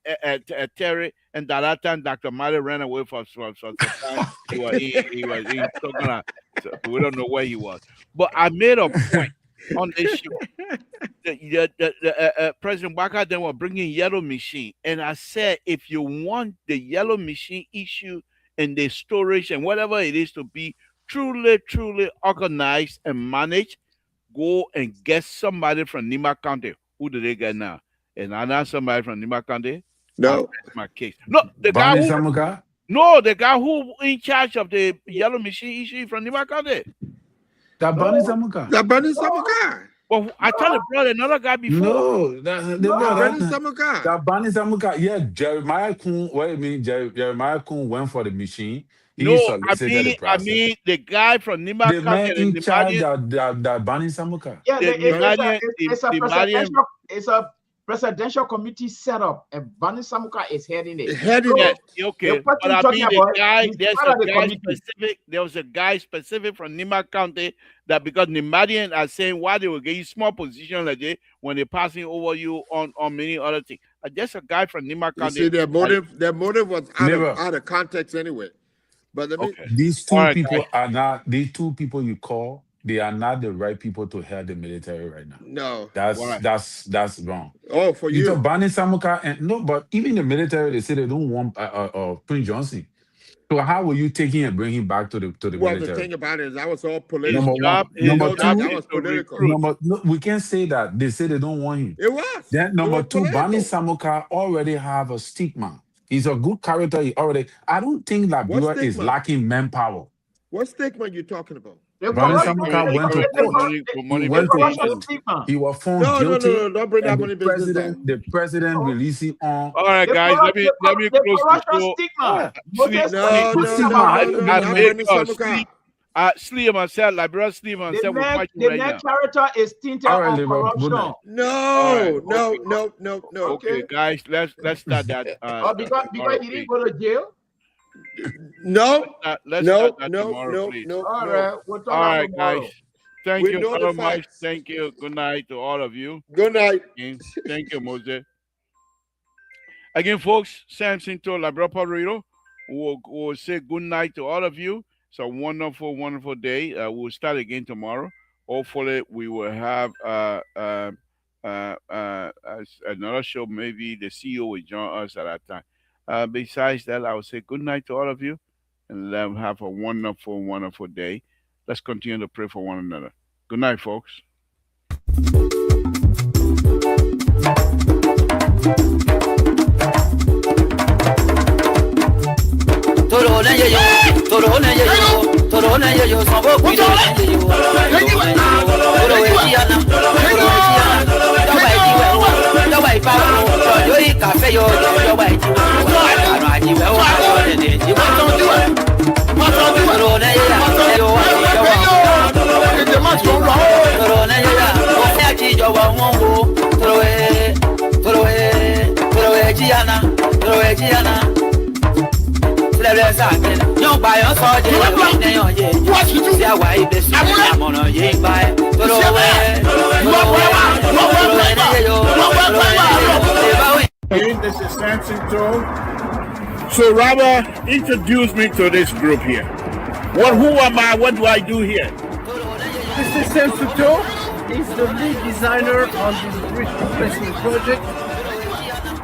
Terry, and Dalata and Dr. Mali ran away for some time. He was talking about, so we don't know where he was. But I made a point on this show. President Baka then was bringing yellow machine. And I said, if you want the yellow machine issue and the storage and whatever it is to be truly organized and managed, go and get somebody from Nima County. Who do they get now? And I know somebody from Nima County. No, that's my case. No, the guy who in charge of the yellow machine issue from Nima County. That Bonnie Samuka. Well, I told the brother another guy before. No, Bonnie Samuka. That Bonnie Samuka. Yeah, Jeremiah Kun. What I mean, Jeremiah Kun went for the machine. I mean the guy from Nima County. The man in charge that Bonnie Samuka. Yeah, it's a presidential committee set up, and Bonnie Samuka is heading it. Okay, but I mean there was a guy specific from Nima County that because Nimadian are saying why they will give you small position like that when they're passing over you on many other things. Just a guy from Nima County. You see, their motive was out of context anyway. But these two people are not. These two people you call, they are not the right people to head the military right now. No, that's wrong. Oh, for you, it's Bonnie Samuka and no, but even the military, they say they don't want Prince Johnson. So how will you take him and bring him back to the military? Well, the thing about it is that was all political. Number two, that was political. We can't say that. They say they don't want him. It was. Then number two, Bonnie Samuka already have a stigma. He's a good character. I don't think that Bua is lacking manpower. What stigma are you talking about? Bonnie Samuka went to court. He was found guilty. No, don't bring that money business down. The president released him on. All right, guys, let me close the show. Slim myself, like brother Slim myself. The main character is tinted on corruption. No. Okay, guys, let's start that. Because he didn't go to jail. No. All right, we'll talk all right, tomorrow. guys. Thank you very much. Thank you. Good night to all of you. Good night. Thank you, Moses. Again, folks, Samson to Labra Rito. We'll say good night to all of you. It's a wonderful, wonderful day. We'll start again tomorrow. Hopefully, we will have another show. Maybe the CEO will join us at that time. Besides that, I will say good night to all of you and let them have a wonderful, wonderful day. Let's continue to pray for one another. Good night, folks. What Samson too. So Robert, introduce me to this group here. Who am I? What do I do here? Mr. Samson too is the lead designer on this bridge replacement project.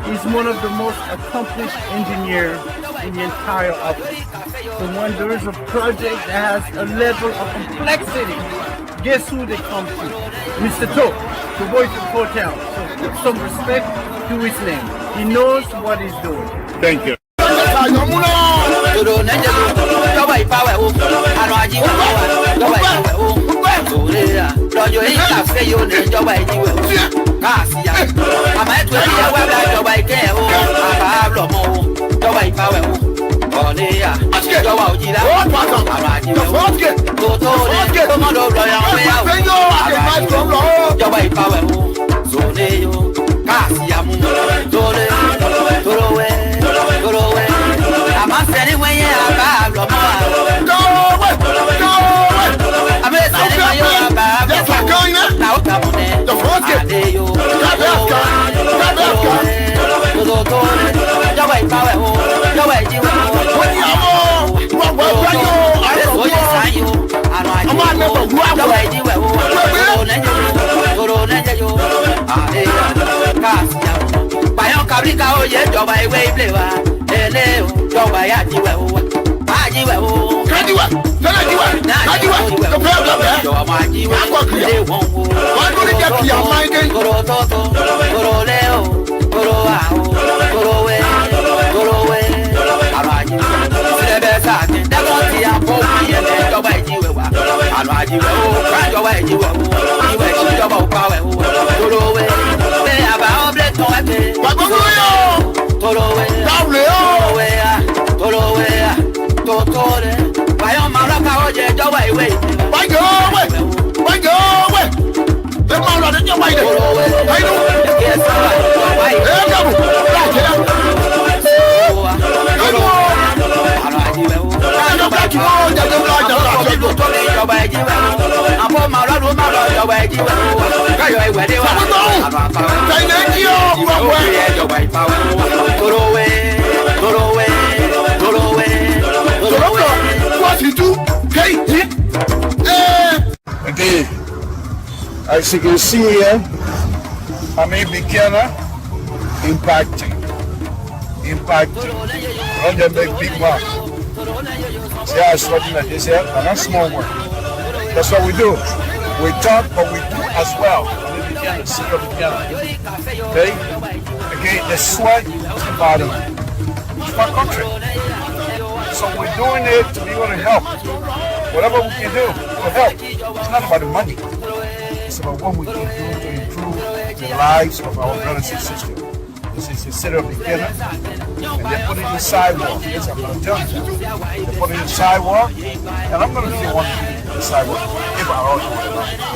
He's one of the most accomplished engineers in the entire office. So when there is a project that has a level of complexity, guess who they come to? Mr. To, the voice of hotel. So put some respect to his name. He knows what he's doing. Thank you. Okay, as you can see here, I'm a beginner impacting. On the big one. See how it's working like this here? And that's small one. That's what we do. We talk, but we do as well. Okay? Okay, the sweat is the bottom. It's for country. So we're doing it to be able to help. Whatever we can do to help. It's not about the money. It's about what we can do to improve the lives of our brothers and sisters. This is the city of beginner. And they put it in the sidewalk. Yes, I'm going to tell you. They put it in the sidewalk. And I'm going to be the one to put it in the sidewalk. If I all do it.